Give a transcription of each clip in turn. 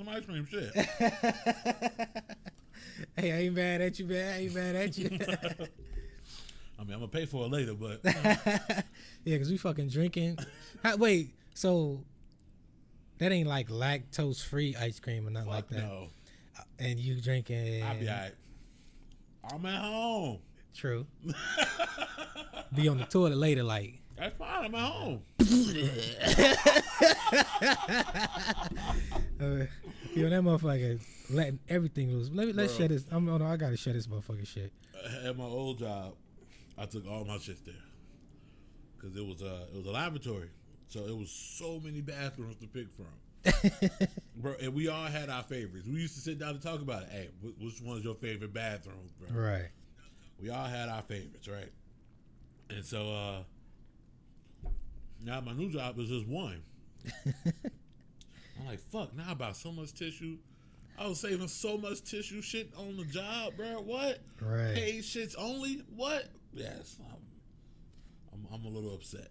some ice cream. Shit. Hey, I ain't mad at you, man. I ain't mad at you. I mean, I'm gonna pay for it later, but Yeah, because we fucking drinking. Wait, so that ain't like lactose free ice cream or nothing like that. No. And you drinking? I'll be alright. I'm at home. True. Be on the toilet later, like. That's fine. I'm at home. Yo, that motherfucker letting everything loose. Let's share this. I gotta share this motherfucking shit. At my old job, I took all my shit there because it was a laboratory, so it was so many bathrooms to pick from. Bro, and we all had our favorites. We used to sit down and talk about it. Hey, which one's your favorite bathroom, bro? Right. We all had our favorites, right? And so now my new job is just one. I'm like, fuck, now I bought so much tissue. I was saving so much tissue shit on the job, bro. What? Right. Paid shits only? What? Yes. I'm a little upset.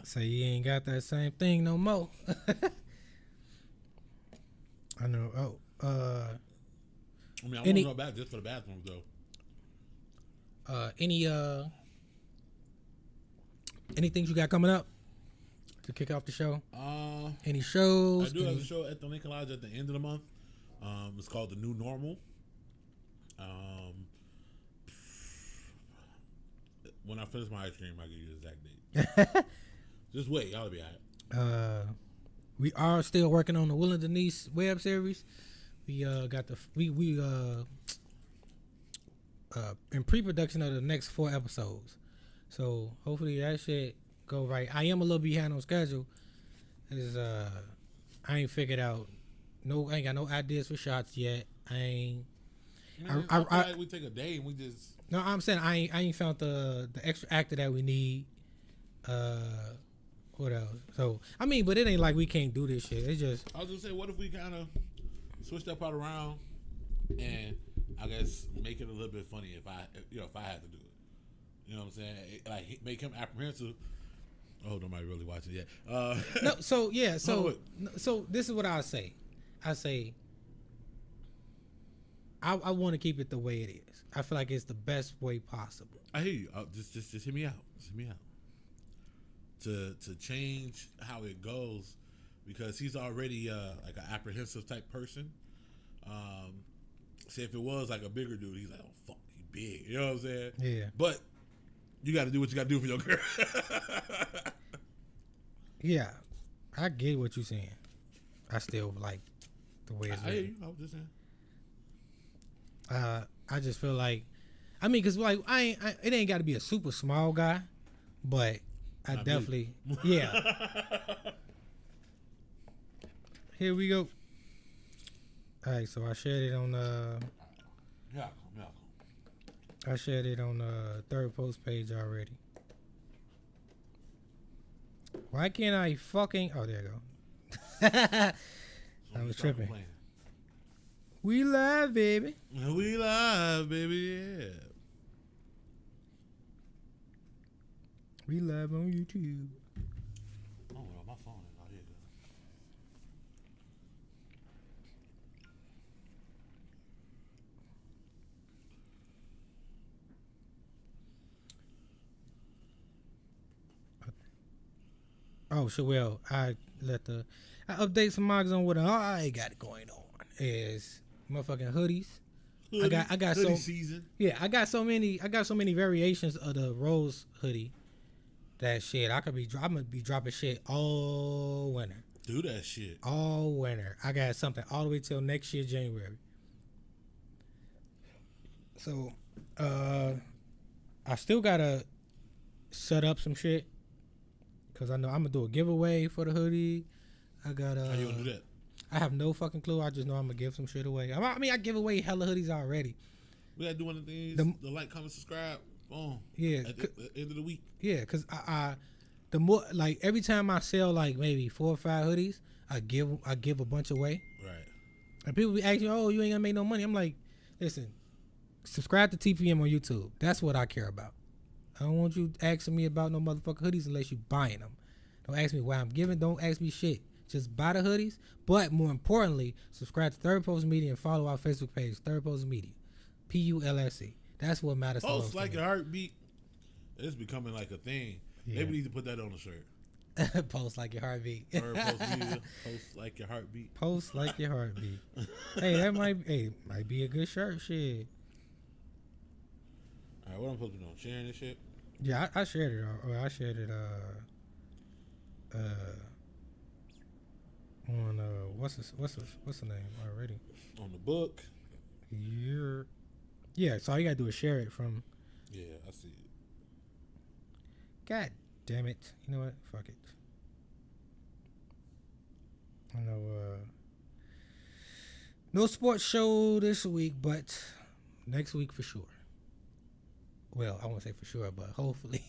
So you ain't got that same thing no more. I know. I mean, I want to go back just for the bathrooms, though. Anything you got coming up to kick off the show? Any shows? I do have a show at the Lincoln Lodge at the end of the month. It's called The New Normal. When I finish my ice cream, I'll give you the exact date. Just wait, y'all will be all right. We are still working on the Will and Denise web series. We got in pre-production of the next 4 episodes. So hopefully that shit go right. I am a little behind on schedule. I ain't figured out. I ain't got no ideas for shots yet. I feel like we take a day and we just. No, I'm saying I ain't found the extra actor that we need. What else? So I mean, but it ain't like we can't do this shit. It's just. I was gonna say, what if we kind of switch that part around and I guess make it a little bit funny if I had to do it. You know what I'm saying? Like make him apprehensive. Oh, nobody really watching yet. No, so yeah, so this is what I say. I say I want to keep it the way it is. I feel like it's the best way possible. I hear you. Just hit me out. Just hit me out. To change how it goes, because he's already like an apprehensive type person. Say if it was like a bigger dude, he's like, oh fuck, he big. You know what I'm saying? Yeah. But you got to do what you got to do for your girl. Yeah, I get what you're saying. I still like the way it's I hear written. you. I was just saying. I just feel like, I mean, cause like it ain't got to be a super small guy, but I Not definitely, yeah. Here we go. All right, so I shared it on Yeah. I shared it on the third post page already. Why can't I fucking? Oh, there you go. I was tripping. We live, baby. We live, baby. Yeah. We live on YouTube. Oh, well, my phone is out here. Oh, sure. Well, I update some mods on what I got going on. Is motherfucking hoodies. I got hoodie so season. Yeah, I got so many variations of the rose hoodie. That shit, I'm gonna be dropping shit all winter. Do that shit. All winter. I got something all the way till next year, January. So, I still gotta set up some shit. Cause I know I'm gonna do a giveaway for the hoodie. How you gonna do that? I have no fucking clue. I just know I'm gonna give some shit away. I mean, I give away hella hoodies already. We gotta do one of these. The like, comment, subscribe. Boom. Yeah. At the end of the week. Yeah, cause the more like every time I sell like maybe 4 or 5 hoodies, I give a bunch away. Right. And people be asking, "Oh, you ain't gonna make no money." I'm like, listen, subscribe to TPM on YouTube. That's what I care about. I don't want you asking me about no motherfucking hoodies unless you buying them. Don't ask me why I'm giving. Don't ask me shit. Just buy the hoodies. But more importantly, subscribe to Third Post Media and follow our Facebook page, Third Post Media, PULSE. That's what matters. Post like your heartbeat. It's becoming like a thing. Yeah. Maybe we need to put that on a shirt. Post like your heartbeat. Third Post Media. Post like your heartbeat. Post like your heartbeat. Hey, that might be a good shirt. Shit. All right, what I'm supposed to be doing? Sharing this shit? Yeah, I shared it. I shared it. On what's the name already? On the book. Yeah. So all you gotta do is share it from. Yeah, I see it. God damn it! You know what? Fuck it. I know. No sports show this week, but next week for sure. Well, I won't say for sure, but hopefully.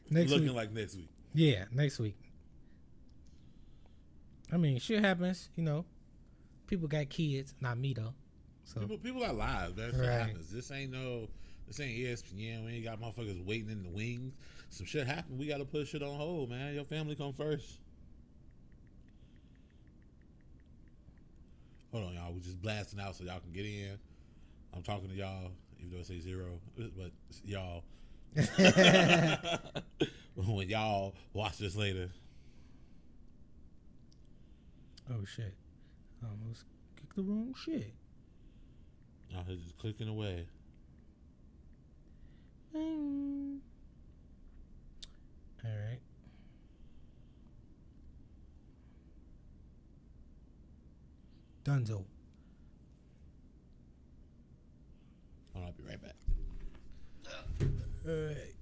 Next week. Like next week. Yeah, next week. I mean, shit happens, you know. People got kids, not me though. So people got lives. That shit happens. This ain't ESPN. We ain't got motherfuckers waiting in the wings. Some shit happened. We got to put shit on hold, man. Your family come first. Hold on, y'all. We just blasting out so y'all can get in. I'm talking to y'all, even though it say 0, but y'all. When y'all watch this later. Oh shit! I almost clicked the wrong shit. Y'all just clicking away. All right. Dunzo. I'll be right back. All right.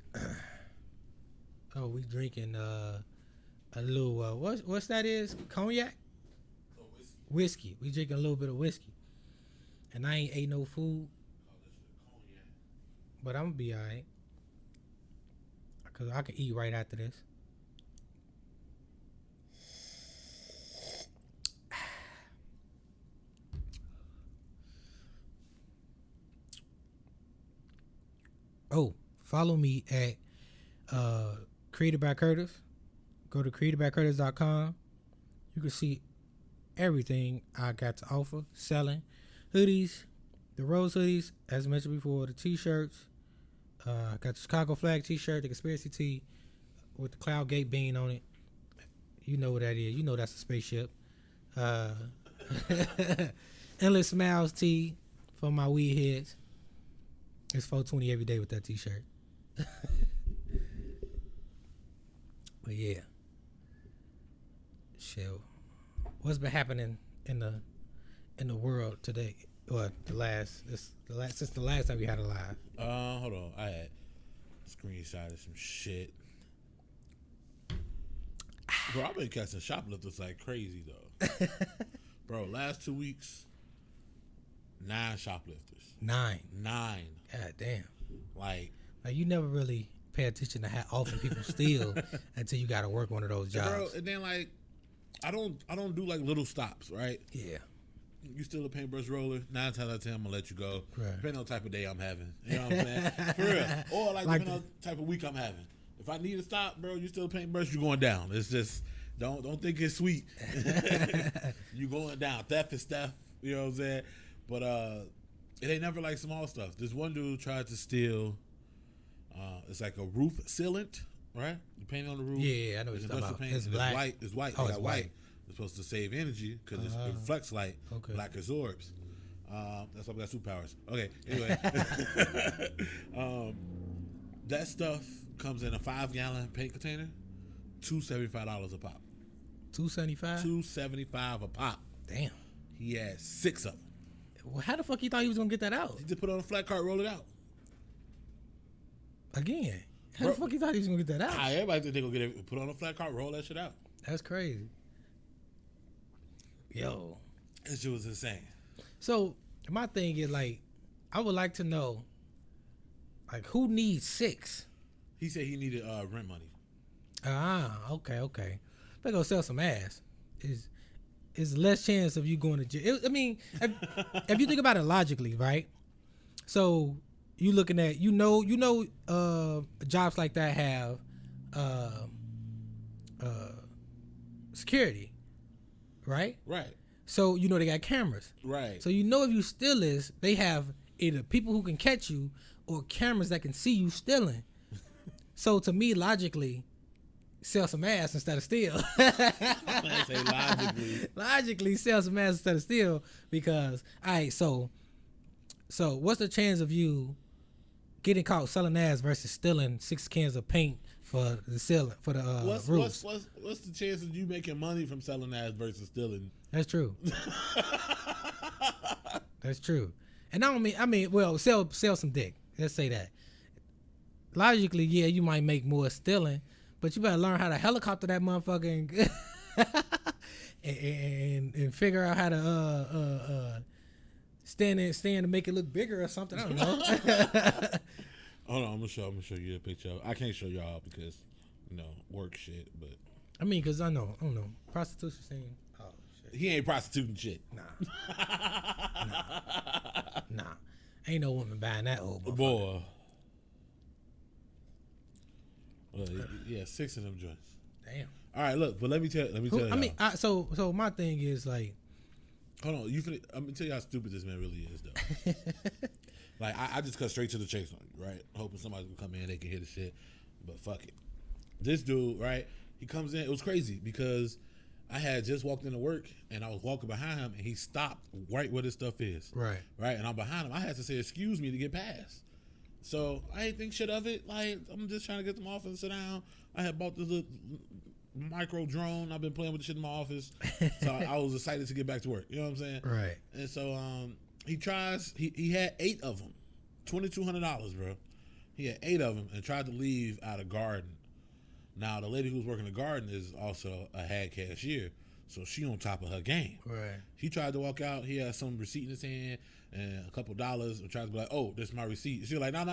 Oh, we drinking a little what's that is? Cognac? Oh, whiskey. We drinking a little bit of whiskey. And I ain't ate no food. But I'm gonna be alright. Cause I can eat right after this. Oh, follow me at Created by Curtis. Go to createdbycurtis.com. You can see everything I got to offer. Selling hoodies, the Rose hoodies, as mentioned before, the t-shirts. Got the Chicago flag t-shirt, the conspiracy tee with the Cloud Gate bean on it. You know what that is. You know that's a spaceship. Endless Smiles tee for my weed heads. It's 420 every day with that t-shirt. But yeah. Shit. What's been happening in the world today? Or since the last time we had a live. Hold on. I had screenshotted some shit. Bro, I've been catching shoplifters like crazy though. Bro, last 2 weeks, 9 shoplifters. 9. God damn. Like you never really pay attention to how often people steal until you got to work one of those jobs. Bro, and then like, I don't do like little stops, right? Yeah. You steal a paintbrush roller, 9 times out of 10 I'm gonna let you go. Right. Depending on the type of day I'm having. You know what I'm saying? For real. Or like depending on the type of week I'm having. If I need to stop, bro, you steal a paintbrush, you're going down. It's just don't think it's sweet. You going down. Theft is theft. You know what I'm saying? But it ain't never like small stuff. This one dude tried to steal it's like a roof sealant, right? You paint on the roof. Yeah, I know what you're talking about. Paint, it's black. It's white. Oh, they it's got white. It's supposed to save energy because it reflects light. Okay. Black absorbs. That's why we got superpowers. Okay, anyway. That stuff comes in a 5-gallon paint container, $275 a pop. $275? $275 a pop. Damn. He had 6 of them. Well, how the fuck he thought he was gonna get that out? He just put it on a flat cart, roll it out. Again, how the fuck he thought he was gonna get that out? Everybody think they gonna get it, put it on a flat cart, roll that shit out. That's crazy. Yo, that shit was insane. So my thing is like, I would like to know, like, who needs 6? He said he needed rent money. Okay. They go sell some ass. Is less chance of you going to jail. I mean, if you think about it logically, right? So you looking at jobs like that have security. right? Right. So you know they got cameras. Right. So you know if you steal this, they have either people who can catch you or cameras that can see you stealing. So to me, logically, sell some ass instead of steal. I say logically. Logically, sell some ass instead of steal because, all right, so what's the chance of you getting caught selling ass versus stealing 6 cans of paint for the ceiling for the roofs? What's the chance of you making money from selling ass versus stealing? That's true. That's true. And I mean, well, sell some dick. Let's say that. Logically, yeah, you might make more stealing, but you better learn how to helicopter that motherfucker and figure out how to stand to make it look bigger or something. I don't know. Hold on, I'm gonna show you a picture. I can't show y'all because work shit. But I mean, cause I don't know, prostitution scene. Oh shit. He ain't prostituting shit. Nah. Ain't no woman buying that old boy. Well, yeah, 6 of them joints. Damn. All right, look, but let me tell you. I mean, so my thing is like, hold on, I'm gonna tell you how stupid this man really is, though. Like, I just cut straight to the chase on you, right? Hoping somebody can come in, they can hear the shit, but fuck it. This dude, right? He comes in. It was crazy because I had just walked into work and I was walking behind him and he stopped right where this stuff is. Right. Right, and I'm behind him. I had to say excuse me to get past. So I ain't think shit of it. Like, I'm just trying to get them off and sit down. I had bought this little micro drone. I've been playing with the shit in my office. So I was excited to get back to work. You know what I'm saying? Right. And so he had 8 of them. $2,200, bro. He had 8 of them and tried to leave out of garden. Now, the lady who's working the garden is also a head cashier. So she on top of her game. Right. He tried to walk out. He had some receipt in his hand and a couple dollars and tried to be like, oh, this is my receipt. She was like, no.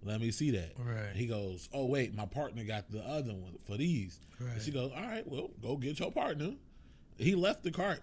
Let me see that. Right. He goes, oh, wait, my partner got the other one for these. Right. And she goes, all right, well, go get your partner. He left the cart.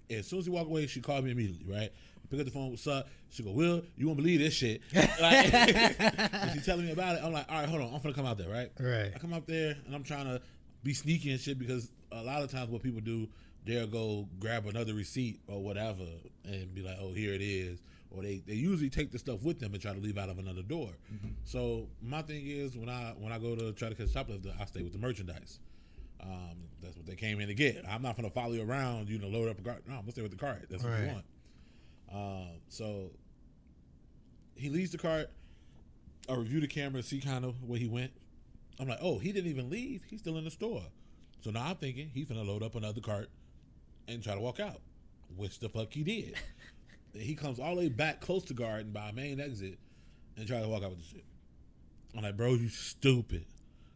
As soon as he walked away, she called me immediately, right? Pick up the phone, what's up? She go, Will, you won't believe this shit. Like, and she telling me about it. I'm like, all right, hold on. I'm finna come out there, right? Right. I come out there and I'm trying to be sneaky and shit because a lot of times what people do, they'll go grab another receipt or whatever and be like, oh, here it is. Or they usually take the stuff with them and try to leave out of another door. Mm-hmm. So my thing is when I go to try to catch shoplifter, I stay with the merchandise. That's what they came in to get. I'm not gonna follow you around, load up a cart. No, I'm gonna stay with the cart. That's what you want. So he leaves the cart. I review the camera, see kind of where he went. I'm like, oh, he didn't even leave. He's still in the store. So now I'm thinking he's gonna load up another cart and try to walk out, which the fuck he did. He comes all the way back close to garden by a main exit and try to walk out with the shit. I'm like, bro, you stupid.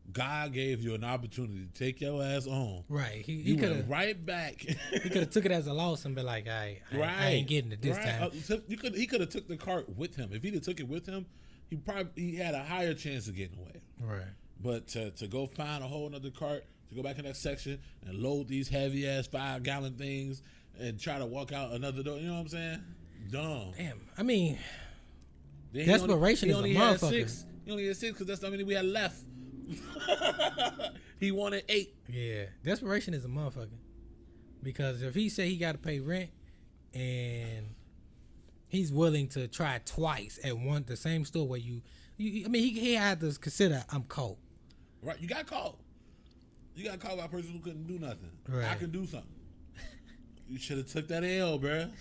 God gave you an opportunity to take your ass on. Right. He could have right back. He could have took it as a loss and been like, I ain't getting it this time. He could have took the cart with him. If he'd have took it with him, he had a higher chance of getting away. Right. But to go find a whole other cart, to go back in that section and load these heavy ass 5-gallon things and try to walk out another door, you know what I'm saying? Dumb. Damn. I mean, desperation is a motherfucker. He only had 6 because that's how many we had left. He wanted 8. Yeah, desperation is a motherfucker. Because if he say he got to pay rent and he's willing to try twice at the same store where I mean, he had to consider I'm caught. Right, you got caught. You got caught by a person who couldn't do nothing. Right. I can do something. You should have took that L, bruh.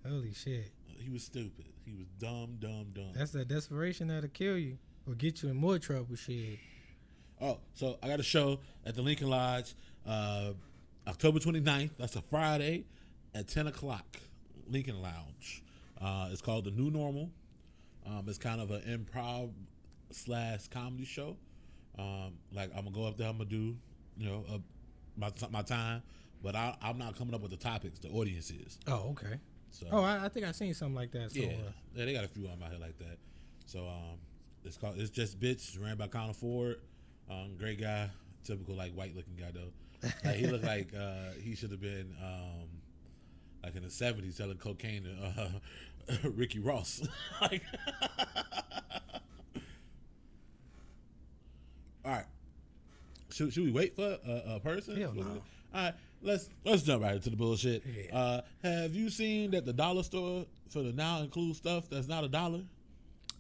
Holy shit. He was stupid. He was dumb. That's that desperation that'll kill you or get you in more trouble, shit. Oh, so I got a show at the Lincoln Lodge, October 29th. That's a Friday at 10 o'clock, Lincoln Lounge. It's called The New Normal. It's kind of an improv / comedy show. Like I'm gonna go up there, I'm gonna do, my time, but I'm not coming up with the topics. The audience is. Oh, okay. So, I think I seen something like that. So, yeah, they got a few on my head like that. So it's Just Bitch, ran by Connor Ford. Great guy, typical like white looking guy though. Like he looked like he should have been like in the 70s selling cocaine to Ricky Ross. Like, all right, should we wait for a person? Hell no. All right, let's jump right into the bullshit. Yeah. Have you seen that the dollar store for the now includes stuff that's not $1?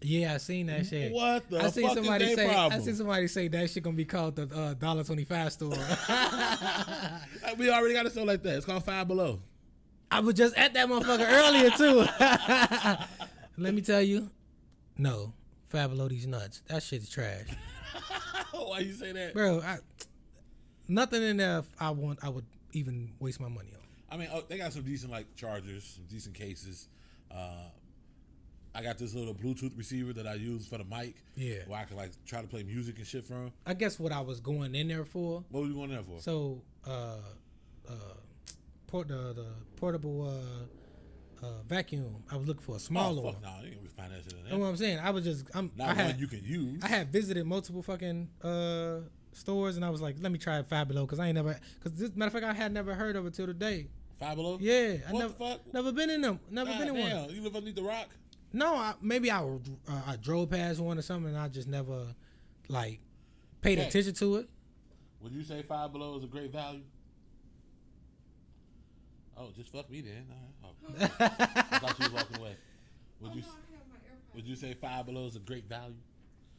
Yeah, I seen that shit. What the I seen fuck somebody is their say. problem? I seen somebody say that shit gonna be called the $1.25 store. We already got a store like that. It's called Five Below. I was just at that motherfucker earlier too. Let me tell you, no, Five Below these nuts. That shit is trash, Why you say that, bro. Nothing in there. I would even waste my money on. I mean, they got some decent like chargers, some decent cases. I got this little Bluetooth receiver that I use for the mic. Yeah. Where I can like try to play music and shit from. I guess what I was going in there for. What were you going there for? So, the portable vacuum. I was looking for a smaller one. Fuck no, you ain't find that shit in there. You know what I'm saying? I was just, Not one you can use. I had visited multiple fucking stores, and I was like, let me try Five Below, because I ain't never, because matter of fact, I had never heard of it till today. Five Below? Yeah, What the fuck? Never been in them. Never been in one. You live underneath the rock? No, maybe I drove past one or something, and I just never like paid attention to it. Would you say Five Below is a great value? Oh, just fuck me then. Oh. I thought you was walking away. Would you say Five Below is a great value?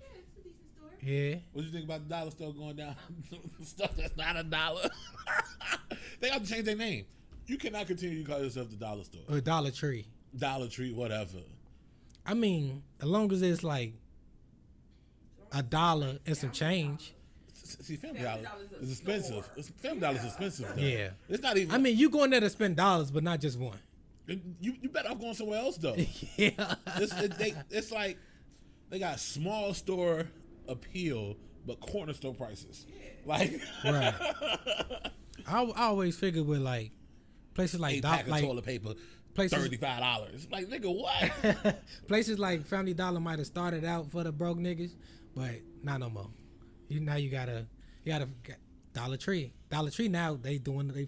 Yeah, it's a decent store. Yeah. What do you think about the dollar store going down? Stuff that's not $1. They got to change their name. You cannot continue to call yourself the dollar store. Or Dollar Tree. Dollar Tree, whatever. I mean, as long as it's like $1 and some change. See, Family Dollar is expensive. Family Dollar is expensive, though. Yeah. It's not even. I mean, you going there to spend dollars, but not just one. You better off going somewhere else, though. Yeah. It's like they got small store appeal, but corner store prices. Like, Right. I always figured with like places like pack of toilet paper, places- $35. Like, nigga, what? places like Family Dollar might have started out for the broke niggas, but not no more. Now you gotta get Dollar Tree. Dollar Tree now they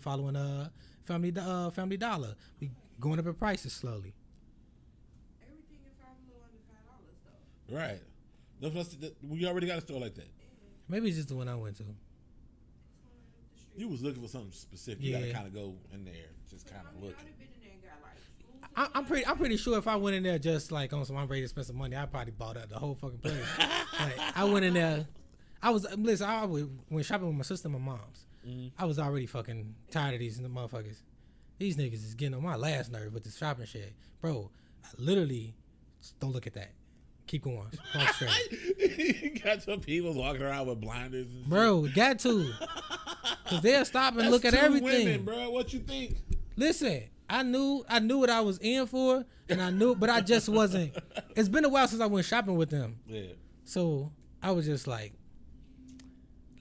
following Family Dollar. We going up in prices slowly. Everything in Five Below under $5 though. Right. We already got a store like that. Maybe it's just the one I went to. You was looking for something specific. Yeah. You gotta kind of go in there, just kind of look. I've been in there and got like food. I'm pretty sure if I went in there just like on some I'm ready to spend some money, I probably bought up the whole fucking place. Like, I went in there. I went shopping with my sister and my mom's. Mm-hmm. I was already fucking tired of these motherfuckers. These niggas is getting on my last nerve with this shopping shit. Bro, I literally, just don't look at that. Keep going. Walk straight. You got some people walking around with blinders and shit. Bro, got to. Because they'll stop and look at That's two everything. women, bro. What you think? Listen, I knew what I was in for, and but I just wasn't. It's been a while since I went shopping with them. Yeah. So I was just like,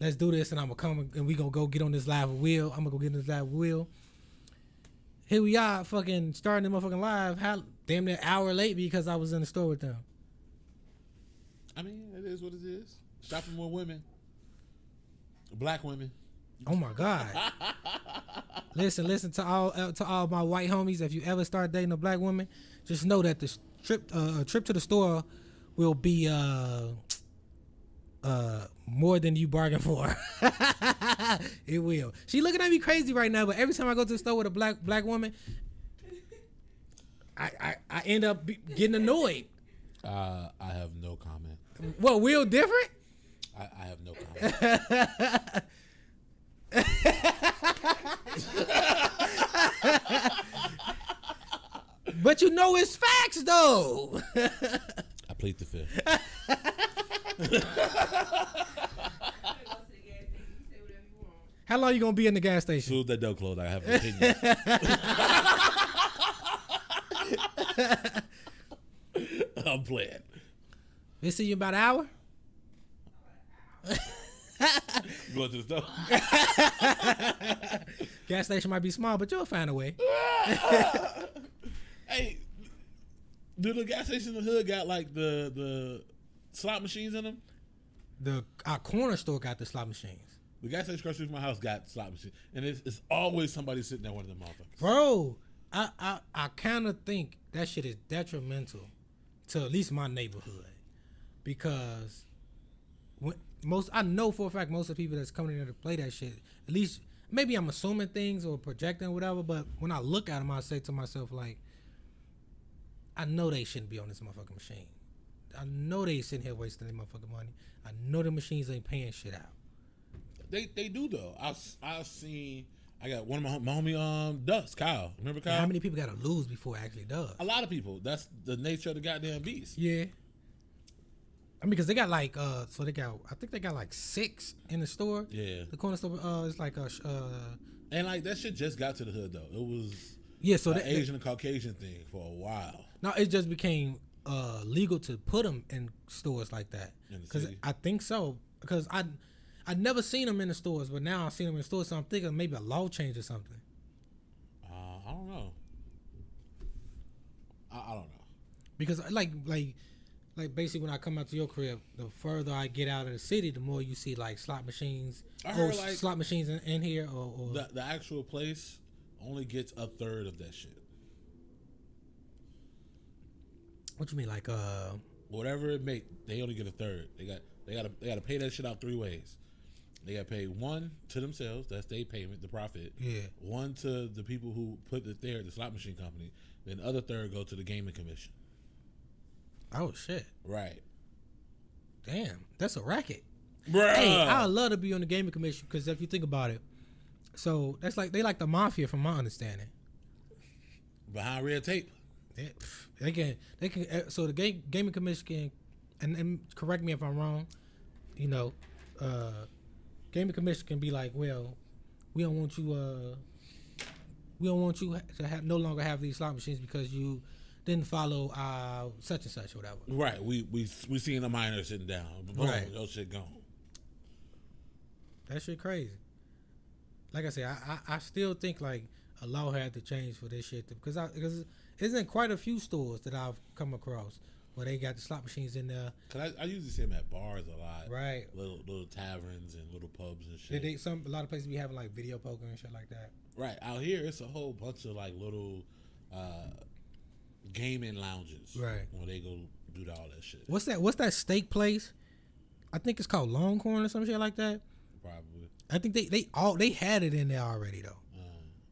let's do this, and I'm gonna come and we gonna go get on this live wheel. I'm gonna go get on this live wheel. Here we are, fucking starting the motherfucking live. Damn near hour late because I was in the store with them. I mean, it is what it is. Shopping with women, black women. Oh my God! Listen to all my white homies. If you ever start dating a black woman, just know that the trip to the store will be more than you bargained for. It will. She looking at me crazy right now, but every time I go to the store with a black woman, I end up getting annoyed. I have no comment. What, Will different? I have no comment. But you know it's facts though. I plead the fifth. How long you gonna be in the gas station? As soon as that door closed, I have an opinion. I'm playing. They see you in about an hour? You going to the store? Gas station might be small, but you'll find a way. Hey, do the gas station in the hood got like the slot machines in them? Our corner store got the slot machines. The gas station across the street from my house got slot machines, and it's always somebody sitting there, one of them motherfuckers. Bro, I kind of think that shit is detrimental to at least my neighborhood, because I know for a fact most of the people that's coming in there to play that shit, at least maybe I'm assuming things or projecting or whatever, but when I look at them, I say to myself, like, I know they shouldn't be on this motherfucking machine. I know they sitting here wasting their motherfucking money. I know the machines ain't paying shit out. They do though. I've seen. I got one of my homie Dust Kyle. Remember Kyle? Now, how many people got to lose before it actually does? A lot of people. That's the nature of the goddamn beast. Yeah. I mean, because they got like, so they got, I think they got like 6 in the store. Yeah. The corner store, it's like a, And like that shit just got to the hood though. It was so the Asian and Caucasian thing for a while. No, it just became legal to put them in stores like that. Because I think so. Because I'd never seen them in the stores, but now I've seen them in the stores, so I'm thinking maybe a law change or something. I don't know. I don't know. Because like basically when I come out to your crib, the further I get out of the city, the more you see like slot machines. I heard like slot machines in here or the actual place only gets a third of that shit. What you mean, like whatever it make, they only get a third. They got to pay that shit out 3 ways. They got to pay 1 to themselves, that's their payment, the profit. Yeah. 1 to the people who put it there, the slot machine company. Then the other third go to the gaming commission. Oh shit! Right. Damn, that's a racket. Bruh. Hey, I'd love to be on the gaming commission because if you think about it, so that's like they like the mafia from my understanding. Behind red tape. They can. So the gaming commission can, and correct me if I'm wrong. You know, gaming commission can be like, well, we don't want you to no longer have these slot machines because you didn't follow such and such or whatever. Right. We seen a minor sitting down. Boom, right. Your shit gone. That shit crazy. Like I said, I still think like a law had to change for this shit because isn't quite a few stores that I've come across where they got the slot machines in there. Cause I usually see them at bars a lot. Right. Little taverns and little pubs and shit. A lot of places be having like video poker and shit like that. Right. Out here, it's a whole bunch of like little gaming lounges. Right. Where they go do all that shit. What's that steak place? I think it's called Longhorn or some shit like that. Probably. I think they had it in there already though.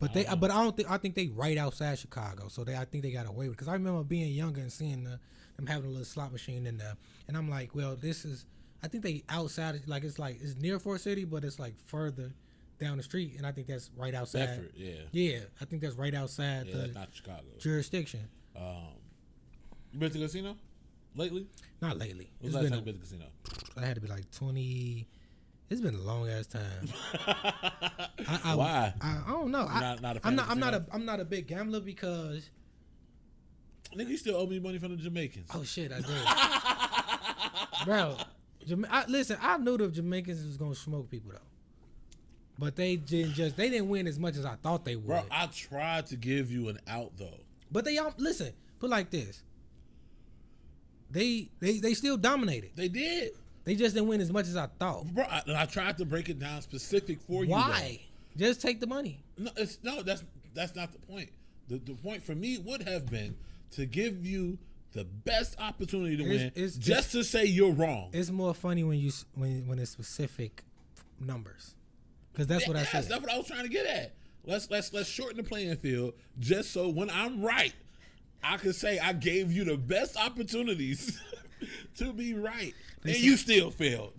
I think they right outside Chicago, so I think they got away with it. Because I remember being younger and seeing them having a little slot machine in there, and I'm like, well, I think they outside, it's near Fort City, but it's like further down the street, and I think that's right outside. Bedford, yeah. Yeah, I think that's right outside the that's not Chicago jurisdiction. You been to the casino lately? Not lately. When was the last time you been to the casino? I had to be like 20. It's been a long ass time. Why? I don't know. I'm not a big gambler because. Nigga, you still owe me money from the Jamaicans. Oh shit, I do. Bro, listen, I knew the Jamaicans was gonna smoke people though, but they didn't win as much as I thought they would. Bro, I tried to give you an out though. But they listen. Put like this. They still dominated. They did. They just didn't win as much as I thought. Bro, I tried to break it down specific for you. Why? Just take the money. That's not the point. The point for me would have been to give you the best opportunity to win, just to say you're wrong. It's more funny when it's specific numbers, because that's what I said. That's what I was trying to get at. Let's shorten the playing field, just so when I'm right, I can say I gave you the best opportunities to be right, and you still failed.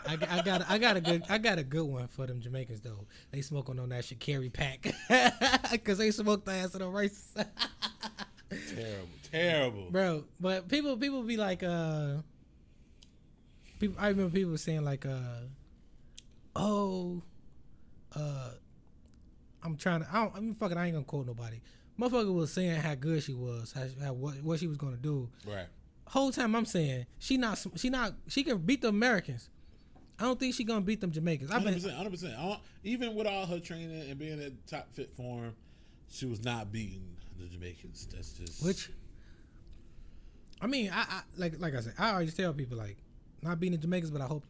I got a good one for them Jamaicans though. They smoking on that Shakari pack because they smoked the ass of the races. Terrible, bro. But people be like, I remember people saying like, I ain't gonna quote nobody. Motherfucker was saying how good she was, what she was gonna do. Right. Whole time I'm saying she can beat the Americans. I don't think she gonna beat them Jamaicans. 100%. Even with all her training and being at top fit form, she was not beating the Jamaicans. That's just I mean, I like I said, I always tell people like not beating the Jamaicans, but I hope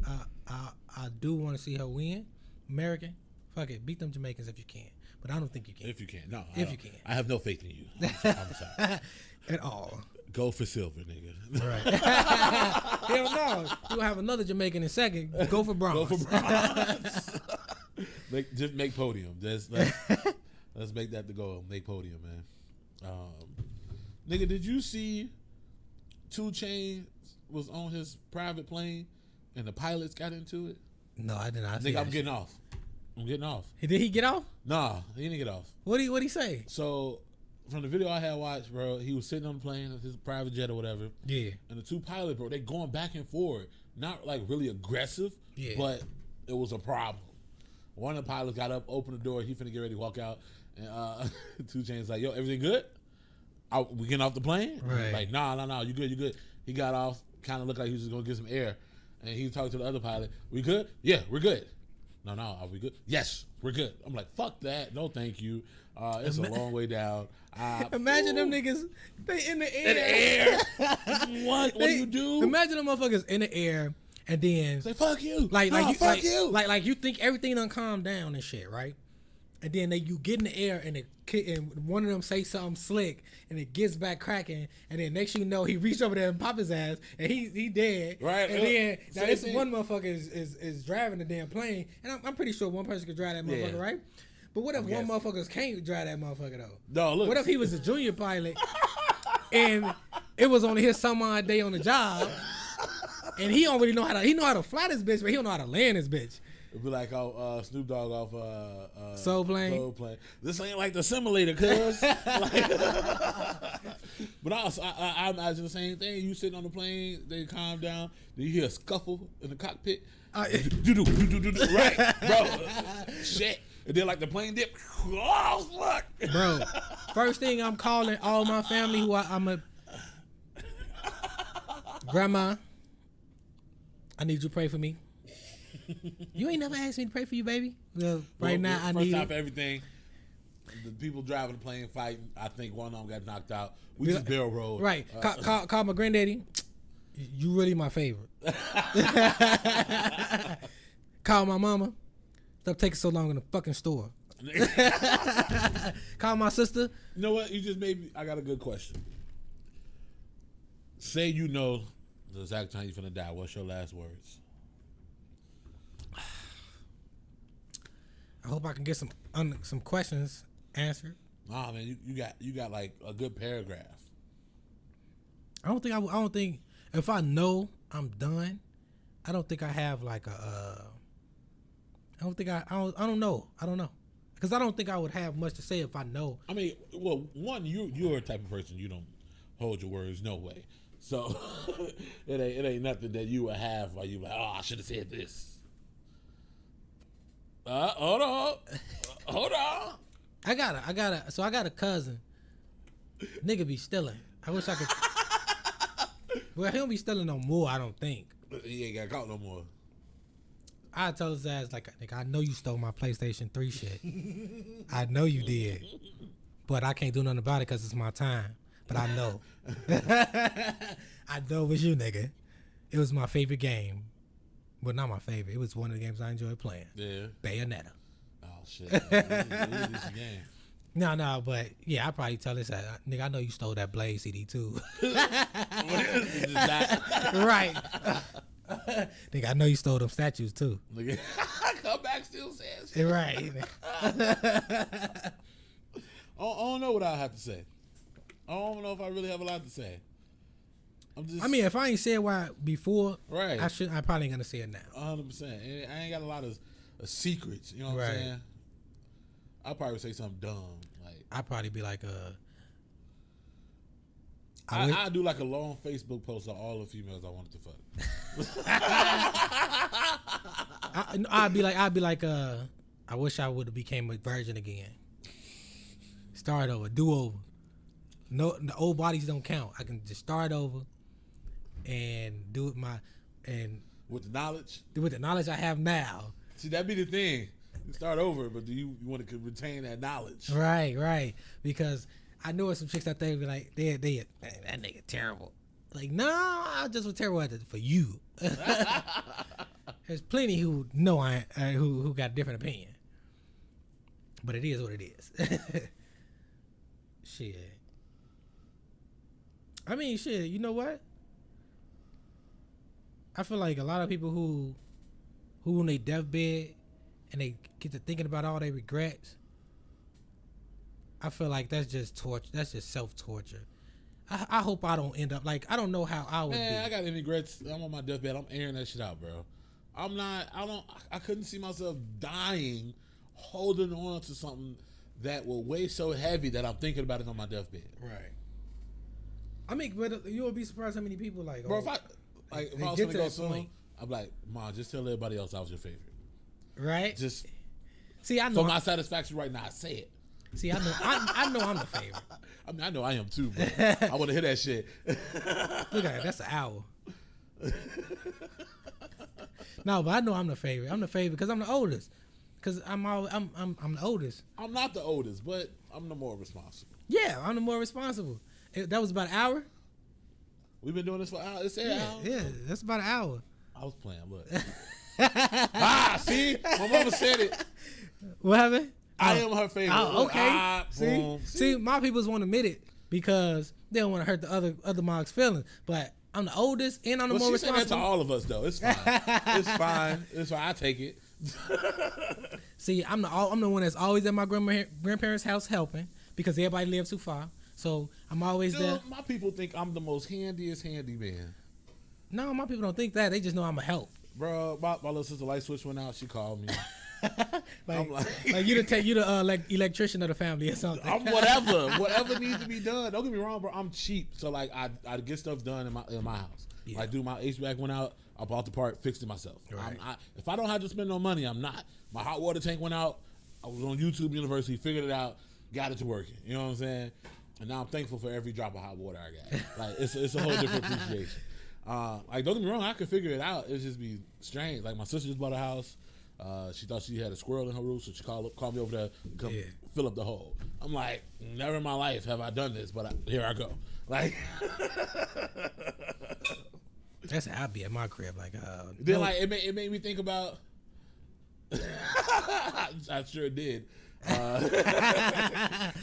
I do want to see her win. American, fuck it, beat them Jamaicans if you can. But I don't think you can. If you can, no. You can, I have no faith in you. I'm sorry. At all. Go for silver, nigga. Right. Hell no. You'll have another Jamaican in second. Go for bronze. Just make podium. Let's make that the goal. Make podium, man. Nigga, did you see 2 Chainz was on his private plane and the pilots got into it? No, I did not. Nigga, I'm getting off. Did he get off? Nah, he didn't get off. What he say? So from the video I had watched, bro, he was sitting on the plane, his private jet or whatever. Yeah. And the 2 pilots, bro, they going back and forth. Not like really aggressive, but it was a problem. One of the pilots got up, opened the door, he finna get ready to walk out, and 2 Chainz like, yo, everything good? We getting off the plane? Right. Like, nah, you good. He got off, kind of looked like he was just gonna get some air, and he talked to the other pilot. We good? Yeah, we're good. No, are we good? Yes, we're good. I'm like, fuck that. No, thank you. It's a long way down. Imagine them niggas, they in the air. What do you do? Imagine them motherfuckers in the air and then say, fuck you. Like you think everything done calm down and shit, right? And then you get in the air and one of them say something slick and it gets back cracking, and then next you know he reached over there and pop his ass and he dead. Right. And then now this one motherfucker is driving the damn plane, and I'm pretty sure one person could drive that motherfucker, right? But what if one motherfucker can't drive that motherfucker though? No, look. What if he was a junior pilot and it was only his some odd day on the job, and he don't really know he know how to fly this bitch, but he don't know how to land this bitch. It'd be like Snoop Dogg off Soul Plane. This ain't like the simulator, cuz. But I imagine the same thing. You sitting on the plane, they calm down, then you hear a scuffle in the cockpit. Right, bro. Shit. And then like the plane dip. Oh fuck. Bro, first thing I'm calling all my family who I'm a grandma, I need you to pray for me. You ain't never asked me to pray for you, baby. Well, now I need. First time for everything. The people driving the plane fighting. I think one of them got knocked out. We just barrel rolled. Right. Call my granddaddy. You really my favorite. Call my mama. Stop taking so long in the fucking store. Call my sister. You know what? You just made me. I got a good question. Say you know the exact time you're finna die. What's your last words? I hope I can get some questions answered. Nah, man, you got like a good paragraph. I don't think if I know I'm done, I don't think I have like I don't know. Because I don't think I would have much to say if I know. I mean, well, one, you're a type of person, you don't hold your words, no way. So it ain't nothing that you would have while you like, oh, I should have said this. Hold on. I got a cousin. Nigga be stealing. I wish I could. Well, he don't be stealing no more, I don't think. He ain't got caught no more. I tell his ass, like, nigga, I know you stole my PlayStation 3 shit. I know you did. But I can't do nothing about it because it's my time. But I know. I know it was you, nigga. It was my favorite game. Well, not my favorite. It was one of the games I enjoyed playing. Yeah. Bayonetta. Oh, shit. It was a game. No, but yeah, I probably tell this, nigga, I know you stole that Blade CD too. Right. Nigga, I know you stole them statues too. Nigga, come back still says. Right. I don't know what I have to say. I don't know if I really have a lot to say. I mean, if I ain't said why before, right? I probably ain't gonna say it now. 100%. I ain't got a lot of secrets. You know what I'm saying? I'll probably say something dumb. Like I'd probably be like I do like a long Facebook post of all the females I wanted to fuck. I'd be like I wish I would have became a virgin again. Start over, do over. No, the old bodies don't count. I can just start over and do it with the knowledge. With the knowledge I have now. See, that'd be the thing. Start over, but do you want to retain that knowledge? Right. Because I know some chicks out there be like, they that nigga terrible. Like, no, I just was terrible at it for you. There's plenty who know who got a different opinion. But it is what it is. Shit. I mean, shit, you know what? I feel like a lot of people who on their deathbed and they get to thinking about all their regrets, I feel like that's just torture. That's just self-torture. I hope I don't end up like, I don't know how I would be. I got any regrets. I'm on my deathbed. I'm airing that shit out, bro. I couldn't see myself dying, holding on to something that will weigh so heavy that I'm thinking about it on my deathbed. Right. I mean, but you'll be surprised how many people like, bro, if I was gonna go soon, I'm like, Mom, just tell everybody else I was your favorite. Right? Just see, I know for my satisfaction right now, I say it. See, I know I'm the favorite. I mean, I know I am too, bro. I want to hear that shit. Look at that. That's an hour. No, but I know I'm the favorite. I'm the favorite because I'm the oldest. Because I'm the oldest. I'm not the oldest, but I'm the more responsible. Yeah, I'm the more responsible. That was about an hour. We've been doing this for hours. Yeah, that's about an hour. I was playing. Look. See, my mama said it. What happened? I am her favorite. Okay. Boom. See, my peoples won't admit it because they don't want to hurt the other moms' feelings. But I'm the oldest and I'm the more responsible. She said that to all of us, though. It's fine. It's fine. It's fine. I take it. See, I'm the one that's always at my grandparents' house helping because everybody lives too far. So I'm always there. My people think I'm the most handiest handyman. No, my people don't think that. They just know I'm a help. Bro, my little sister light switch went out. She called me. like you the electrician of the family or something. I'm whatever needs to be done. Don't get me wrong, bro. I'm cheap, so like I get stuff done in my house. Yeah. Like, dude, my HVAC went out. I bought the part, fixed it myself. Right. If I don't have to spend no money, I'm not. My hot water tank went out. I was on YouTube University, figured it out, got it to working. You know what I'm saying? And now I'm thankful for every drop of hot water I got. Like it's a whole different appreciation. Like, don't get me wrong, I could figure it out. It'd just be strange. Like, my sister just bought a house. She thought she had a squirrel in her roof, so she called me over there to come fill up the hole. I'm like, never in my life have I done this, but here I go. Like, that's how I be at my crib. Like, then no. Like it made me think about. I sure did.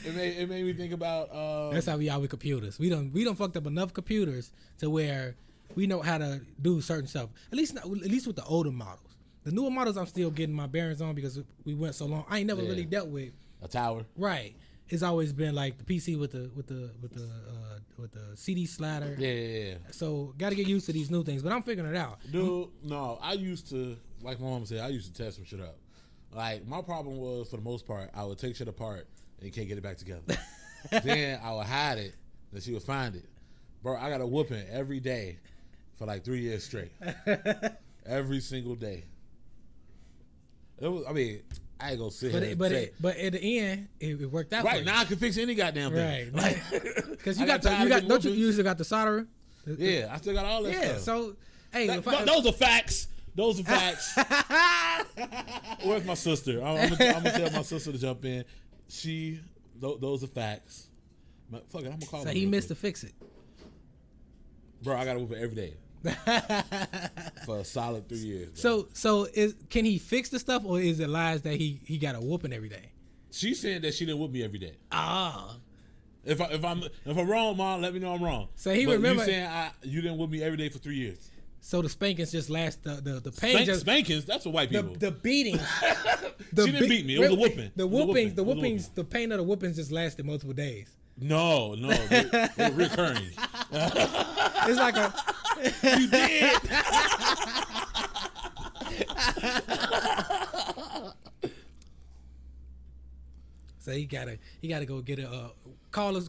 It made me think about. That's how we are with computers. We don't fucked up enough computers to where we know how to do certain stuff. At least with the older models. The newer models, I'm still getting my bearings on because we went so long. I ain't never really dealt with a tower. Right. It's always been like the PC with the CD slider. Yeah. So got to get used to these new things, but I'm figuring it out. Dude, no, I used to, like my mom said, I used to test some shit up. Like, my problem was, for the most part, I would take shit apart and can't get it back together. Then I would hide it, then she would find it. Bro, I got a whooping every day for like 3 years straight. Every single day. It was, I mean, I ain't gonna sit here but at the end, it worked out. Right, now I can fix any goddamn thing. Right. Because don't you usually got the solder? Yeah, I still got all that stuff. Yeah, so, hey. Those are facts. Those are facts. Where's my sister? I'm gonna tell my sister to jump in. Those are facts. Fuck it, I'm gonna call her. So he missed to fix it. Bro, I gotta whoop it every day. For a solid 3 years. Bro. So can he fix the stuff, or is it lies that he got a whooping every day? She's saying that she didn't whoop me every day. Ah. If I'm wrong, Mom, let me know I'm wrong. So remember you saying you didn't whoop me every day for 3 years. So the spankings just last the pain. Spankings, that's for white people. The beatings. She didn't beat me. It was a whooping. The whoopings. The pain of the whoopings just lasted multiple days. No, they're recurring. It's like a. You did. So he gotta go get a call us.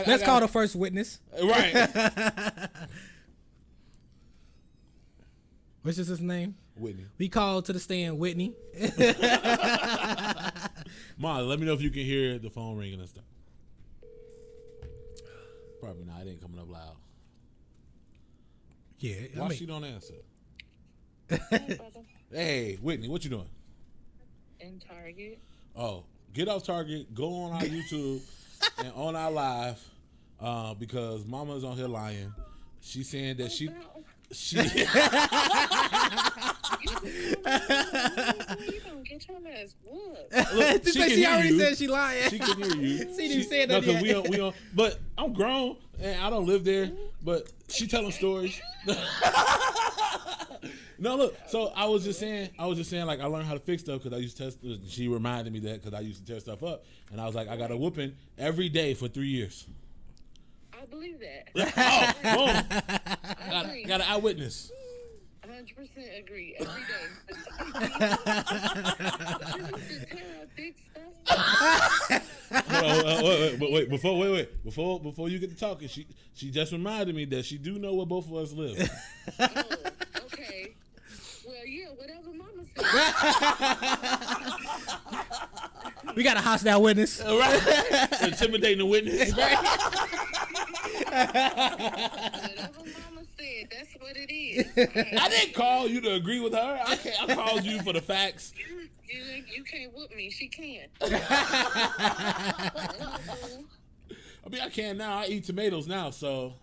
Let's call the first witness. Right. What's his name? Whitney. We called to the stand, Whitney. Mom, let me know if you can hear the phone ringing and stuff. Probably not. It ain't coming up loud. Yeah. Why she don't answer? Hey, Whitney, what you doing? In Target. Oh, get off Target. Go on our YouTube and on our live because Mama's on here lying. She's saying that she. You don't get your ass whooped. Look, she already said she lying. She can hear you. She didn't say that yet. We don't. But I'm grown and I don't live there. But she telling stories. No, look. So I was just saying, like I learned how to fix stuff because I used to test. She reminded me that because I used to tear stuff up, and I was like, I got a whooping every day for 3 years. I believe that. Oh, boom! I agree. Got an eyewitness. 100% agree. Every day. You used to tear up big stuff. Wait. Before you get to talking, she just reminded me that she do know where both of us live. Oh, okay. Well, yeah, whatever Mama said. We got a hostile witness. Right? Intimidating the witness. Whatever Mama said, that's what it is. I didn't call you to agree with her. I called you for the facts. You can't whoop me. She can. I mean, I can now. I eat tomatoes now, so.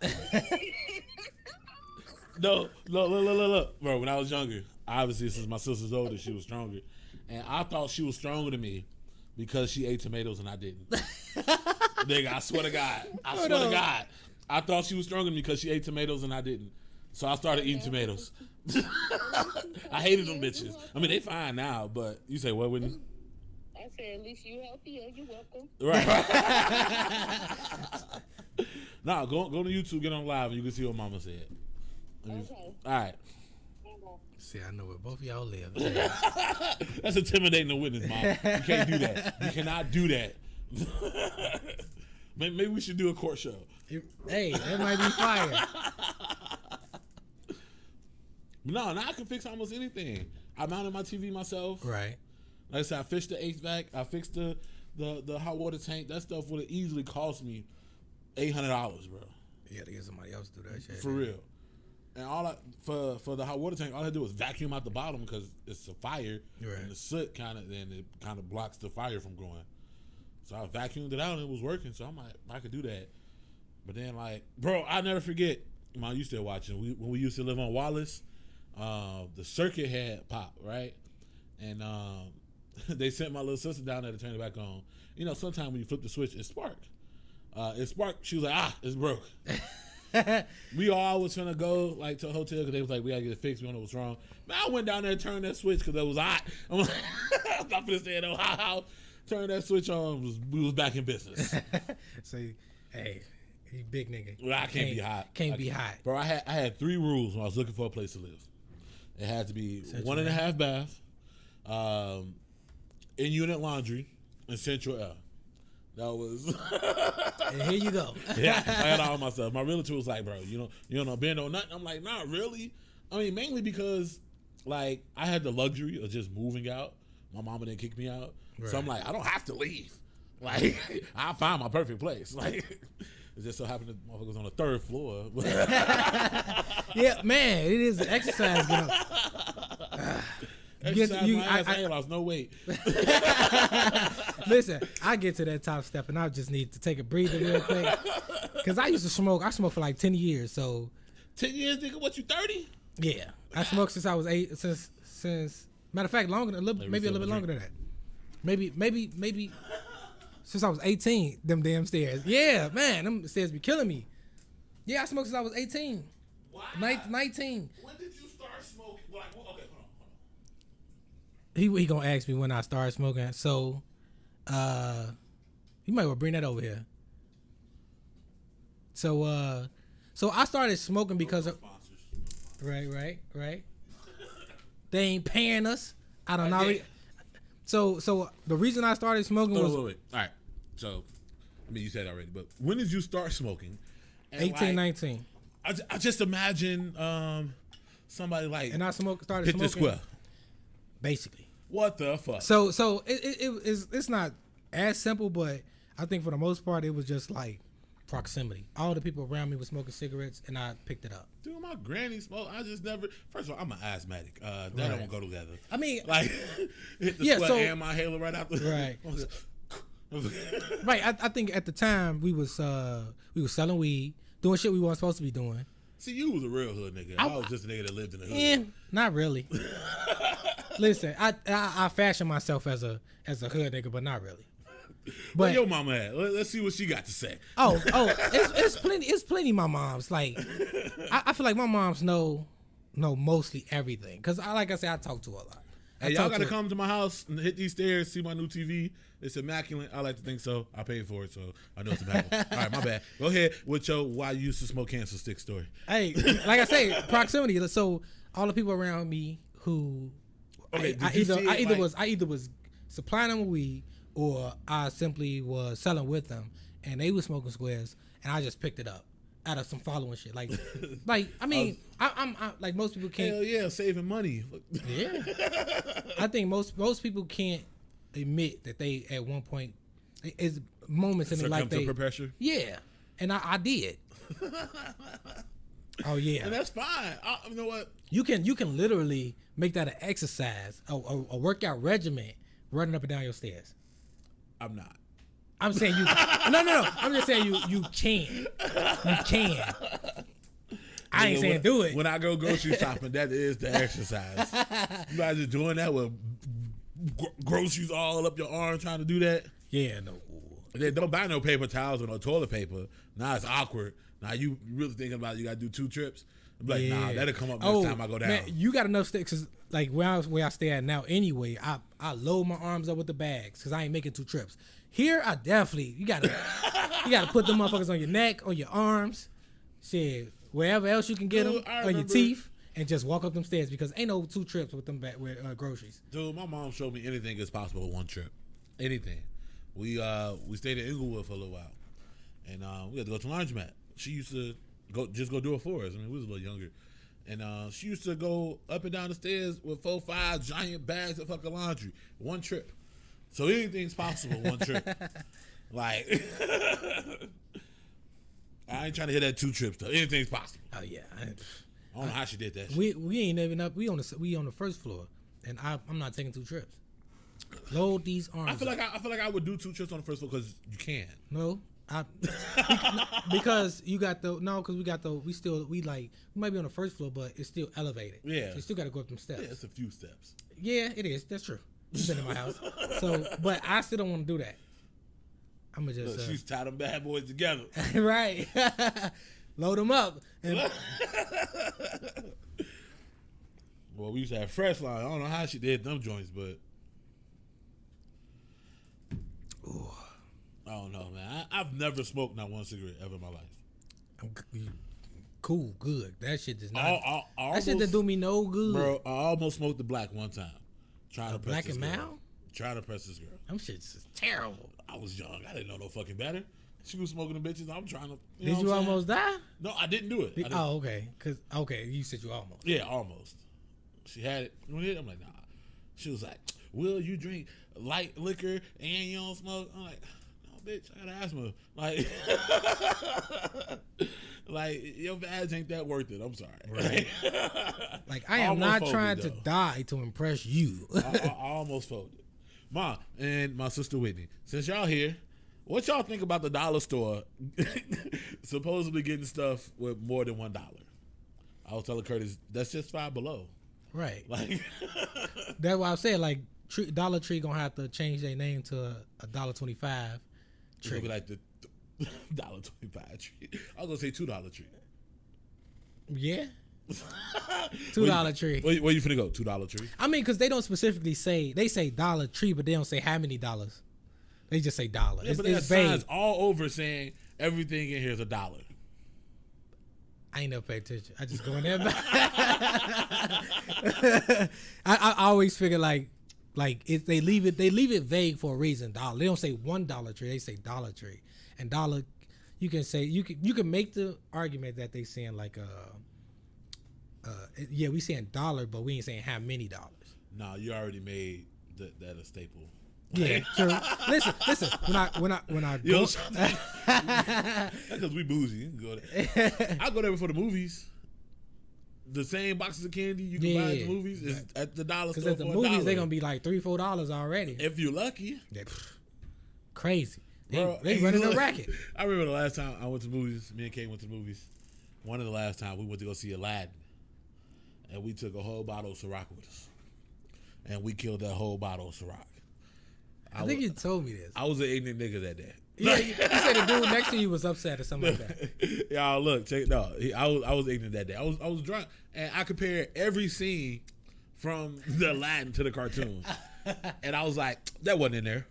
No, look. Bro, when I was younger, obviously since my sister's older, she was stronger. And I thought she was stronger than me because she ate tomatoes and I didn't. Nigga, I swear to God. I thought she was stronger than me because she ate tomatoes and I didn't. So I started eating tomatoes. I hated them bitches. I mean, they fine now, but you say what, Whitney? I said, at least you healthy. You're welcome. Right. Nah, go to YouTube, get on live, and you can see what Mama said. Okay. All right. See, I know where both of y'all live. That's intimidating the witness, Mom. You can't do that. You cannot do that. Maybe we should do a court show. Hey, that might be fire. No, now I can fix almost anything. I mounted my TV myself. Right. Like I said, I fixed the HVAC. I fixed the hot water tank. That stuff would have easily cost me $800, bro. You got to get somebody else to do that shit. For real. And for the hot water tank, all I had to do was vacuum out the bottom because it's a fire, right. And the soot kind of blocks the fire from going. So I vacuumed it out and it was working. So I'm like, I could do that. But then, like, bro, I'll never forget. Mom, you still watching? When we used to live on Wallace, the circuit had popped, right? And they sent my little sister down there to turn it back on. You know, sometimes when you flip the switch, it sparked. She was like, it's broke. We all was finna go like to a hotel because they was like, we gotta get it fixed. We don't know what's wrong. Man, I went down there and turned that switch because it was hot. I'm like, I'm not finna say no how. Turned that switch on. We was back in business. So, hey, you big nigga. Well, I can't be hot. Can't be hot, bro. I had 3 rules when I was looking for a place to live. It had to be 1.5 bath, in-unit laundry, and central air. That was. And here you go. Yeah, I had all myself. My realtor was like, bro, you don't bend on nothing. I'm like, not really. I mean, mainly because, like, I had the luxury of just moving out. My mama didn't kick me out. Right. So I'm like, I don't have to leave. Like, I'll find my perfect place. Like, it just so happened that motherfucker was on the 3rd floor. Yeah, man, it is an exercise. I lost no weight. Listen, I get to that top step and I just need to take a breather real quick. Because I used to smoke. I smoked for like 10 years. So 10 years, nigga? What, you 30? Yeah. I smoked since I was 8. Since matter of fact, maybe a little bit longer than that. Maybe since I was 18, them damn stairs. Yeah, man, them stairs be killing me. Yeah, I smoked since I was 18. Wow. 19. When did you start smoking? Like, okay, hold on. He gonna ask me when I started smoking. So, you might well bring that over here. So I started smoking because of right. They ain't paying us. I don't know. So the reason I started smoking was wait. All right. So, I mean, you said it already, but when did you start smoking? 18, 19. I just imagine somebody like and I started hit smoking. The square. Basically. What the fuck? So it's not as simple, but I think for the most part it was just like proximity. All the people around me were smoking cigarettes, and I picked it up. Dude, my granny smoked. I just never. First of all, I'm an asthmatic. That don't go together. I mean, like hit the sweat and my inhaler right out the right. Right. I think at the time we was selling weed, doing shit we weren't supposed to be doing. See, you was a real hood nigga. I was just a nigga that lived in the hood. Not really. Listen, I fashion myself as a hood nigga, but not really. But where your mama at? Let's see what she got to say. It's plenty. It's plenty. My moms like. I feel like my moms know No, mostly everything. Cause like I said, I talk to a lot. Hey, y'all gotta come to my house and hit these stairs, see my new TV. It's immaculate. I like to think so. I paid for it, so I know it's immaculate. All right, my bad. Go ahead with your why you used to smoke cancer stick story. Hey, like I say, proximity. So all the people around me who Okay, I either was supplying them with weed or I simply was selling with them, and they was smoking squares, and I just picked it up out of some following shit. Like I mean, I'm like most people can't. Hell yeah, saving money. Yeah, I think most people can't admit that they at one point is moments in their life they pressure. Yeah, and I did. Oh yeah, and that's fine. You know what? You can literally make that an exercise, a workout regimen, running up and down your stairs. I'm not. I'm saying you. No. I'm just saying you can. You can. I ain't saying do it. When I go grocery shopping, that is the exercise. You guys are doing that with groceries all up your arm trying to do that? Yeah, no. And then don't buy no paper towels or no toilet paper. Now it's awkward. Now you really thinking about you got to do 2 trips? I'm like, nah, that'll come up next time I go down. Man, you got enough sticks. Cause like where I stay at now anyway, I load my arms up with the bags because I ain't making 2 trips. Here, I definitely, you gotta put them motherfuckers on your neck, on your arms, shit, wherever else you can get them, on your teeth, and just walk up them stairs because ain't no 2 trips with them back with groceries. Dude, my mom showed me anything is possible with 1 trip. Anything. We stayed in Inglewood for a little while, and we had to go to laundromat. She used to go do it for us. I mean, we was a little younger, and she used to go up and down the stairs with 4, 5 giant bags of fucking laundry. 1 trip. So anything's possible 1 trip. Like, I ain't trying to hit that 2 trips though. Anything's possible. Oh yeah. I don't know how she did that. We ain't even up. We on the first floor, and I'm not taking 2 trips. Load these arms. I feel like I would do 2 trips on the first floor because you can. No, because you got the because we might be on the first floor, but it's still elevated. Yeah, so you still got to go up them steps. Yeah, it's a few steps. Yeah, it is. That's true. You've been in my house, so but I still don't want to do that. I'm gonna just. Look, she's tied them bad boys together. Right. Load them up. And well, we used to have fresh line. I don't know how she did them joints, but. Ooh. I don't know, man. I've never smoked not 1 cigarette ever in my life. Cool, good. That shit does not. That shit that do me no good, bro. I almost smoked the black one time. Trying to press black and mal. Trying to press this girl. Them shit's just terrible. I was young. I didn't know no fucking better. She was smoking the bitches. I'm trying to. Did you almost die? No, I didn't do it. Oh, okay. You said you almost. Yeah, almost. She had it. I'm like, nah. She was like, "Will you drink light liquor and you don't smoke?" I'm like, "No, bitch, I got asthma." Like, your badge ain't that worth it. I'm sorry. Right. Like, I am not trying to die to impress you. I almost folded. Ma and my sister Whitney, since y'all here, what y'all think about the dollar store supposedly getting stuff with more than $1? I was telling Curtis, that's just Five Below. Right. Like, that's why I said, like, Dollar Tree gonna have to change their name to a $1.25 tree. It's gonna be like the $1.25 tree. I was gonna say $2 tree. Yeah. $2 tree. Where you finna go? $2 tree? I mean, because they don't specifically say, they say Dollar Tree, but they don't say how many dollars. They just say dollar. Yeah, but there's signs all over saying everything in here is $1. I ain't never pay attention. I just go in there. I always figure like if they leave it vague for a reason. Dollar. They don't say $1 tree. They say Dollar Tree. And dollar, you can say you can make the argument that they saying like yeah, we saying dollar, but we ain't saying how many dollars. Nah, you already made that a staple. Yeah, true. Listen. When I go, that's because we bougie. You can go there. I go there for the movies. The same boxes of candy you can buy at the movies is at the dollar store. Because at the movies they're gonna be like $3-4 already. If you're lucky. Crazy. They running a racket. I remember the last time I went to the movies. Me and Kate went to the movies. One of the last time we went to go see Aladdin, and we took a whole bottle of Ciroc with us, and we killed that whole bottle of Ciroc. I think you told me this. I was an ignorant nigga that day. Yeah, you said the dude next to you was upset or something like that. Y'all look, I was ignorant that day. I was drunk, and I compared every scene from the Aladdin to the cartoon, and I was like, that wasn't in there.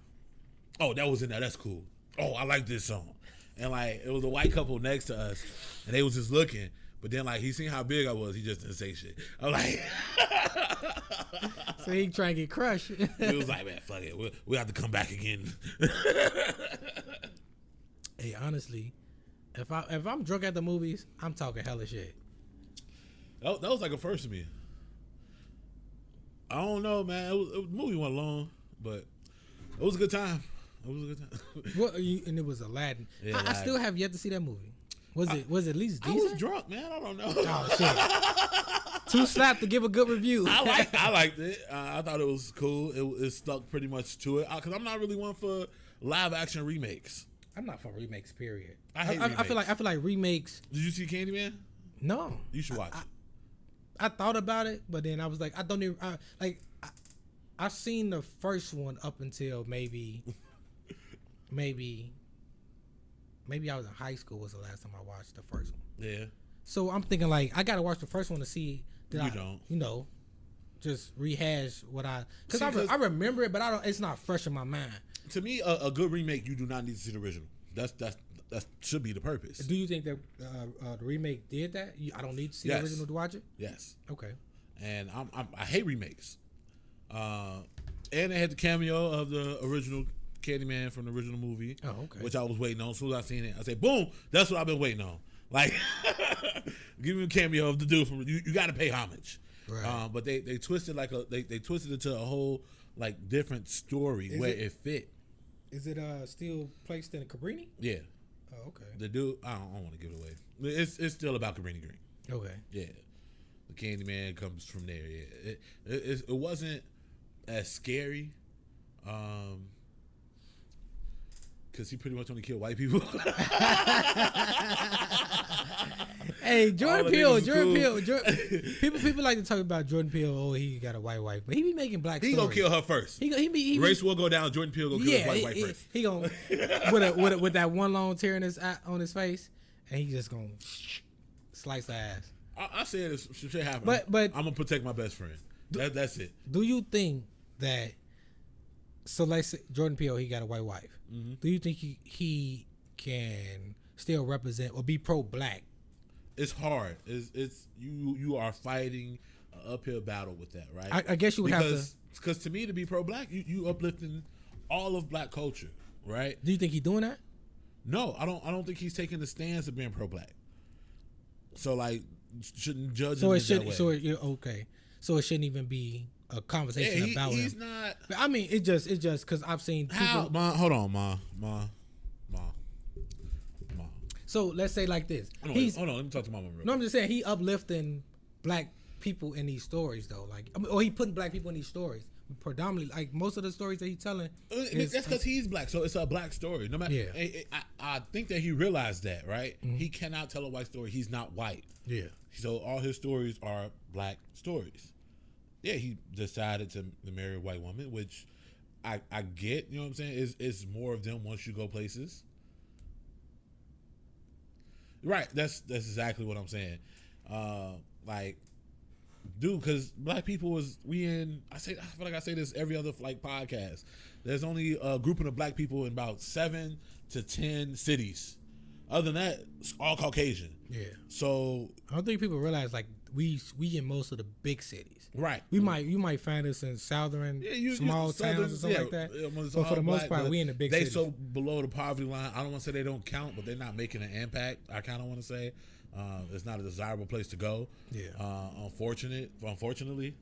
Oh, that was in there. That's cool. Oh, I like this song. And like it was a white couple next to us, and they was just looking. But then like he seen how big I was, he just didn't say shit. I'm like, so he trying to get crushed. He was like, man, fuck it, we have to come back again. Hey, honestly, if I'm drunk at the movies, I'm talking hella shit. That was like a first to me. I don't know, man. The movie went long, but it was a good time. It was a good time. And it was Aladdin. Yeah, I Aladdin. still have yet to see that movie. Was it at least decent? I was drunk, man. I don't know. Oh shit! Too slapped to give a good review. I liked it. I thought it was cool. It stuck pretty much to it because I'm not really one for live action remakes. I'm not for remakes. Period. I hate remakes. I feel like remakes. Did you see Candyman? No. You should watch it. I thought about it, but then I was like, I don't even I've seen the first one up until maybe I was in high school was the last time I watched the first one. Yeah. So I'm thinking like I gotta watch the first one to see that don't. Just rehash what because I remember it, but I don't. It's not fresh in my mind. To me, a good remake, you do not need to see the original. That should be the purpose. Do you think that the remake did that? I don't need to see the original to watch it. Yes. Okay. And I hate remakes. And they had the cameo of the original Candyman from the original movie. Oh, okay. Which I was waiting on. As soon as I seen it, I said, "Boom! That's what I've been waiting on." Like, give me a cameo of the dude from you. You got to pay homage. Right. But they twisted they twisted it to a whole like different story where it fit. Is it still placed in Cabrini? Yeah. Oh, okay. The dude, I don't want to give it away. It's still about Cabrini Green. Okay. Yeah. The Candyman comes from there. Yeah. It wasn't as scary. Because he pretty much only killed white people. Hey, Jordan Peele. People like to talk about Jordan Peele. Oh, he got a white wife, but he be making black. He stories. gonna kill her first. He Race will go down. Jordan Peele gonna kill his white wife first. He gonna with that one long tear in on his face, and he just gonna slice her ass. I said it should happen. But I'm gonna protect my best friend. That's it. Do you think that? So let's say Jordan Peele, he got a white wife. Mm-hmm. Do you think he can still represent or be pro-black? It's hard. It's you are fighting an uphill battle with that, right? I guess you would have to. Because to me, to be pro-black, you uplifting all of black culture, right? Do you think he's doing that? No, I don't think he's taking the stance of being pro-black. So like, shouldn't judge him that way. Okay. So it shouldn't even be a conversation about him. He's not. I mean, it just because I've seen people. Hold on, ma. So let's say like this. Hold on. Let me talk to Mama. No, I'm just saying he uplifting black people in these stories though. Like, or he putting black people in these stories. Predominantly, like most of the stories that he's telling. That's because he's black, so it's a black story. No matter. Yeah. I think that he realized that, right? Mm-hmm. He cannot tell a white story. He's not white. Yeah. So all his stories are black stories. Yeah, he decided to marry a white woman, which I get. You know what I'm saying? It's more of them once you go places. Right. That's exactly what I'm saying. Like, dude, because black people I feel like I say this every other like podcast. There's only a grouping of black people in about 7 to 10 cities. Other than that, it's all Caucasian. Yeah. So I don't think people realize like we in most of the big cities. Right. You might find us in southern small towns or something like that. But for the most part, we in the big cities. They so below the poverty line. I don't want to say they don't count, but they're not making an impact. I kind of want to say it's not a desirable place to go. Yeah. Unfortunately.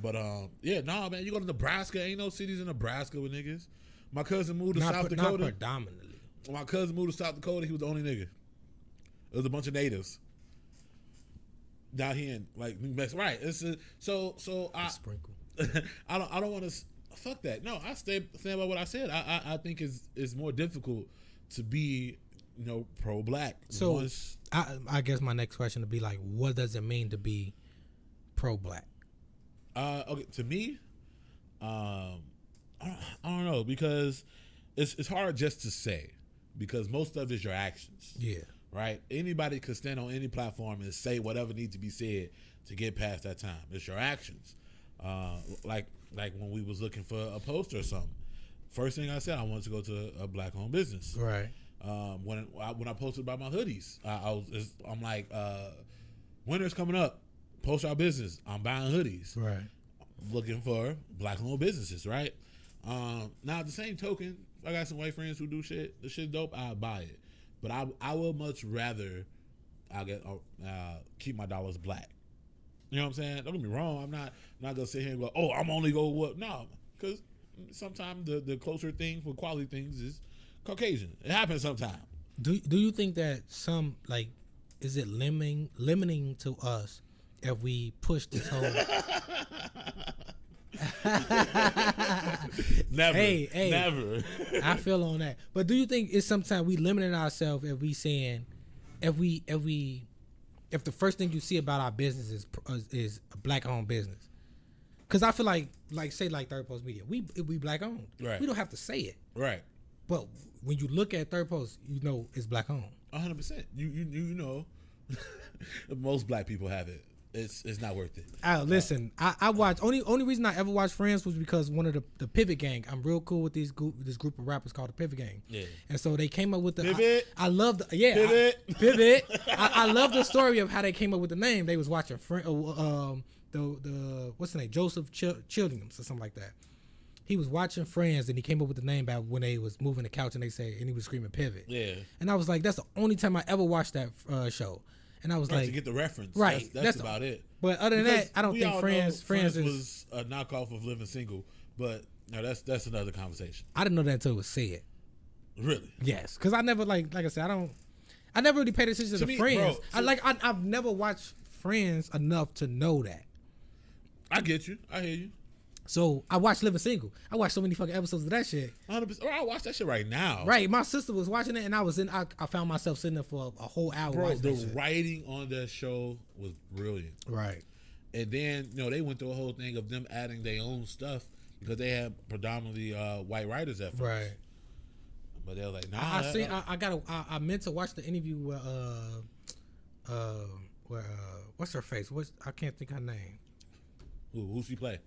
But man, you go to Nebraska. Ain't no cities in Nebraska with niggas. My cousin moved to South Dakota. Not predominantly. My cousin moved to South Dakota. He was the only nigga. It was a bunch of natives. Down here in like New Mexico, right? It's so I sprinkle. I don't want to fuck that. No, I stand by what I said. I think it's more difficult to be pro-black. So I guess my next question would be like, what does it mean to be pro-black? Okay, to me, I don't know because it's hard just to say because most of it is your actions. Yeah. Right? Anybody could stand on any platform and say whatever needs to be said to get past that time. It's your actions. Like when we was looking for a poster or something. First thing I said, I wanted to go to a black-owned business. Right. When I posted about my hoodies, I'm like, winter's coming up. Post our business. I'm buying hoodies. Right. Looking for black-owned businesses, right? Now, at the same token, I got some white friends who do shit. The shit's dope. I'll buy it. But I will much rather keep my dollars black. You know what I'm saying? Don't get me wrong. I'm not gonna sit here and go, oh, I'm only go what? No, because sometimes the closer thing for quality things is Caucasian. It happens sometimes. Do you think that some is it limiting to us if we push this whole? Never. Hey, never. I feel on that. But do you think it's sometimes we limiting ourselves if we saying if the first thing you see about our business is a black owned business? Because I feel like Third Post Media, we black owned. Right. We don't have to say it. Right. But when you look at Third Post, you know it's black owned. 100%. You know, most black people have it. It's not worth it. Listen, I watched only reason I ever watched Friends was because one of the Pivot Gang. I'm real cool with this group of rappers called the Pivot Gang. Yeah. And so they came up with the Pivot. I love the Pivot. I love the story of how they came up with the name. They was watching the what's the name, Joseph Childings or something like that. He was watching Friends and he came up with the name back when they was moving the couch and he was screaming Pivot. Yeah. And I was like, that's the only time I ever watched that show. And I was right, like, to get the reference. Right. That's about it. But other than that, I don't think Friends was a knockoff of Living Single. But no, that's another conversation. I didn't know that until it was said. Really? Yes, because I never like I said, I never really paid attention to me, Friends. bro, I've never watched Friends enough to know that. I get you. I hear you. So I watched Living Single. I watched so many fucking episodes of that shit. 100%. I watch that shit right now. Right, my sister was watching it, and I found myself sitting there for a whole hour. Bro, watching the that shit. writing on that show was brilliant. Right. And then they went through a whole thing of them adding their own stuff because they had predominantly white writers at first. Right. But they were like, nah. I meant to watch the interview where what's her face? I can't think her name. Who she play?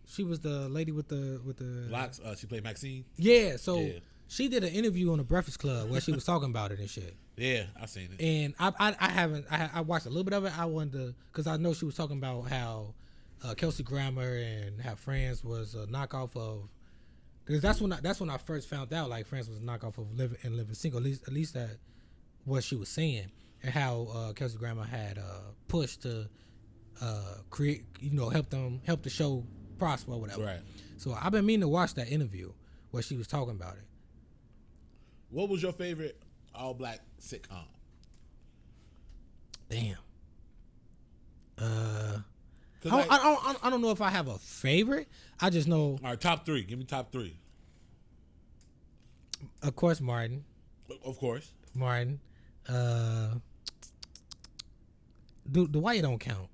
She was the lady with the Locks. She played Maxine. Yeah, so she did an interview on the Breakfast Club where she was talking about it and shit. Yeah, I seen it. And I watched a little bit of it. I wanted to, because I know she was talking about how Kelsey Grammer and how Friends was a knockoff of. Because that's when I first found out like Friends was a knockoff of Living Single. At least that what she was saying, and how Kelsey Grammer had pushed to create, help the show prosper or whatever. Right. So I've been meaning to watch that interview where she was talking about it. What was your favorite all-black sitcom? Damn. I don't know if I have a favorite. I just know. All right, top three. Give me top three. Of course, Martin. Of course. Martin. The Wire don't count.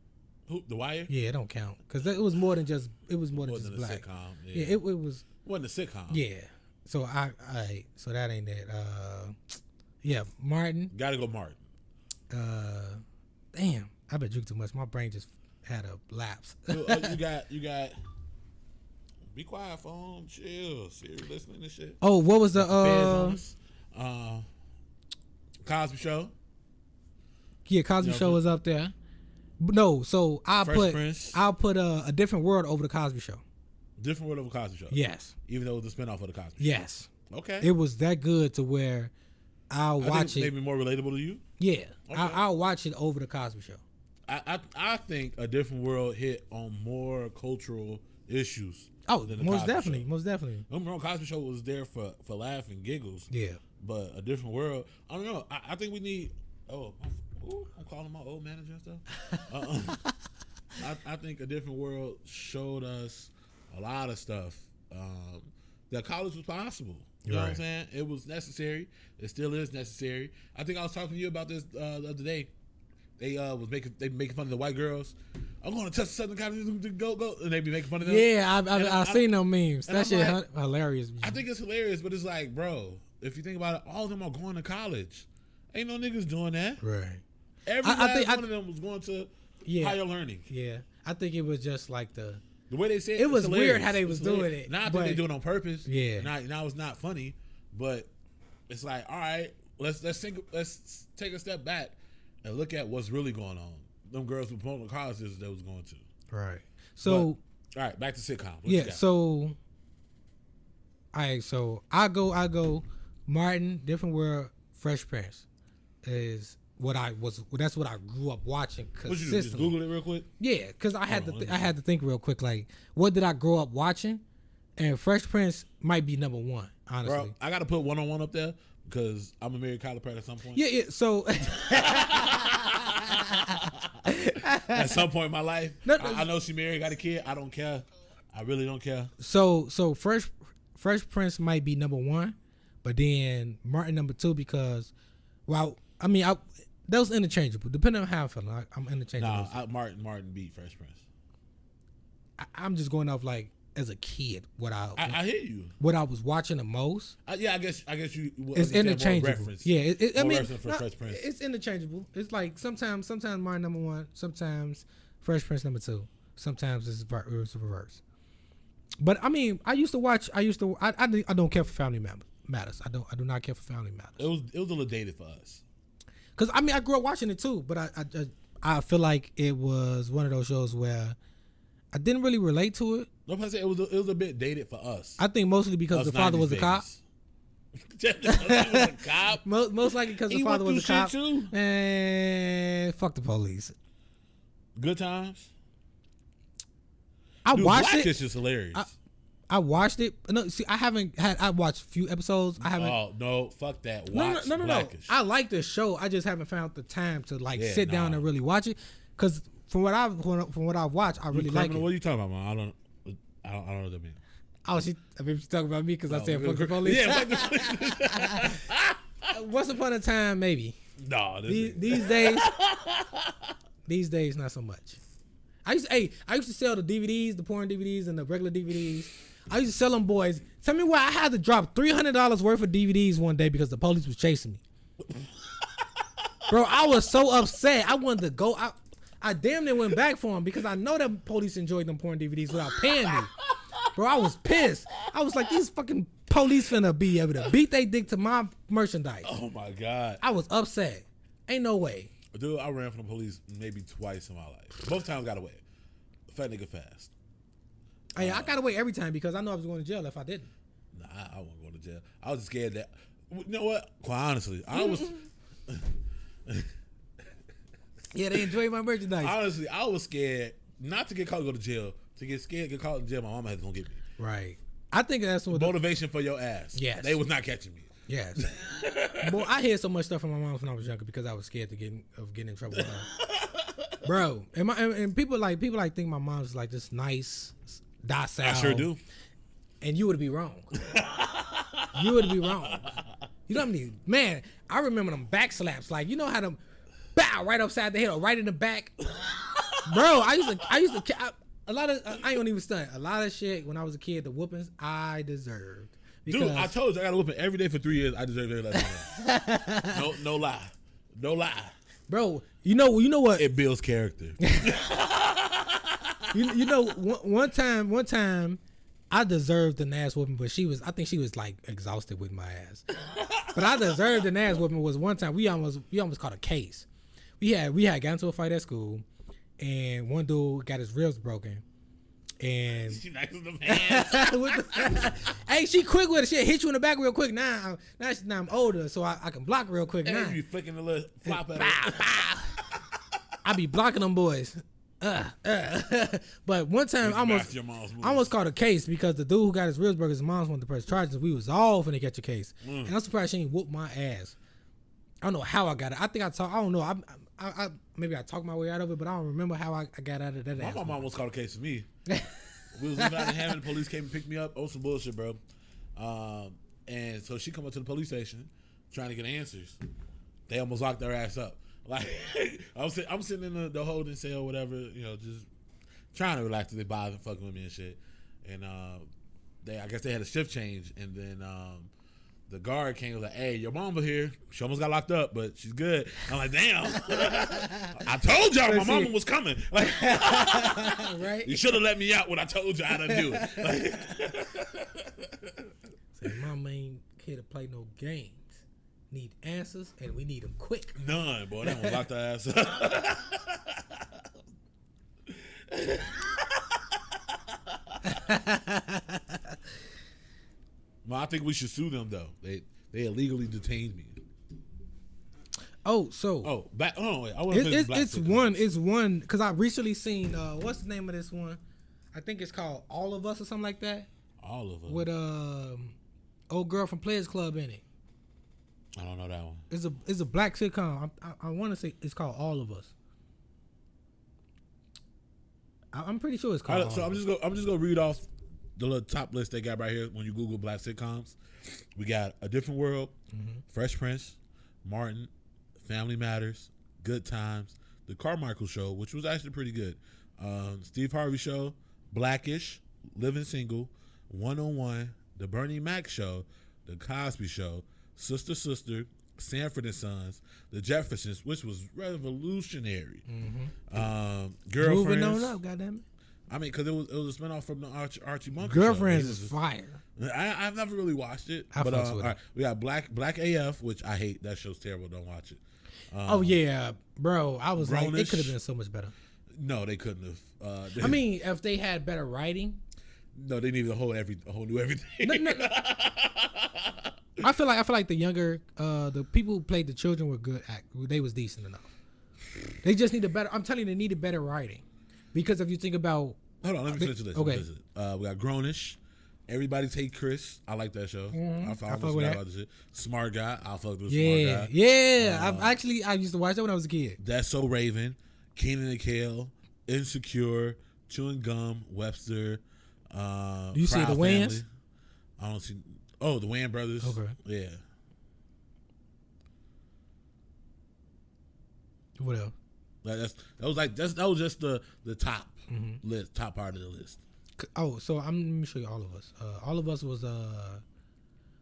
Who? The Wire? Yeah, it don't count because it was more than just black. A sitcom. Yeah, it was. Wasn't a sitcom. Yeah. So so that ain't it. Yeah, Martin. Gotta go Martin. Damn, I been drinking too much. My brain just had a lapse. You got. Be quiet, phone. Chill. Serious listening to shit. Oh, what was the Cosby Show? Yeah, Cosby Show was up there. No, so I'll put a different world over the Cosby Show. Different world over Cosby Show. Yes. Even though it was a spinoff of the Cosby Show. Yes. Okay. It was that good to where I'll watch it. Maybe more relatable to you. Yeah. Okay. I'll watch it over the Cosby Show. I think A Different World hit on more cultural issues. Oh, than the most Cosby definitely, Show. most definitely. Don't get me wrong, Cosby Show was there for laugh and giggles. Yeah. But A Different World, I don't know. I think we need. I'm calling my old manager and stuff. I think A Different World showed us a lot of stuff. That college was possible. You know what I'm saying? It was necessary. It still is necessary. I think I was talking to you about this the other day. They making fun of the white girls. I'm going to touch Southern California, go, and they be making fun of them. Yeah, I've seen them memes. That shit hilarious. I think it's hilarious, but it's like, bro, if you think about it, all of them are going to college. Ain't no niggas doing that. Right. Every last one of them was going to higher learning. Yeah. I think it was just like the way they said it was hilarious. weird how they was doing it. Not that they do it on purpose. Yeah. Now it's not funny, but it's like, all right, let's take a step back and look at what's really going on. Them girls were promoting the colleges they was going to. Right. So all right, back to sitcom. So I go Martin, Different World, Fresh Prince is that's what I grew up watching consistently. What you do? Just Google it real quick? Yeah, because I had to think real quick, like, what did I grow up watching? And Fresh Prince might be number one, honestly. Bro, I gotta put one-on-one up there because I'm a married chiropractor at some point. Yeah, so at some point in my life, I know she married, got a kid. I don't care. I really don't care. So Fresh Prince might be number one, but then Martin number two because, that was interchangeable. Depending on how I feel, I'm interchangeable. Nah, Martin beat Fresh Prince. I'm just going off like as a kid I hear you. What I was watching the most. I guess you. It's interchangeable. Yeah, for Fresh Prince. It's interchangeable. It's like sometimes Martin number one, sometimes Fresh Prince number two, sometimes it's reverse. But I mean, I don't care for Family Matters. I do not care for Family Matters. It was a little dated for us. Cause I mean I grew up watching it too, but I feel like it was one of those shows where I didn't really relate to it. No, I say it was a bit dated for us. I think mostly because the father was a cop. Most likely because the father was a cop. Too. And fuck the police. Good times. I watched it. Blackish is hilarious. I watched it. No, see, I watched a few episodes. I haven't. Oh no, fuck that. Watch No. Blackish. I like the show. I just haven't found the time to sit down and really watch it. Cause from what I've watched, I really like it. What are you talking about, man? I don't know what that means. Oh, she's talking about me because I said fuck the police. Yeah. Once upon a time, maybe. No, these days, not so much. I used to sell the DVDs, the porn DVDs, and the regular DVDs. I used to sell them boys. Tell me why I had to drop $300 worth of DVDs one day because the police was chasing me. Bro, I was so upset. I wanted to go. I damn near went back for them because I know that police enjoyed them porn DVDs without paying me. Bro, I was pissed. I was like, these fucking police finna be able to beat they dick to my merchandise. Oh my God. I was upset. Ain't no way. Dude, I ran from the police maybe twice in my life. Both times got away. Fat nigga fast. Hey, I got away every time because I know I was going to jail if I didn't. Nah, I wasn't going to jail. I was scared that. You know what? Quite honestly, I was. Yeah, they enjoy my merchandise. Honestly, I was scared not to get caught and go to jail. To get scared, get caught in jail, my mama had to go get me. Right. I think that's what motivation for your ass. Yes. They was not catching me. Yes. Boy, I heard so much stuff from my mom when I was younger because I was scared of getting in trouble with her. Bro, and people think my mom's like this nice, docile. I sure do. And you would be wrong. You would be wrong. You know what I mean? Man, I remember them back slaps. Like, you know how them bow right upside the head or right in the back. Bro, I used to a lot of I ain't gonna even stunt. A lot of shit when I was a kid, the whoopings I deserved. Dude, I told you I got a whooping every day for 3 years. I deserve every last one. No lie. Bro, you know what? It builds character. you know, one time I deserved an ass whooping, but I think she was like exhausted with my ass. But I deserved an ass whooping was one time we almost caught a case. We had got into a fight at school, and one dude got his ribs broken. And she nice with them hands. Hey, she quick with it. She'll hit you in the back real quick. Now I'm older, so I can block real quick. And now you be flicking the little flop at it. I be blocking them boys. But one time I almost caught a case because the dude who got his ribs broken, his mom's wanted to press charges. We was all finna catch a case, and I'm surprised she ain't whooped my ass. I don't know how I got it. I think I don't know. I maybe I talked my way out of it, but I don't remember how I got out of that. My mom almost caught a case for me. We was in Nottingham and the police came and picked me up. Oh, some bullshit, bro. And so she come up to the police station trying to get answers. They almost locked their ass up. Like I'm sitting in the holding cell or whatever, you know, just trying to relax. They bothering fucking with me and shit. And I guess they had a shift change, and then the guard came and was like, "Hey, your mama here. She almost got locked up, but she's good." I'm like, "Damn, I told y'all my mama was coming. Like, right? You should have let me out when I told you how to do it." Like, say, mama ain't here to play no games. Need answers, and we need them quick. none, boy. That one locked her ass up. Well, I think we should sue them though. They illegally detained me. Oh, so Wait, I want to finish Black it's one because I recently seen what's the name of this one? I think it's called All of Us or something like that. All of them. With old girl from Players Club in it. I don't know that one. It's a black sitcom. I want to say it's called All of Us. I'm pretty sure it's called. So I'm just gonna read off the little top list they got right here. When you Google black sitcoms, we got A Different World, Fresh Prince, Martin, Family Matters, Good Times, The Carmichael Show, which was actually pretty good, Steve Harvey Show, Blackish, Living Single, 101, The Bernie Mac Show, The Cosby Show, Sister Sister, Sanford and Sons, The Jeffersons, which was revolutionary. Girlfriends. Moving on up, goddamn. I mean, because it was a spinoff from the Archie Bunker Girlfriends show. is fire. I've never really watched it. I but fucks with it. right, we got Black AF, which I hate. That show's terrible. Don't watch it. Oh yeah, bro. I was like, it Grownish. could have been so much better. No, they couldn't have. I mean, if they had better writing. No, they needed a whole new everything. No. I feel like the younger, the people who played the children were good. They was decent enough. They just needed better. I'm telling you, they needed better writing, because if you think about, Hold on, let me finish this. Okay. We got Grownish. Everybody Take Chris. I like that show. I fuck almost with forgot that. about this shit. Smart Guy. I fucked with Smart yeah, Guy. yeah. I used to watch that when I was a kid. That's So Raven. Keenan and Kel. Insecure. Chewing Gum. Webster. Do you see Proud the Family. Wayans? I don't see. Oh, the Wayans brothers. Okay. Yeah. What else? That was just the top list, top part of the list. Oh, so let me show you All of Us. All of Us was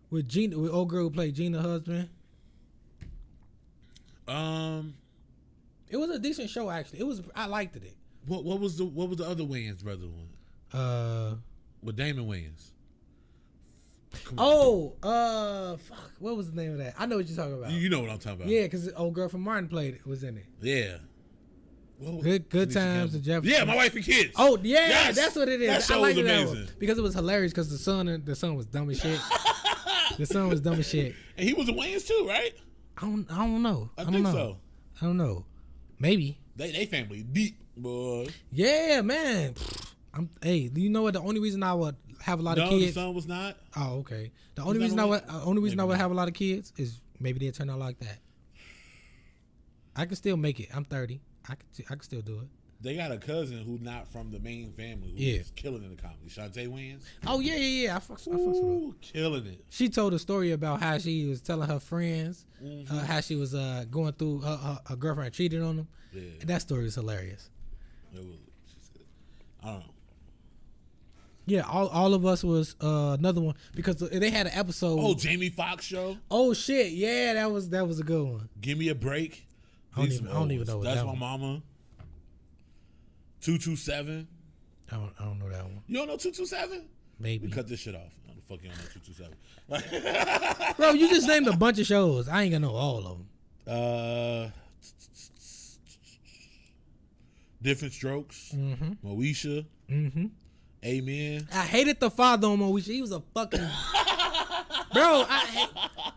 with Gina, with old girl who played Gina's husband. It was a decent show actually. I liked it. What was the other Wayans brother one? With Damon Wayans. Fuck. What was the name of that? I know what you're talking about. You know what I'm talking about. Yeah, because the old girl from Martin was in it. Yeah. Good times, the Jeffersons. Yeah, My Wife and Kids. Oh yeah, Yes! that's what it is. That show I liked was that amazing. one because it was hilarious. Because the son was dumb as shit. The son was dumb as shit. And he was a Wayans too, right? I don't know. I think so. I don't know. Maybe. They family deep, boy. Yeah, man. Hey, do you know what? The only reason I would have a lot of No, kids. the son was not. Oh, okay. The only that reason the I one? would have a lot of kids is maybe they'll turn out like that. I can still make it. I'm 30. I can still do it. They got a cousin who's not from the main family who's killing in the comedy. Shantae Wayans. Oh yeah. I fucks with her. Ooh, killing it. She told a story about how she was telling her friends how she was going through her girlfriend cheated on them. Yeah. And that story is hilarious. It was, I don't know. Yeah, all of us was another one because they had an episode. Oh, Jamie Foxx show. Oh shit, yeah, that was a good one. Give Me a Break. I don't even know what That's that My one. Mama. 227. I don't know that one. You don't know 227? Maybe. We cut this shit off. How the fuck you don't know 227? Bro, you just named a bunch of shows. I ain't gonna know all of them. Different Strokes. Moesha. Amen. I hated the father on Moesha. He was a fucking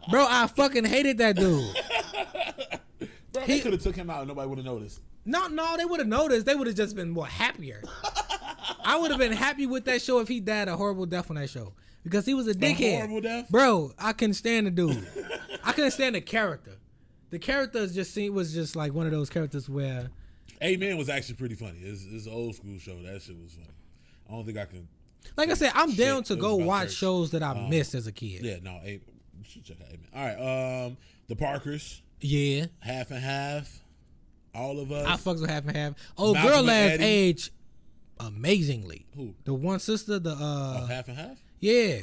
I fucking hated that dude. Bro, they could have took him out and nobody would have noticed. No, they would have noticed. They would have just been more happier. I would have been happy with that show if he died a horrible death on that show. Because he was a dickhead. horrible death? Bro, I couldn't stand the dude. I couldn't stand the character. The character was just like one of those characters where... Amen was actually pretty funny. It's an old school show. That shit was funny. I don't think I can... Like I said, I'm down to It was go about watch church. shows that I missed as a kid. Yeah, no. We should check out Amen. All right. The Parkers. Yeah. Half and Half. All of Us. I fucks with Half and Half. Oh, Malcolm Girl and Lads Eddie. age amazingly. Who? The one sister, Half and Half? yeah.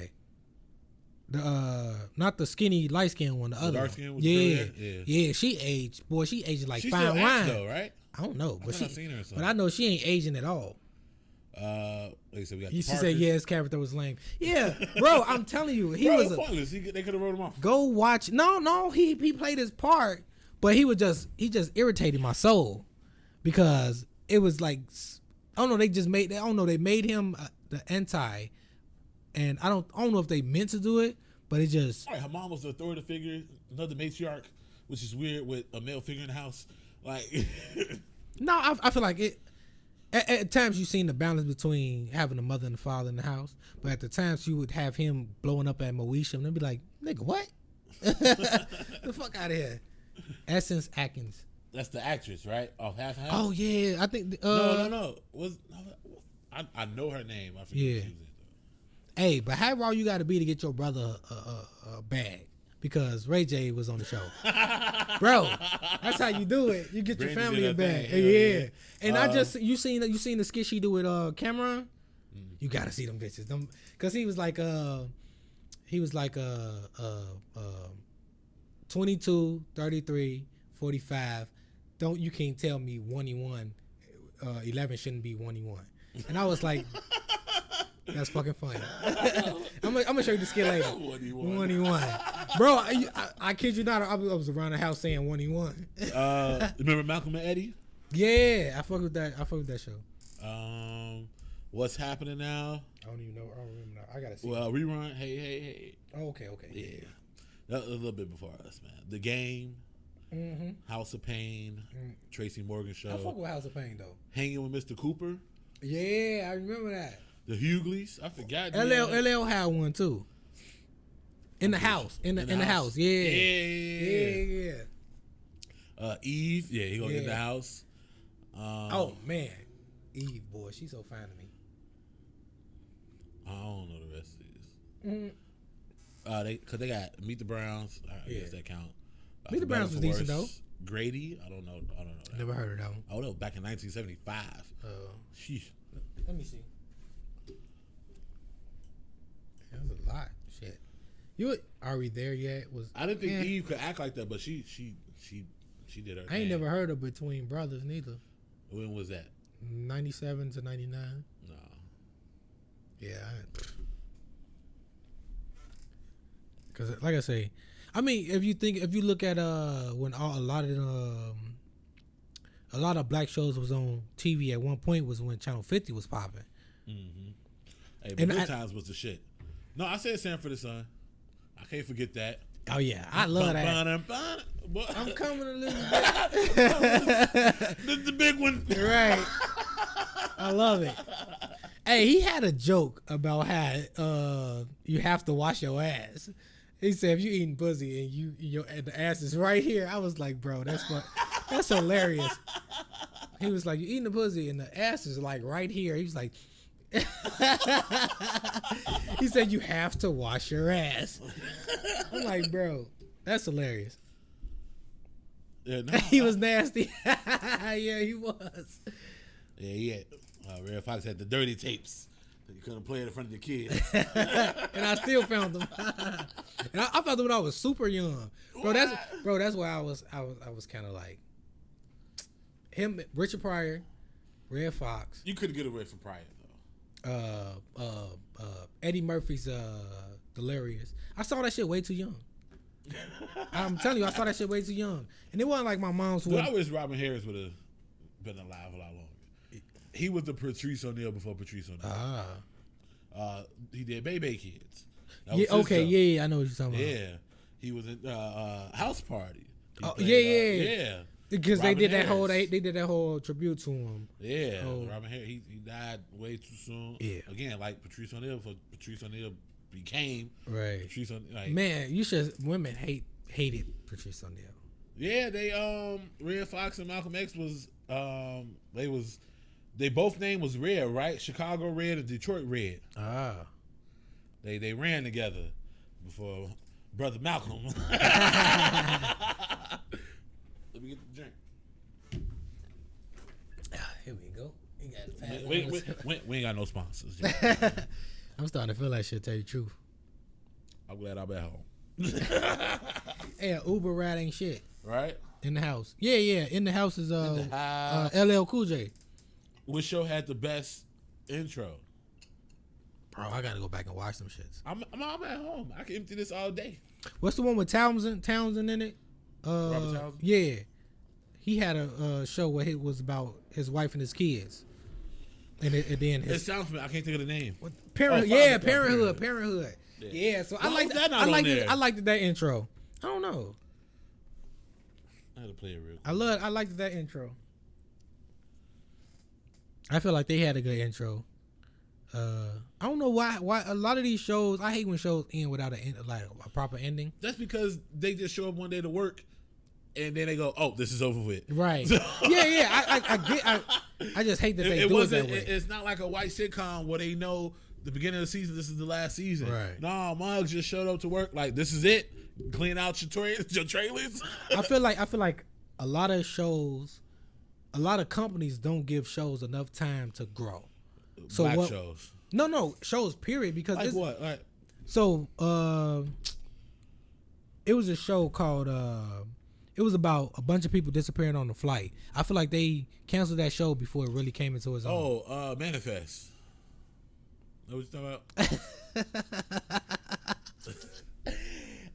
not the skinny light skinned one, the other dark one. skin with Yeah. the Yeah, she aged. Boy, she aged like She fine still wine. acts though, right? I don't know, but I seen her in something. but I know she ain't aging at all. Like I said, we got. She the said, Parkers. "Yeah, his character was lame." Yeah, bro, I'm telling you, he Bro, was it pointless. They could have wrote him off. go watch. No, he played his part, but he just irritated my soul because it was like, I don't know. They made him the anti, and I don't know if they meant to do it, but it just. All right, her mom was the authority figure, another matriarch, which is weird with a male figure in the house. Like, No, I feel like it. At times, you've seen the balance between having a mother and a father in the house, but at the times you would have him blowing up at Moesha, and they'd be like, "Nigga, what? The fuck out of here!" Essence Atkins. that's the actress, right? Off Half and Half. Oh yeah, I think. No. I know her name. I forget Yeah. what she was in. Hey, but how raw you got to be to get your brother a bag? Because Ray J was on the show, bro. That's how you do it. You get Brandy your family did a that bag. thing. Yeah. Yeah. And I just you seen the skit she do with Cameron. You gotta see them bitches. Cause he was like 22, 33, 45. You can't tell me 1-1. 11 shouldn't be 1-1. And I was like, that's fucking funny. I'm gonna show you the skit later. 1-1. Bro, I kid you not. I was around the house saying 1-1. Remember Malcolm and Eddie? Yeah, I fuck with that show. What's happening now? I don't even know. I don't remember now. I gotta see. Well, rerun. Hey. Oh, okay. Yeah. That was a little bit before us, man. The Game, Mm-hmm. House of Pain, Tracy Morgan Show, I fuck with House of Pain though. Hanging with Mr. Cooper, Yeah, I remember that. The Hughleys. I forgot. LL had one too. In the house. In the house. Yeah. Yeah. Yeah. Eve. Yeah, he gonna get in the Yeah. house. Oh man, Eve, boy, she's so fine to me. I don't know the rest of these. Mm-hmm. Cause they got Meet the Browns. I Yeah. guess that count. Meet the For Better Browns or was decent, For Worse. though. Grady. I don't know. That. Never heard of that one. Oh, that was back in 1975. Sheesh. Let me see. That was a lot. Shit. Are we there yet? I didn't think Eve could act like that, but she did her. I ain't thing. never heard of Between Brothers neither. When was that? 97 to 99. No. Yeah. Because, like I say, I mean, if you look at when a lot of black shows was on TV at one point was when Channel 50 was popping. Mm-hmm. Hey, but And Good Times was the shit. No, I said Sanford the Son. I can't forget that. Oh yeah, I love that. I'm coming a little bit. This is the big one. Right. I love it. Hey, he had a joke about how you have to wash your ass. He said if you eating pussy and the ass is right here, I was like, bro, that's hilarious. He was like, you eating the pussy and the ass is like right here. He was like, he said you have to wash your ass. I'm like, bro, that's hilarious. Yeah, no, He was nasty. Yeah, he was. Yeah, he had. Red Fox had the dirty tapes. So you couldn't play it in front of the kids. And I still found them. And I found them when I was super young, bro. That's why I was kind of like him, Richard Pryor, Red Fox. You couldn't get away from Pryor though. Eddie Murphy's Delirious. I saw that shit way too young. I'm telling you, I saw that shit way too young, and it wasn't like my mom's. Dude, I wish Robin Harris would have been alive a lot longer. He was the Patrice O'Neal before Patrice O'Neal. He did Baby Kids. That was Yeah. his Okay. show. Yeah. I know what you're talking about. Yeah. He was in House Party. He Oh, played, yeah. yeah. Because Robin they did Harris. that whole tribute to him. Yeah. Oh. Robin Harris, he died way too soon. Yeah. Again, like Patrice O'Neal, before Patrice O'Neal became Right. Patrice O'Neal. Like, Man, women hated Patrice O'Neal. yeah, Red Fox and Malcolm X they both name was Red, right? Chicago Red and Detroit Red. They ran together before Brother Malcolm. Let me get the drink. Here we go. We ain't got no sponsors. I'm starting to feel that shit, tell you the truth. I'm glad I'm at home. Yeah, Uber ride ain't shit. Right? In the house. Yeah. In the house is LL Cool J. Which show had the best intro? Bro, I gotta go back and watch them shits. I'm at home. I can empty this all day. What's the one with Townsend in it? Robert Townsend? Yeah. He had a show where it was about his wife and his kids. And then It sounds familiar. I can't think of the name. Parenthood. Parenthood. Yeah, so I like that. I liked that intro. I don't know. I had to play it real quick. I liked that intro. I feel like they had a good intro. I don't know why a lot of these shows, I hate when shows end without a proper ending. That's because they just show up one day to work and then they go, "Oh, this is over with." Right. Yeah. I just hate that they do it that way. It's not like a white sitcom where they know the beginning of the season, this is the last season. Right. No, Muggs just showed up to work like, this is it. Clean out your trailers. I feel like a lot of shows, a lot of companies don't give shows enough time to grow. So Black what, shows. No, shows period, because Like what? Like, so it was a show called it was about a bunch of people disappearing on the flight. I feel like they canceled that show before it really came into its own. Manifest. Know what you talking about?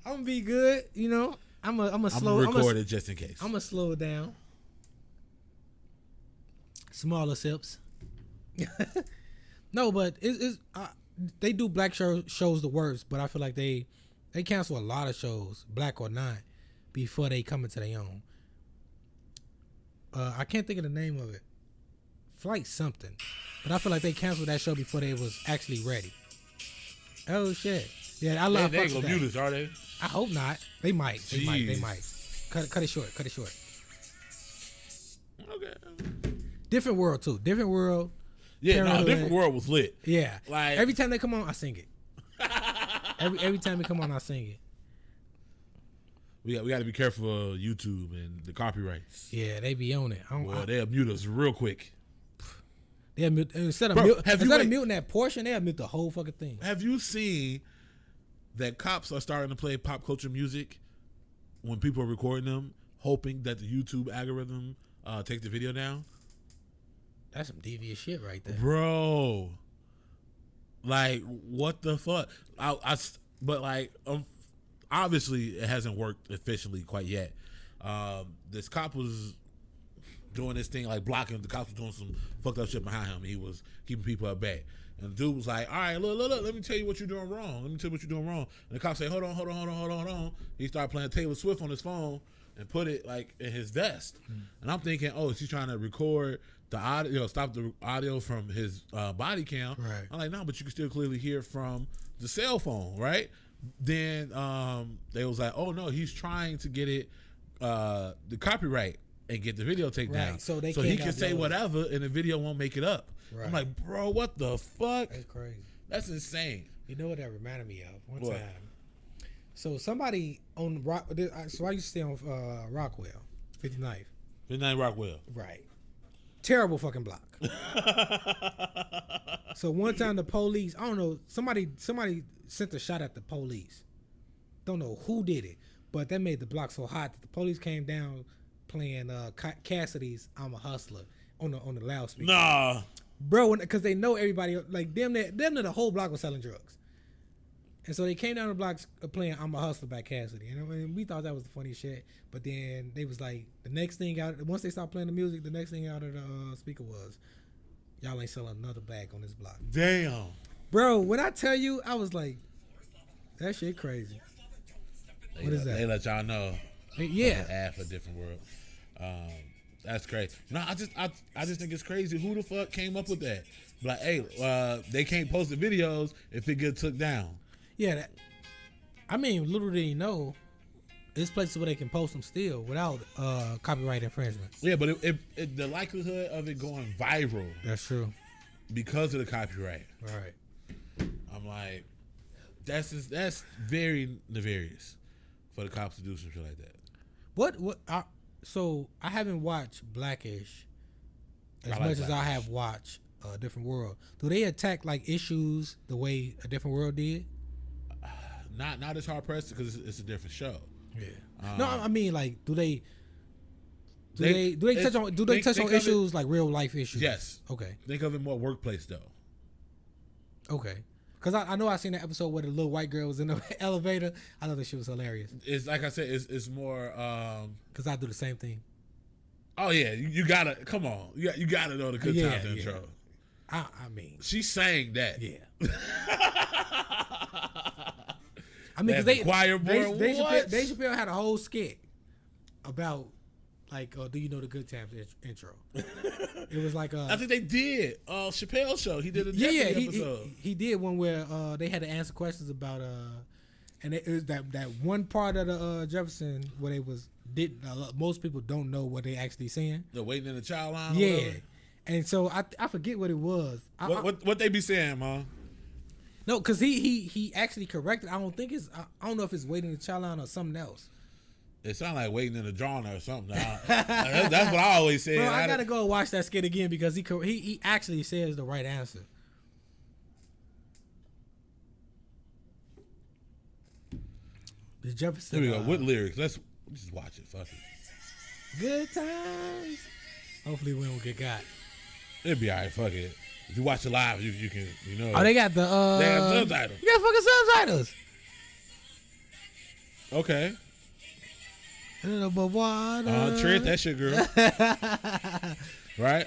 I'm gonna be good, you know. I'm a slow. I'm gonna record it just in case. I'm gonna slow it down. Smaller sips. No, but it's they do black shows the worst, but I feel like they cancel a lot of shows, black or not, before they come into their own. I can't think of the name of it. Flight something. But I feel like they canceled that show before they was actually ready. Oh shit. Yeah, I love They ain't gonna mute us, are they? I hope not. They might. They Jeez. might. Cut it short. Okay. Different world too. Different world. Yeah, no, Parenthood. Different World was lit. Yeah. Like, every time they come on, I sing it. every time they come on, I sing it. We got to be careful of YouTube and the copyrights. Yeah, they be on it. They'll mute us real quick. They'll mute, instead of muting that portion, they'll mute the whole fucking thing. Have you seen that cops are starting to play pop culture music when people are recording them, hoping that the YouTube algorithm takes the video down? That's some devious shit right there, bro. Like, what the fuck? But like, obviously, it hasn't worked efficiently quite yet. This cop was doing this thing, like blocking. The cops was doing some fucked up shit behind him. He was keeping people at bay. And the dude was like, "All right, look, let me tell you what you're doing wrong. And the cop said, hold on. He started playing Taylor Swift on his phone and put it like in his vest. And I'm thinking, oh, is he trying to record the audio, stop the audio from his body cam? Right. I'm like, no, but you can still clearly hear from the cell phone, right? Then they was like, oh no, he's trying to get it the copyright and get the video taken down. So he can say whatever and the video won't make it up. Right. I'm like, bro, what the fuck? That's crazy. That's insane. You know what that reminded me of? One What? time. So somebody on Rock. So I used to stay on Rockwell, 59th. Midnight Rockwell. Right. Terrible fucking block. So one time the police, I don't know, somebody sent a shot at the police. Don't know who did it, but that made the block so hot that the police came down playing Cassidy's "I'm a Hustler" on the loudspeaker. Nah. Bro, because they know everybody, like them, the whole block was selling drugs. And so they came down the block playing "I'm a Hustler" by Cassidy. And we thought that was the funny shit. But then they was like, the next thing out, once they stopped playing the music, the next thing out of the speaker was, y'all ain't selling another bag on this block. Damn. Bro, when I tell you, I was like, that shit crazy. What is that? They let y'all know. Yeah. Ad for Different World. That's crazy. No, I just think it's crazy. Who the fuck came up with that? Like, hey, they can't post the videos if it gets took down. Yeah, I mean, little did you know, there's places where they can post them still without copyright infringement. Yeah, but the likelihood of it going viral That's true. because of the copyright, Right. I'm like, that's very nefarious for the cops to do some shit like that. So I haven't watched Blackish as I like much as I Blackish. have watched A Different World. Do they attack like issues the way A Different World did? not as hard pressed because it's a different show. Yeah. No, I mean like, do they touch on issues like real life issues? Yes. Okay. Think of it more workplace though. Okay. Because I know I seen the episode where the little white girl was in the elevator. I thought that shit was hilarious. It's like I said, it's more. Because I do the same thing. Oh yeah, you gotta come on. You gotta know the Good Times intro. I mean, she sang that. Yeah. I mean, because Dave Chappelle had a whole skit about like, do you know the Good Times intro? It was like I think they did Chappelle show. He did a Jeopardy episode. He did one where they had to answer questions about and it was that one part of the Jefferson where they most people don't know what they actually saying. The waiting in the child line. Yeah, and so I forget what it was. What they be saying, Mom? No, because he actually corrected. I don't know if it's waiting in the child line or something else. It sounds like waiting in the drawing or something. That's what I always say. Bro, I gotta go and watch that skit again because he actually says the right answer. The Jefferson. Here we go. What lyrics? Let's just watch it. Fuck it. Good times. Hopefully we don't get got. It'll be alright. Fuck it. If you watch it live, you can Oh, they got the they have subtitles. You got fucking subtitles. Okay. Above water. Trent, that shit, girl. Right?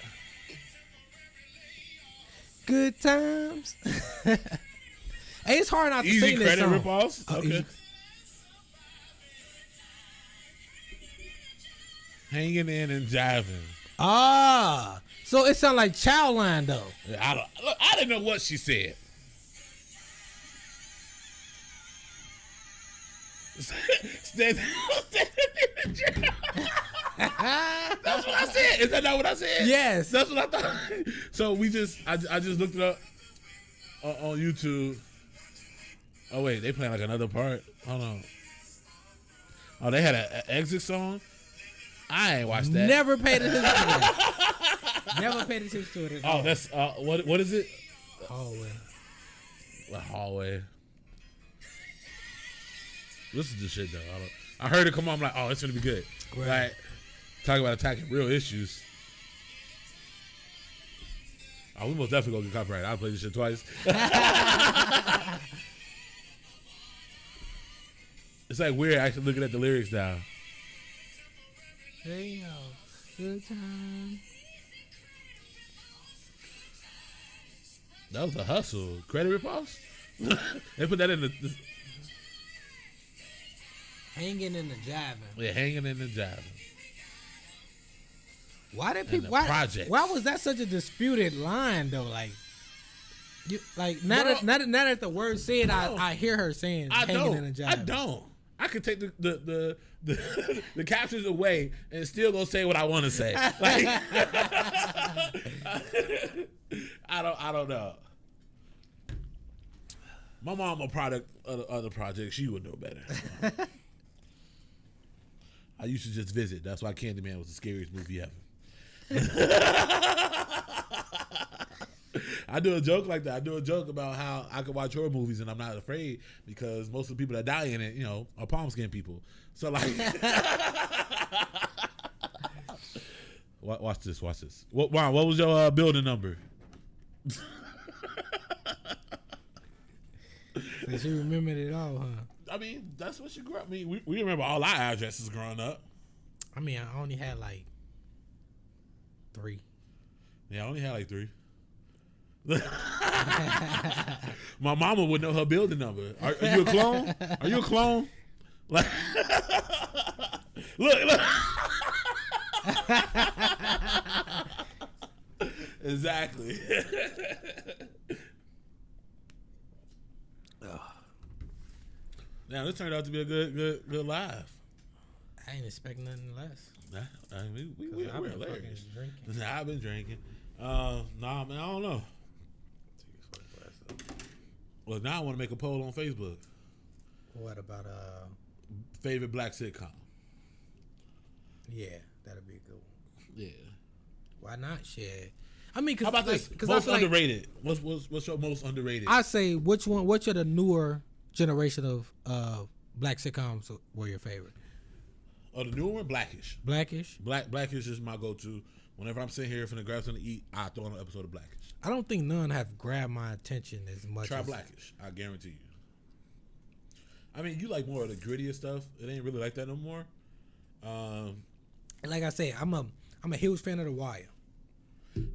Good times. Hey, it's hard not to Easy sing this credit song. rip-offs? Okay. Hanging in and jiving. So it sounds like Childline though. I didn't know what she said. That's what I said. Is that not what I said? Yes. That's what I thought. So I just looked it up on YouTube. Oh wait, they playing like another part. Hold on. Oh, they had an exit song. I ain't watched that. Never paid attention to that. Never paid attention to it at all. Oh, that's what is it? Hallway. The hallway. This is the shit though. I heard it come on. I'm like, oh, it's gonna be good. Right. Like, talking about attacking real issues. Oh, we most definitely gonna get copyrighted. I played this shit twice. It's like weird actually looking at the lyrics now. Hey yo, good time. That was a hustle. Credit rip-offs? They put that in the Hanging in the jiving. yeah, hanging in the jiving. Why did people? Projects. Why was that such a disputed line though? Like, now that the word said, I hear her saying hanging in the jiving. I don't. I could take the captions away and still gonna say what I want to say. Like, I don't know. My mom a product of other projects. She would know better. I used to just visit. That's why Candyman was the scariest movie ever. I do a joke like that. I do a joke about how I can watch horror movies and I'm not afraid because most of the people that die in it, are palm skin people. So like, watch this. Wow, what was your building number? So she remembered it all, huh? I mean, that's what she grew up. I mean, we remember all our addresses growing up. I mean, I only had like 3. Yeah, I only had like 3. My mama would know her building number. Are you a clone? Are you a clone? Like, look. Exactly. Now this turned out to be a good live. I ain't expecting nothing less. I mean, we're hilarious. Drinking. I've been drinking. Nah, man, I don't know. Well, now I want to make a poll on Facebook. What about favorite black sitcom? Yeah, that'll be a good one. Yeah. Why not share? I mean, how about this? Most underrated. What's your most underrated? I say which are the newer generation of black sitcoms were your favorite? Oh, the newer one, Blackish. Blackish? Blackish is my go-to. Whenever I'm sitting here finna grab something to eat, I throw on an episode of Blackish. I don't think none have grabbed my attention as much. Try as Blackish. I guarantee you. I mean, you like more of the grittier stuff. It ain't really like that no more. Like I said, I'm a huge fan of The Wire.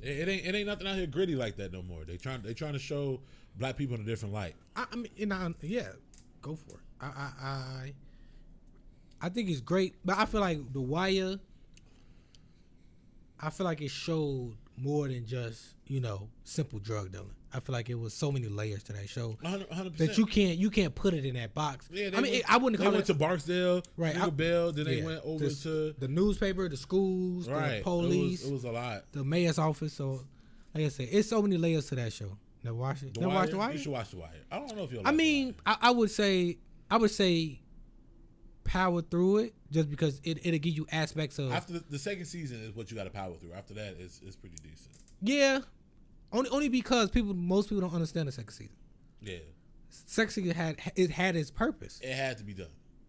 It ain't nothing out here gritty like that no more. They trying to show black people in a different light. I mean, yeah, go for it. I think it's great, but I feel like The Wire. I feel like it showed more than just simple drug dealing. I feel like it was so many layers to that show 100%. that you can't put it in that box. Yeah, I wouldn't call it. They went to Barksdale, right? Bell, then they went over to the newspaper, the schools, right. the police. It was a lot. The mayor's office. So, like I said, it's so many layers to that show. Never watched it. Never watched The Wire. You should watch The Wire. I don't know if you'll. I mean, I would say power through it just because it'll give you aspects of. After the second season is what you got to power through. After that, it's pretty decent. Yeah, only because most people don't understand the second season. Yeah, second season had its purpose. It had to be done.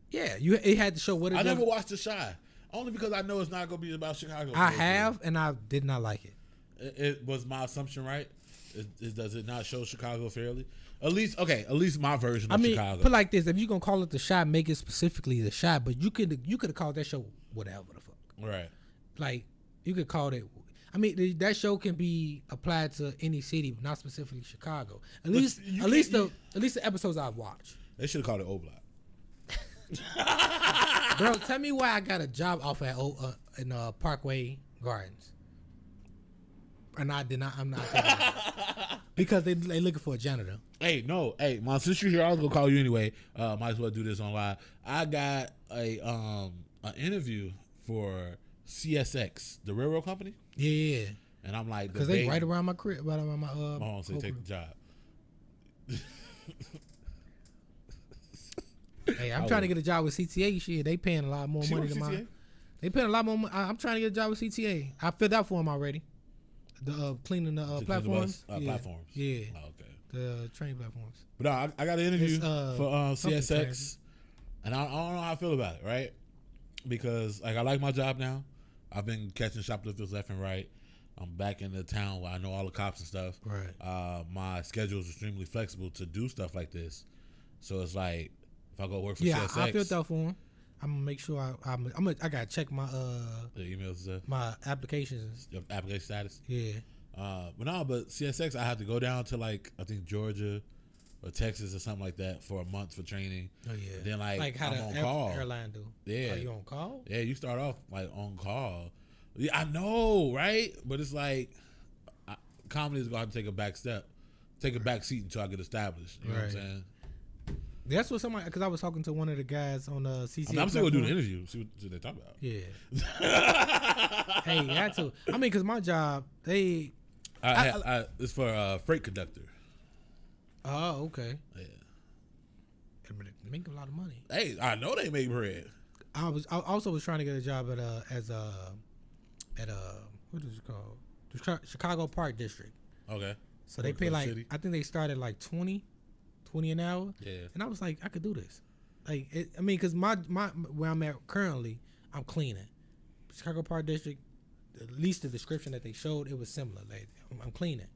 Yeah, it had to show what it. I never watched The Chi, only because I know it's not going to be about Chicago. I have, and I did not like it. It was my assumption, right? Does it not show Chicago fairly? At least my version of Chicago. Put like this: if you're gonna call it The Chi, make it specifically The Chi. But you could have called that show whatever the fuck. Right. Like you could call it. I mean, that show can be applied to any city, but not specifically Chicago. At least the episodes I've watched. They should have called it O Block. Bro, tell me why I got a job offer at in Parkway Gardens, and I did not. I'm not taking it. Because they looking for a janitor. Hey, Mom, since you're here, I was gonna call you anyway. Might as well do this on live. I got an interview for CSX, the railroad company. Yeah, and I'm like, because they right around my crib, right around my my mom said take the job. Hey, I'm trying to get a job with CTA. Shit, they paying a lot more money than mine. They paying a lot more. I'm trying to get a job with CTA. I filled out for them already. The cleaning the platforms. Platforms. Yeah. Oh, okay. The train platforms. But no, I got an interview for CSX, and I don't know how I feel about it, right? Because I like my job now. I've been catching shoplifters left and right. I'm back in the town where I know all the cops and stuff. Right. My schedule is extremely flexible to do stuff like this. So it's like if I go work for CSX, I filled out for them. I'm gonna make sure I gotta check my the emails and stuff. My applications. Your application status. Yeah. But CSX I have to go down to I think Georgia or Texas or something like that for a month for training. Oh yeah. Then like how I'm the on call. airline do. Yeah. Are you on call? Yeah, you start off on call. Yeah, I know, right? But it's comedy is gonna have to take a back seat until I get established. You know what I'm saying? That's what because I was talking to one of the guys on the CCA. I'm still gonna do the interview, see what they talk about. Yeah. Hey, you had to. I mean, because my job, it's for freight conductor. Oh, okay. Yeah. They make a lot of money. Hey, I know they make bread. I also was trying to get a job at what is it called? The Chicago Park District. Okay. So they pay I think they started $20 an hour. Yeah. And I was like, I could do this. Because my where I'm at currently, I'm cleaning. Chicago Park District, at least the description that they showed, it was similar. Like I'm cleaning.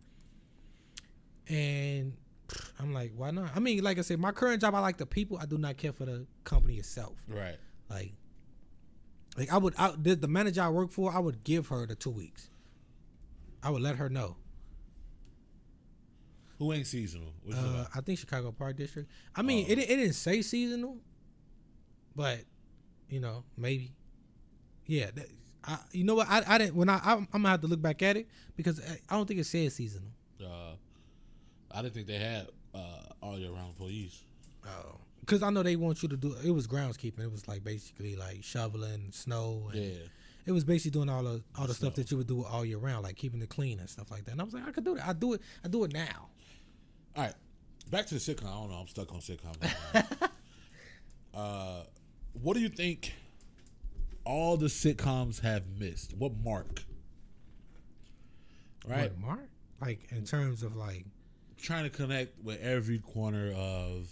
And I'm like, why not? I mean, like I said, my current job, I like the people. I do not care for the company itself. Right. Like the manager I work for, I would give her the 2 weeks. I would let her know. Who ain't seasonal? I think Chicago Park District. I mean, it didn't say seasonal, but maybe. Yeah, you know what? I didn't. When I'm gonna have to look back at it because I don't think it says seasonal. I didn't think they had all year round employees. Oh, because I know they want you to do. It was groundskeeping. It was basically shoveling snow. And it was basically doing all the stuff that you would do all year round, like keeping it clean and stuff like that. And I was like, I could do that. I do it now. All right, back to the sitcom. I don't know. I'm stuck on sitcom. What do you think all the sitcoms have missed? What mark? Right? What mark? In terms of trying to connect with every corner of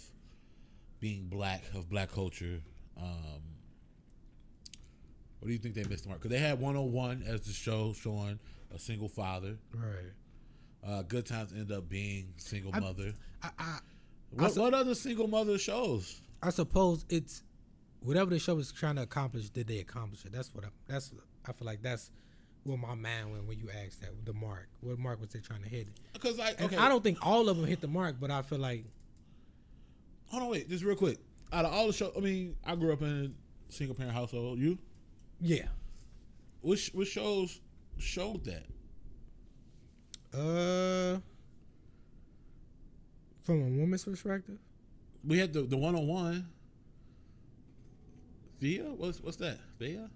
being black, of black culture. What do you think they missed the mark? Because they had 101 as the show showing a single father. Right. Good Times ended up being single mother. What other single mother shows? I suppose it's whatever the show was trying to accomplish. Did they accomplish it? I feel like that's where my mind went when you asked that. The mark. What mark was they trying to hit? Because I don't think all of them hit the mark, but I feel like. Hold on, wait, just real quick. Out of all the shows, I mean, I grew up in a single parent household. You? Yeah. Which shows showed that? From a woman's perspective, we had the 101. Thea? What's that? Thea?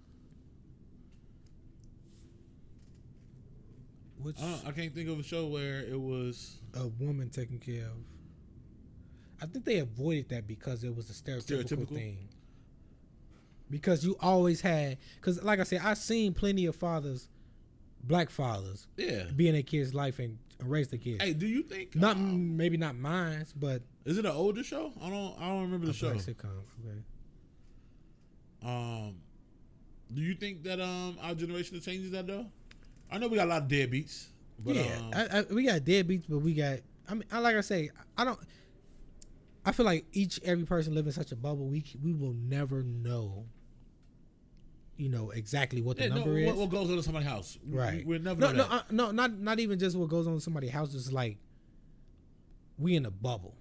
Which I can't think of a show where it was a woman taking care of. I think they avoided that because it was a stereotypical thing. Because you always had, because like I said, I've seen plenty of fathers, black fathers, be in their kids' life and raise the kids. Hey, do you think maybe not mine, but is it an older show? I don't remember the show. Sitcom. Okay. Do you think that our generation changes that though? I know we got a lot of deadbeats, but we got deadbeats, but we got. I mean, like I say, I feel like every person lives in such a bubble. We will never know. Exactly what the number is. What goes on in somebody's house? Right. We'll never know that. Not even just what goes on in somebody's house. It's like we in a bubble.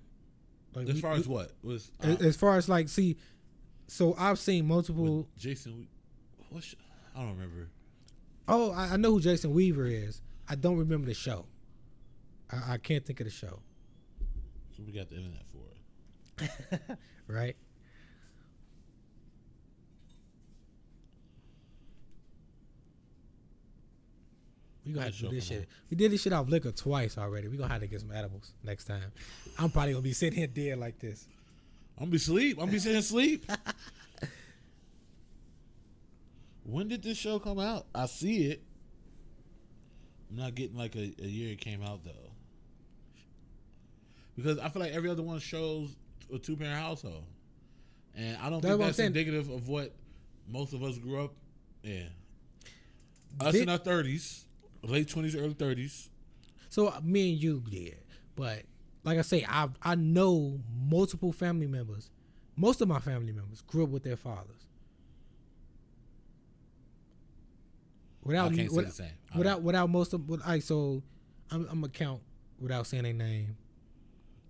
Like as far as what was as far as like see. So I've seen multiple. Jason, I don't remember. Oh, I know who Jason Weaver is. I don't remember the show. I can't think of the show. So we got the internet for it, right? We gonna have to do this shit. We did this shit off liquor twice already. We gonna have to get some edibles next time. I'm probably gonna be sitting here dead like this. I'm gonna be asleep. I'm gonna be sitting asleep. When did this show come out? I see it. I'm not getting like a year it came out though, because I feel like every other one shows a 2-parent household, and I don't think that's indicative of what most of us grew up in. Us in our 30s. Late 20s, early 30s. So me and you did, but like I say, I know multiple family members. Most of my family members grew up with their fathers. I can't say the same. Without most of, so I'm gonna count without saying their name.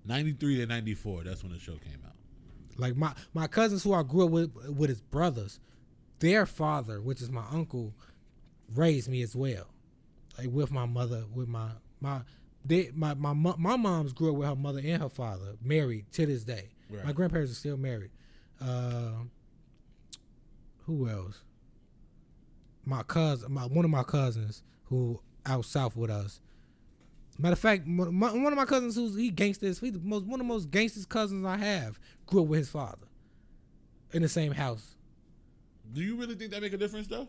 93 to 94. That's when the show came out. Like my cousins who I grew up with his brothers, their father, which is my uncle, raised me as well. Like with my mother, with my mom's grew up with her mother and her father, married to this day. Right. My grandparents are still married. Who else? My cousin, one of my cousins who out south with us. Matter of fact, one of my cousins he gangsters. He's one of the most gangsters cousins I have. Grew up with his father in the same house. Do you really think that make a difference though?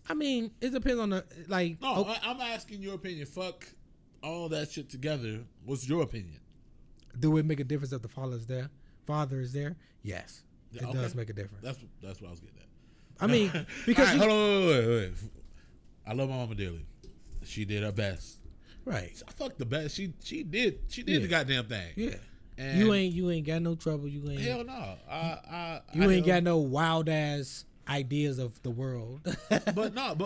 I mean, it depends on the like. No, I'm asking your opinion. Fuck all that shit together. What's your opinion? Do it make a difference if the father is there? Father is there? Yes, it does make a difference. That's what I was getting at. I mean, because right, hold on, wait. I love my mama dearly. She did her best. Right. I fucked the best. She did the goddamn thing. Yeah. And you ain't got no trouble. You ain't. Hell no. I ain't got no wild ass ideas of the world. but I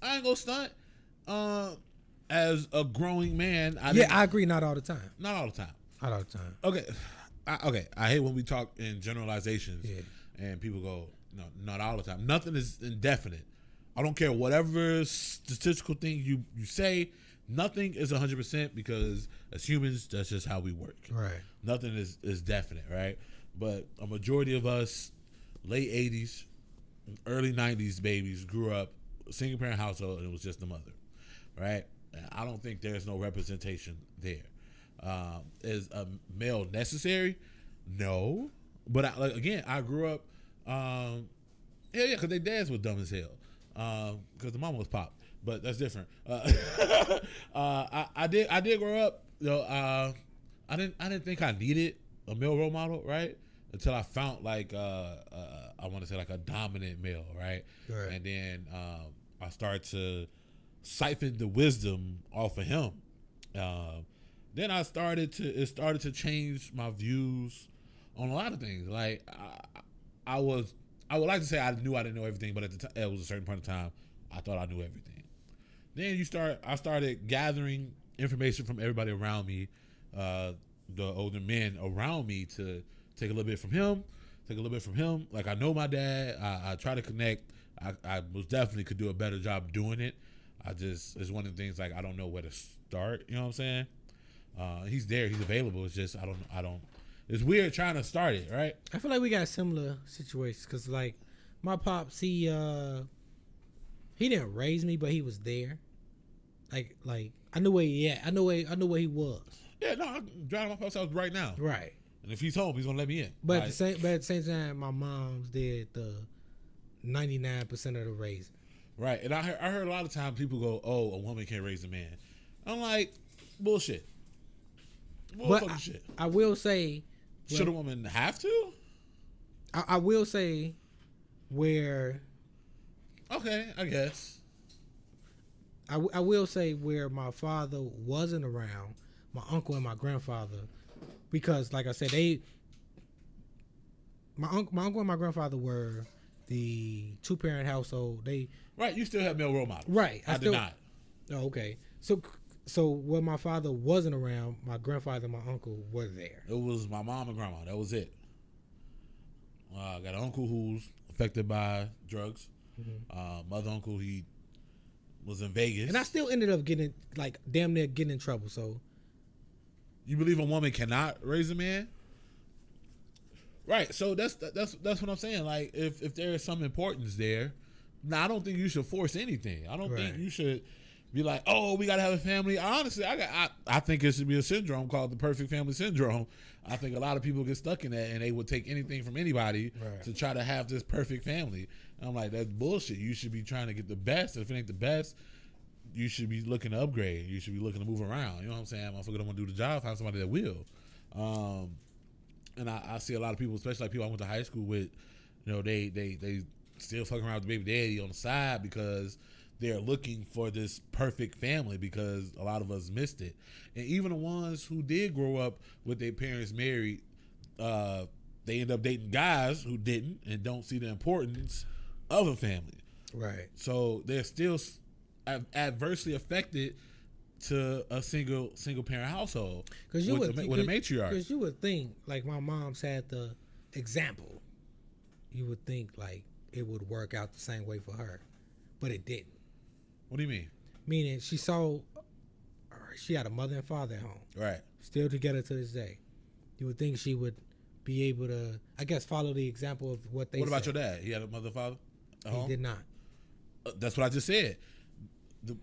ain't gonna stunt. As a growing man, I agree. Not all the time. Not all the time. Not all the time. Okay. I hate when we talk in generalizations. Yeah. And people go, no, not all the time. Nothing is indefinite. I don't care whatever statistical thing you say. Nothing is 100% because as humans, that's just how we work. Right. Nothing is definite, right? But a majority of us, late 80s, early 90s babies grew up single parent household and it was just the mother, right? And I don't think there's no representation there. Is a male necessary? No. But I grew up, because their dads were dumb as hell. Because the mama was pop, but that's different. I did grow up. I didn't think I needed a male role model, right? Until I found like I want to say like a dominant male, right? Right. And then I started to siphon the wisdom off of him. Then it started to change my views on a lot of things. Like I would like to say I didn't know everything, but it was a certain point in time I thought I knew everything. Then I started gathering information from everybody around me, the older men around me, to take a little bit from him, take a little bit from him. Like I know my dad. I try to connect. I most definitely could do a better job doing it. It's one of the things, like I don't know where to start. You know what I'm saying? He's there. He's available. It's just I don't. It's weird trying to start it, right? I feel like we got similar situations because, like, my pops, he didn't raise me, but he was there. Like I knew where he at. I know where he was. Yeah, no, I'm driving my pop's house right now. Right. And if he's home, he's gonna let me in. But at the same time, my mom's did the 99% of the raising. Right. And I heard a lot of times people go, "Oh, a woman can't raise a man." I'm like, bullshit. Bullfucking shit. I will say, should a woman have to? I will say where. Okay, I guess. I will say where my father wasn't around, my uncle and my grandfather, because like I said, my uncle and my grandfather were the 2-parent household. Right, you still have male role models. Right, I did not. Oh, okay. So when my father wasn't around, my grandfather and my uncle were there. It was my mom and grandma. That was it. I got an uncle who's affected by drugs. Mm-hmm. My other uncle, he was in Vegas, and I still ended up getting damn near getting in trouble. So, you believe a woman cannot raise a man? Right. So that's what I'm saying. Like, if there is some importance there, I don't think you should force anything. I don't think you should be like, oh, we gotta have a family. Honestly, I think it should be a syndrome called the perfect family syndrome. I think a lot of people get stuck in that, and they would take anything from anybody to try to have this perfect family. And I'm like, that's bullshit. You should be trying to get the best. If it ain't the best, you should be looking to upgrade. You should be looking to move around. You know what I'm saying? Motherfucker don't want to do the job. Find somebody that will. And I see a lot of people, especially like people I went to high school with, you know, they still fucking around with the baby daddy on the side because they're looking for this perfect family, because a lot of us missed it. And even the ones who did grow up with their parents married, they end up dating guys who didn't and don't see the importance of a family. Right. So they're still adversely affected to a single parent household with a matriarch. Because you would think, like, my mom's had the example. You would think like it would work out the same way for her, but it didn't. What do you mean? Meaning she had a mother and father at home. Right. Still together to this day. You would think she would be able to, I guess, follow the example of what they. What about your dad? He had a mother and father at home? He did not. That's what I just said.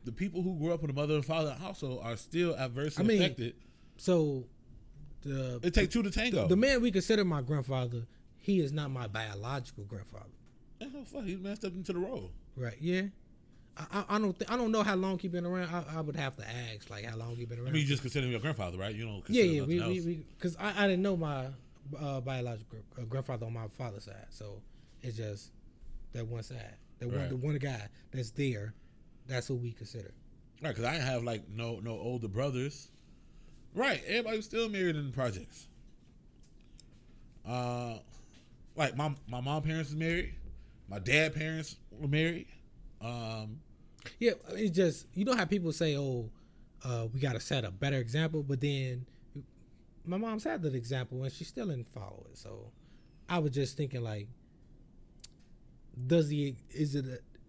The people who grew up with a mother and father household are still adversely affected. So it takes two to tango. The man we consider my grandfather, he is not my biological grandfather. Oh, fuck, he messed up into the role. Right? Yeah. I don't know how long he been around. I would have to ask, like, how long he been around. I mean, you just consider him your grandfather, right? You don't consider nothing else. Because I didn't know my biological grandfather on my father's side, so it's just that one side, the one guy that's there. That's who we consider. Right, because I didn't have like no older brothers. Right, everybody was still married in the projects. Like my mom parents was married, my dad parents were married. Yeah, it's just, you know how people say, "Oh, we got to set a better example," but then my mom set the example and she still didn't follow it. So I was just thinking, like,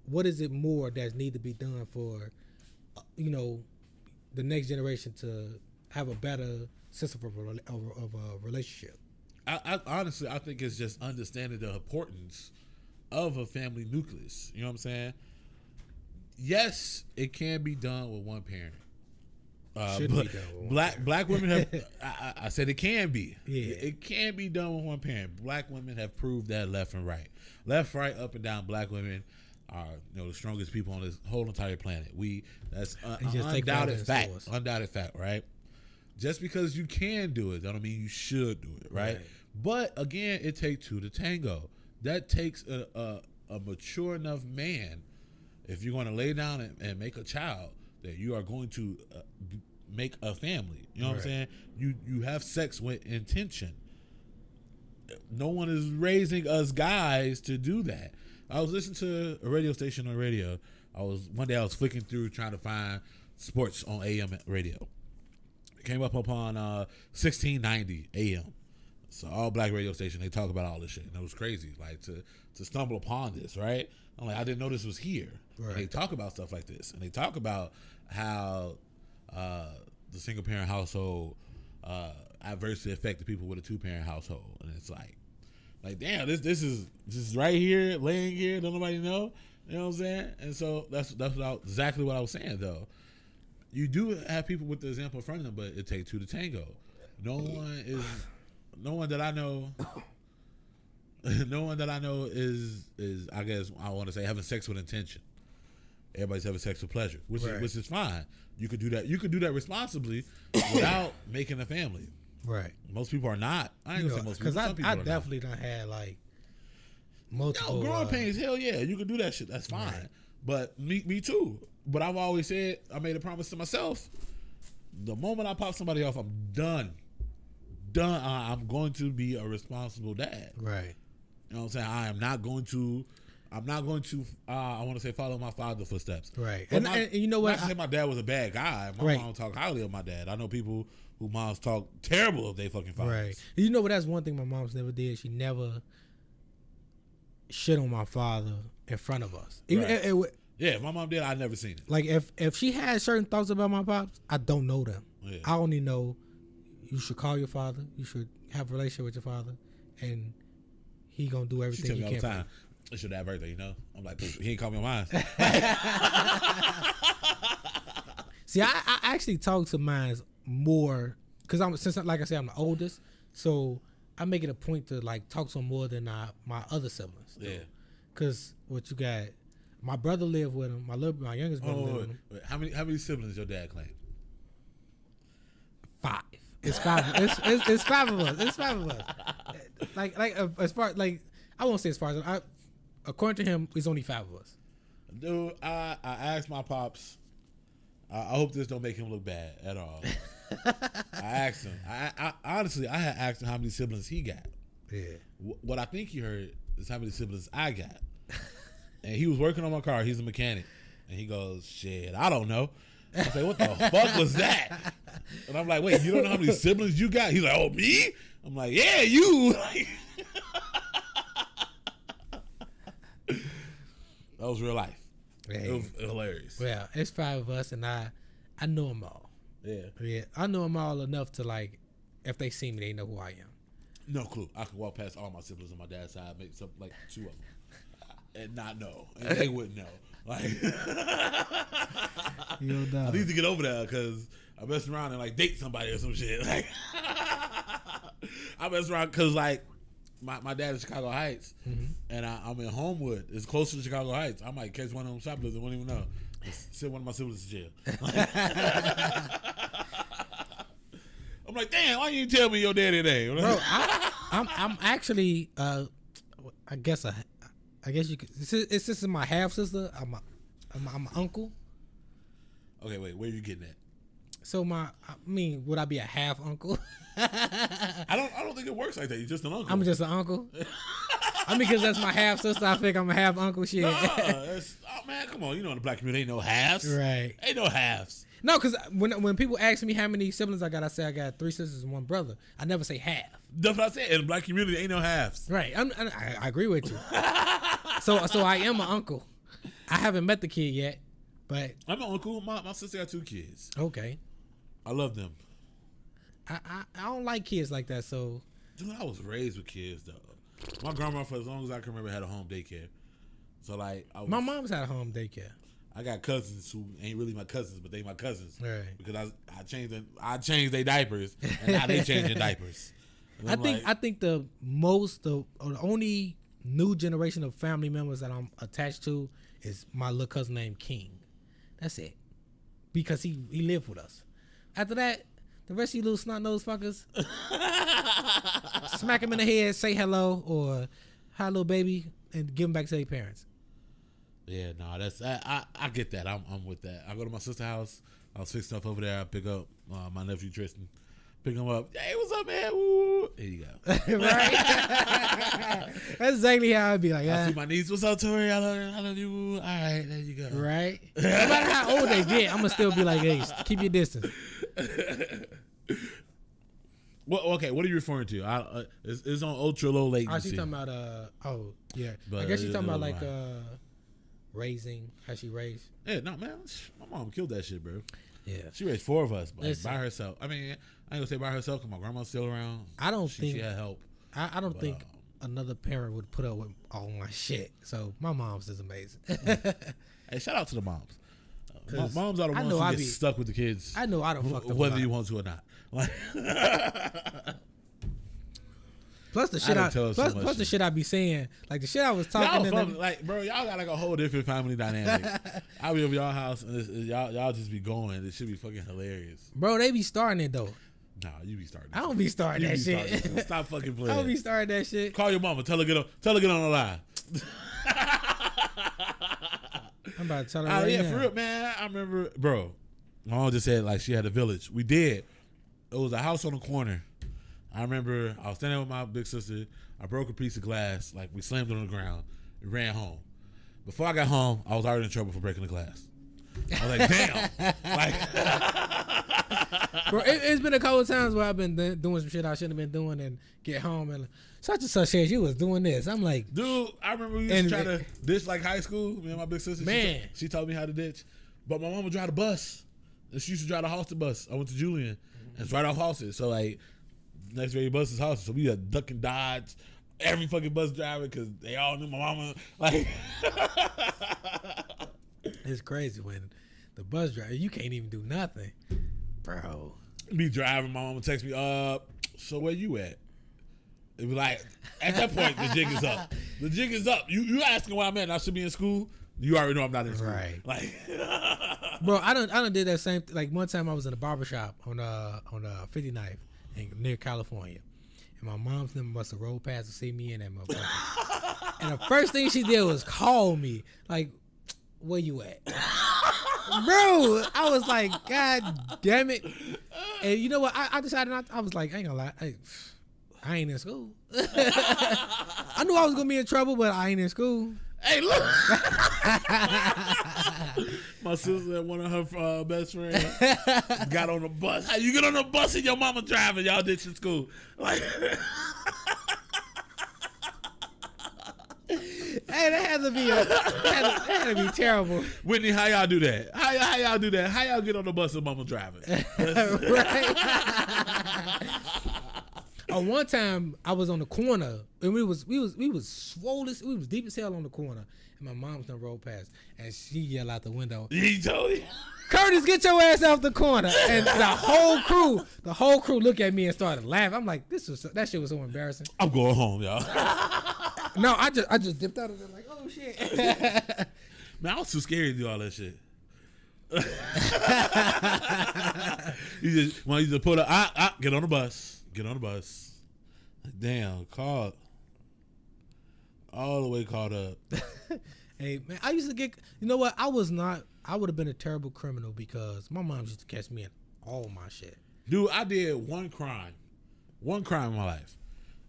what is it more that need to be done for, the next generation to have a better sense of a relationship? I honestly, I think it's just understanding the importance of a family nucleus. You know what I'm saying? Yes, it can be done with one parent. Should be done with one parent. Black women have. I said it can be. Yeah, it can be done with one parent. Black women have proved that left and right, up and down. Black women are the strongest people on this whole entire planet. That's undoubted fact. Undoubted fact, right? just because you can do it, don't mean you should do it, right? But again, it takes two to tango. That takes a mature enough man. If you're going to lay down and make a child, that you are going to make a family. You know what I'm saying? You have sex with intention. No one is raising us guys to do that. I was listening to a radio station on radio. One day I was flicking through trying to find sports on AM radio. Came up upon 1690 AM. So all black radio station, they talk about all this shit. And it was crazy, like to stumble upon this, right? I'm like, I didn't know this was here. Right. And they talk about stuff like this. And they talk about how the single parent household adversely affected people with a 2-parent household. And it's like damn, this is just right here, laying here, don't nobody know. You know what I'm saying? And so that's exactly what I was saying though. You do have people with the example in front of them, but it takes two to tango. No one that I know is I guess I want to say having sex with intention. Everybody's having sex with pleasure, which is fine. You could do that. You could do that responsibly without making a family. Right. Most people are not. I ain't gonna say most people. Because I definitely done had like multiple. Growing pains. Hell yeah, you can do that shit. That's fine. Right. But me too. But I've always said, I made a promise to myself. The moment I pop somebody off, I'm done. I'm going to be a responsible dad. Right. You know what I'm saying? I'm not going to I want to say follow my father's footsteps. Right. And you know what? Not to say my dad was a bad guy. My mom talk highly of my dad. I know people who moms talk terrible of their fucking fathers. Right. You know what? That's one thing my mom's never did. She never shit on my father in front of us. Yeah, if my mom did, I never seen it. Like if she had certain thoughts about my pops, I don't know them. Yeah. I only know you should call your father. You should have a relationship with your father, and he gonna do everything he can. She tell me all the time. It's your dad's birthday, you know. I'm like, he ain't call me on mine. See, I actually talk to mine more because like I said, I'm the oldest, so I make it a point to like talk to them more than my other siblings. Yeah. Because what you got. My brother lived with him. My youngest brother lived with him. How many siblings your dad claim? 5. It's 5. It's 5 of us. It's 5 of us. Like as far like I won't say as far as according to him, it's only 5 of us. Dude, I asked my pops. I hope this don't make him look bad at all. I asked him. I honestly had asked him how many siblings he got. Yeah. What I think he heard is how many siblings I got. And he was working on my car. He's a mechanic. And he goes, shit, I don't know. I say, what the fuck was that? And I'm like, wait, you don't know how many siblings you got? He's like, oh, me? I'm like, yeah, you. That was real life. Hey. It was hilarious. Well, it's 5 of us, and I know them all. Yeah. I know them all enough to, like, if they see me, they know who I am. No clue. I could walk past all my siblings on my dad's side, make something like 2 of them. And not know, and they wouldn't know. Like, I need to get over that because I mess around and like date somebody or some shit. Like, I mess around because like my dad is Chicago Heights, and I'm in Homewood. It's closer to Chicago Heights. I might catch one of them shoplifters. Won't even know. Send one of my siblings to jail. I'm like, damn, why you tell me your daddy name? Bro, I'm actually, I guess you could. This is my half sister. I'm an uncle. Okay, wait. Where are you getting at? So would I be a half uncle? I don't think it works like that. You're just an uncle. I'm just an uncle. Because that's my half sister. I think I'm a half uncle. Shit. Oh man, come on. You know, in the black community, ain't no halves. Right. Ain't no halves. No, because when people ask me how many siblings I got, I say I got 3 sisters and 1 brother. I never say half. That's what I said. In the black community, ain't no halves. Right. I agree with you. So I am an uncle. I haven't met the kid yet, but I'm an uncle. My sister got 2 kids. Okay. I love them. I don't like kids like that. So, dude, I was raised with kids though. My grandma, for as long as I can remember, had a home daycare. So like, my mom's had a home daycare. I got cousins who ain't really my cousins, but they my cousins. Right. Because I changed their diapers, and now they changing diapers. I think the only new generation of family members that I'm attached to is my little cousin named King. That's it. Because he lived with us. After that, The rest of you little snot nosed fuckers, smack them in the head, say hello or hi little baby, and give them back to their parents. Yeah, no, that's I get that. I'm with that. I go to my sister's house. I'll fix stuff over there. I pick up my nephew Tristan. Pick him up. Hey, what's up, man? Woo. Here you go. Right? That's exactly how I'd be like. I see my niece. What's up, Tori? I love you. Woo. All right, there you go. Right? No matter how old they get, I'm going to still be like, hey, keep your distance. Well, okay, what are you referring to? It's on ultra low latency. Oh, she's talking about, yeah. But I guess she's talking about, like, raising, how she raised. Yeah, no, man. My mom killed that shit, bro. Yeah. She raised 4 of us by herself. I mean, I ain't gonna say by herself because my grandma's still around. I don't think she had help. I don't think another parent would put up with all my shit. So my mom's is amazing. Hey, shout out to the moms. Moms are the ones who get stuck with the kids. I know I don't fuck them whether you want to or not. Like, plus the shit plus the shit I be saying, like the shit I was talking. Like, bro, y'all got like a whole different family dynamic. I be over y'all house and y'all just be going. It should be fucking hilarious. Bro, they be starting it though. Nah, you be starting. I don't be starting that shit. Stop fucking playing. I don't be starting that shit. Call your mama. Tell her get on the line. I'm about to tell her right now. For real, man. I remember, bro. My mom just said like she had a village. We did. It was a house on the corner. I remember I was standing with my big sister. I broke a piece of glass. Like we slammed it on the ground and ran home. Before I got home, I was already in trouble for breaking the glass. I was like, damn. Like, bro, it's been a couple of times where I've been doing some shit I shouldn't have been doing and get home and such and such says you was doing this. I'm like, dude, I remember we used to try to ditch like high school. Me and my big sister. Man. She taught me how to ditch. But my mom would drive the bus. And she used to drive the Halsted bus. I went to Julian. And it's right off Halsted. So like, next very bus is Halsted. So we had duck and dodge every fucking bus driver because they all knew my mama. Like, it's crazy when the bus driver, you can't even do nothing. Bro. Me driving, my mama text me, so where you at? It be like, at that point, the jig is up. The jig is up. You asking where I'm at and I should be in school? You already know I'm not in school. Right. Like, bro, I done did that same like one time I was in a barbershop on 59th near California. And my mom's number must have rolled past to see me in that motherfucker. And the first thing she did was call me. Like, where you at? Bro, I was like, God damn it. And you know what? I decided I was like, I ain't gonna lie. I ain't in school. I knew I was gonna be in trouble, but I ain't in school. Hey, look. My sister and one of her best friends got on the bus. How you get on the bus and your mama driving? Y'all ditching school. Like, hey, that had to be terrible. Whitney, how y'all do that? How y'all do that? How y'all get on the bus and mama driving? Right. One time I was on the corner and we was swollen. We was deep as hell on the corner, and my mom's done rolled past, and she yelled out the window, He told you, "Curtis, get your ass off the corner!" And the whole crew looked at me and started laughing. I'm like, that shit was so embarrassing. I'm going home, y'all. No, I just dipped out of there like, oh shit. Man, I was too scared to do all that shit. you just put get on the bus. Get on the bus. Damn, caught. All the way caught up. Hey, man, I used to get, you know what? I would have been a terrible criminal because my mom used to catch me in all my shit. Dude, I did one crime in my life.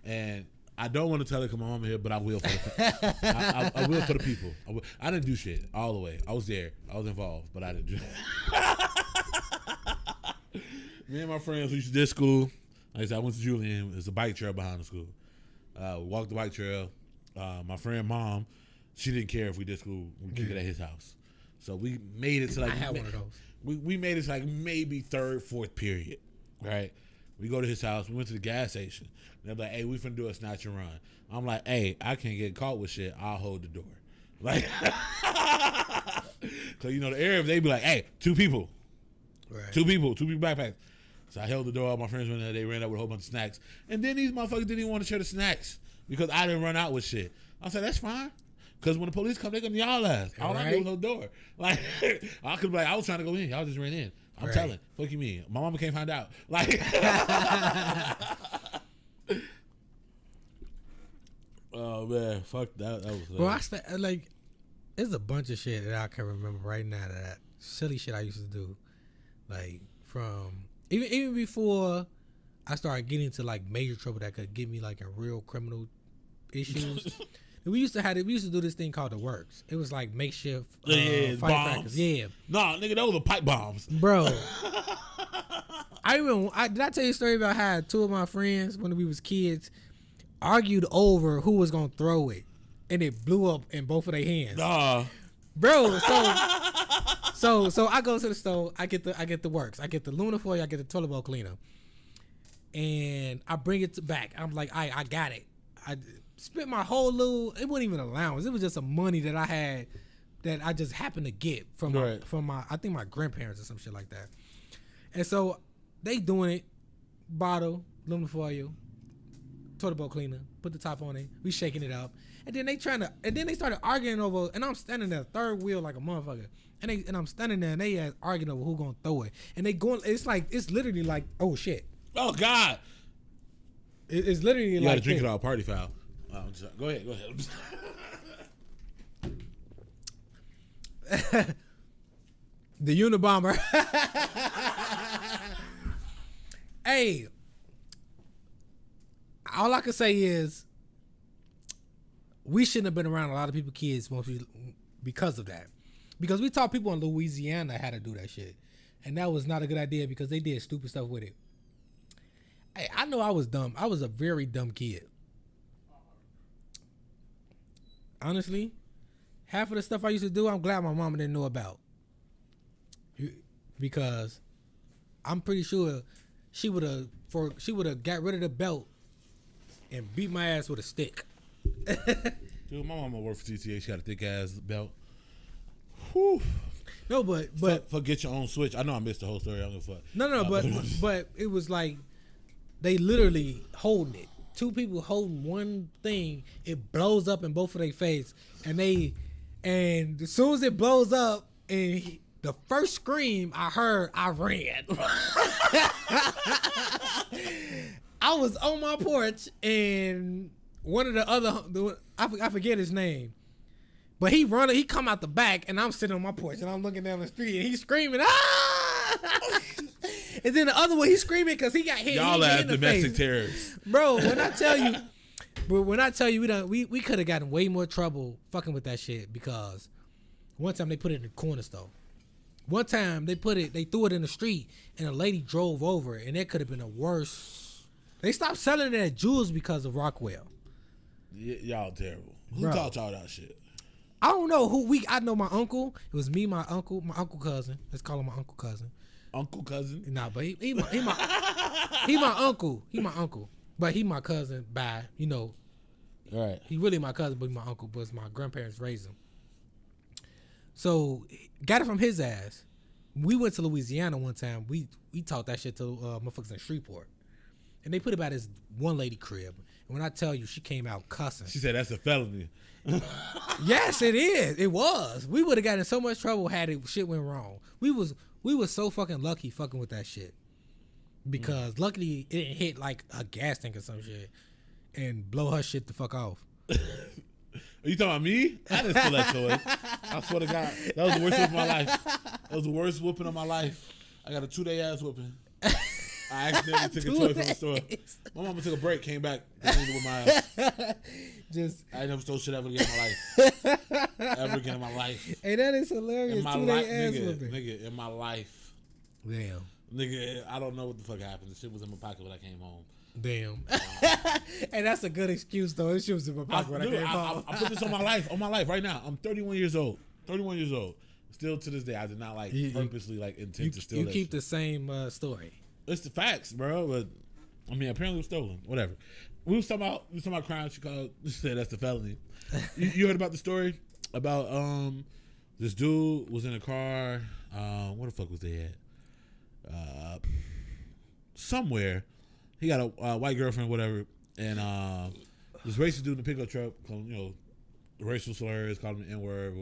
And I don't want to tell it because my mom here, but I will for the I will for the people. I didn't do shit all the way. I was there. I was involved, but I didn't do it. Me and my friends, we used to do school. Like I said, I went to Julian. There's a bike trail behind the school. We walked the bike trail. My friend mom, she didn't care if we did school. We kicked it at his house. So we made it to like... I had one of those. We made it to like maybe third, fourth period, right? We go to his house. We went to the gas station. They're like, hey, we finna do a snatch and run. I'm like, hey, I can't get caught with shit. I'll hold the door. Like, because, you know, the Arabs, they be like, hey, two people. Right. Two people backpacks. So I held the door. All my friends went there. They ran out with a whole bunch of snacks. And then these motherfuckers didn't even want to share the snacks because I didn't run out with shit. I said, that's fine. Because when the police come, they're going to y'all ass. All I did was hold the door. Like, I could be like, I was trying to go in. Y'all just ran in. I'm Right. telling. Fuck you mean? My mama can't find out. Like, oh man, fuck that. That was. Bro, like, there's a bunch of shit that I can remember right now that silly shit I used to do, like from even before I started getting into like major trouble that could get me like in real criminal issues. We used to do this thing called the works. It was like makeshift firecrackers. Yeah. Nah, nigga, those were pipe bombs. Bro. Did I tell you a story about how two of my friends when we was kids argued over who was gonna throw it, and it blew up in both of their hands. Nah. Bro, so I go to the store, I get the works. I get the Luna foil, I get the toilet bowl cleaner. And I bring it back. I'm like, I got it. I spent my whole it wasn't even allowance. It was just some money that I had that I just happened to get from my I think my grandparents or some shit like that. And so they doing it, bottle, aluminum foil, toilet bowl cleaner, put the top on it, we shaking it up. And then they started arguing over, and I'm standing there third wheel like a motherfucker. And I'm standing there and they arguing over who gonna throw it. And they going, it's literally like, oh shit. Oh God. It's literally you like gotta drink it all party foul. Go ahead. The Unabomber. Hey, all I can say is we shouldn't have been around a lot of people, kids, because of that. Because we taught people in Louisiana how to do that shit, and that was not a good idea because they did stupid stuff with it. Hey, I know I was dumb. I was a very dumb kid. Honestly, half of the stuff I used to do, I'm glad my mama didn't know about. Because I'm pretty sure she would have got rid of the belt and beat my ass with a stick. Dude, my mama worked for TTA. She got a thick ass belt. Whew. No, but forget your own switch. I know I missed the whole story. I'm gonna fuck. No, but it was like they literally holding it. Two people holding one thing. It blows up in both of their face, and as soon as it blows up, and the first scream I heard, I ran. I was on my porch, and one of the other, I forget his name, but he come out the back, and I'm sitting on my porch, and I'm looking down the street, and he's screaming, ah! And then the other one, he's screaming because he got hit. Y'all hit as domestic terrorists, bro. When I tell you, we could have gotten way more trouble fucking with that shit because one time they put it in the corner store. One time they threw it in the street, and a lady drove over it, and it could have been a worse. They stopped selling it at Jewel's because of Rockwell. Y'all terrible. Who Bro. taught y'all that shit? I don't know I know my uncle. It was me, my uncle cousin. Let's call him my uncle cousin. Uncle cousin? Nah, but he my uncle. He my uncle. But he my cousin by, Right. he really my cousin, but he my uncle, but my grandparents raised him. So got it from his ass. We went to Louisiana one time. We taught that shit to motherfuckers in Shreveport. And they put it by this one lady crib. And when I tell you, she came out cussing. She said that's a felony. Yes, it is. It was. We would have gotten in so much trouble had shit went wrong. We was so fucking lucky fucking with that shit. Because luckily it didn't hit like a gas tank or some shit and blow her shit the fuck off. Are you talking about me? I didn't steal that toy. I swear to God. That was the worst whooping of my life. That was the worst whooping of my life. I got a 2-day ass whooping. I accidentally took a toy from the store. My mama took a break, came back, continued with my ass. I never stole shit ever again in my life. Ever again in my life. Hey, that is hilarious. In my 2-day life, ass nigga, whooping. nigga, in my life. Damn. Nigga, I don't know what the fuck happened. The shit was in my pocket when I came home. Damn. Hey, that's a good excuse though. This shit was in my pocket when I came home. I put this on my life right now. I'm 31 years old. Still to this day, I did not purposely intend to steal. You keep the same story. It's the facts, bro. But I mean, apparently it was stolen. Whatever. We was talking about crime. She said that's the felony. you heard about the story about this dude was in a car. Where the fuck was they at? Somewhere. He got a white girlfriend, whatever, and this racist dude in the pickup truck, racial slurs, called him an N-word,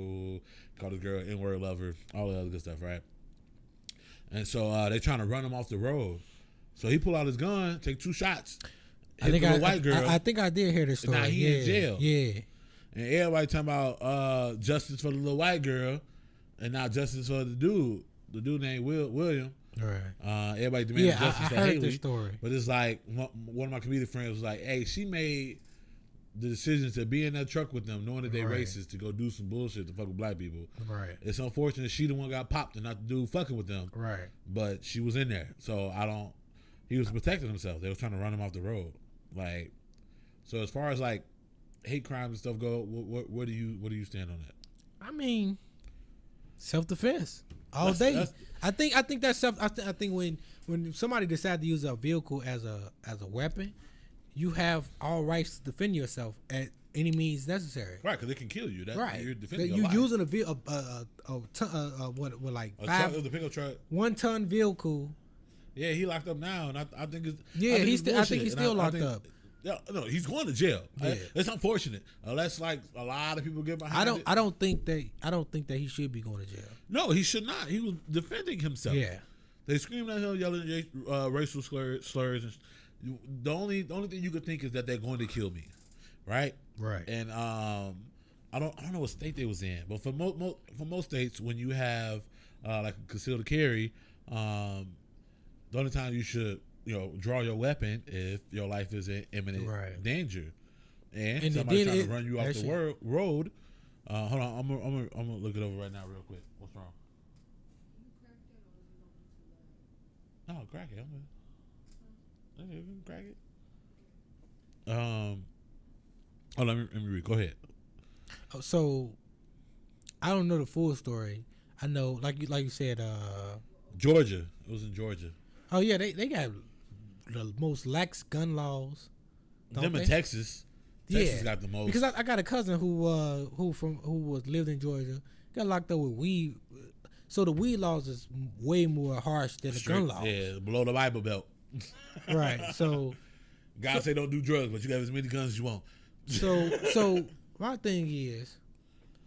called his girl N-word lover, all the other good stuff, right? And so they trying to run him off the road. So he pull out his gun, take 2 shots. I think I think I did hear this story. Now he in jail. Yeah. And everybody talking about justice for the little white girl, and now justice for the dude. The dude named William. Right. Everybody demanding justice for I heard Haley. this story. But it's like one of my comedic friends was like, "Hey, she made the decision to be in that truck with them, knowing that they racist, to go do some bullshit to fuck with black people. Right. It's unfortunate she the one got popped and not the dude fucking with them. Right. But she was in there, so he was protecting himself. They was trying to run him off the road. Like, so as far as like hate crimes and stuff go, what do you stand on that? I mean, self-defense all day. I think that's self. I think when somebody decides to use a vehicle as a weapon, you have all rights to defend yourself at any means necessary. Right, because it can kill you. Right, you're defending your you're life. using a like a 5 truck, the pickup truck. 1-ton vehicle. Yeah, he locked up now, and I think it's I think he's still locked up. Yeah, no, he's going to jail. Yeah. It's unfortunate, unless like a lot of people get behind it. I don't think that he should be going to jail. No, he should not. He was defending himself. Yeah, they screamed at him, yelling racial slurs. And the only thing you could think is that they're going to kill me, right? Right. And I don't know what state they was in, but for most states, when you have like a concealed carry, the only time you should draw your weapon if your life is in imminent danger, and somebody's trying to run you off the road. Hold on, I'm gonna look it over right now, real quick. What's wrong? No, crack it. You can crack it. Oh, let me read. Go ahead. So, I don't know the full story. I know, like you said, Georgia. It was in Georgia. Oh yeah, they got the most lax gun laws. Them in Texas. Texas got the most. Because I got a cousin who lived in Georgia, got locked up with weed. So the weed laws is way more harsh than the gun laws. Yeah, below the Bible Belt. Right. So God say don't do drugs, but you got as many guns as you want. So my thing is,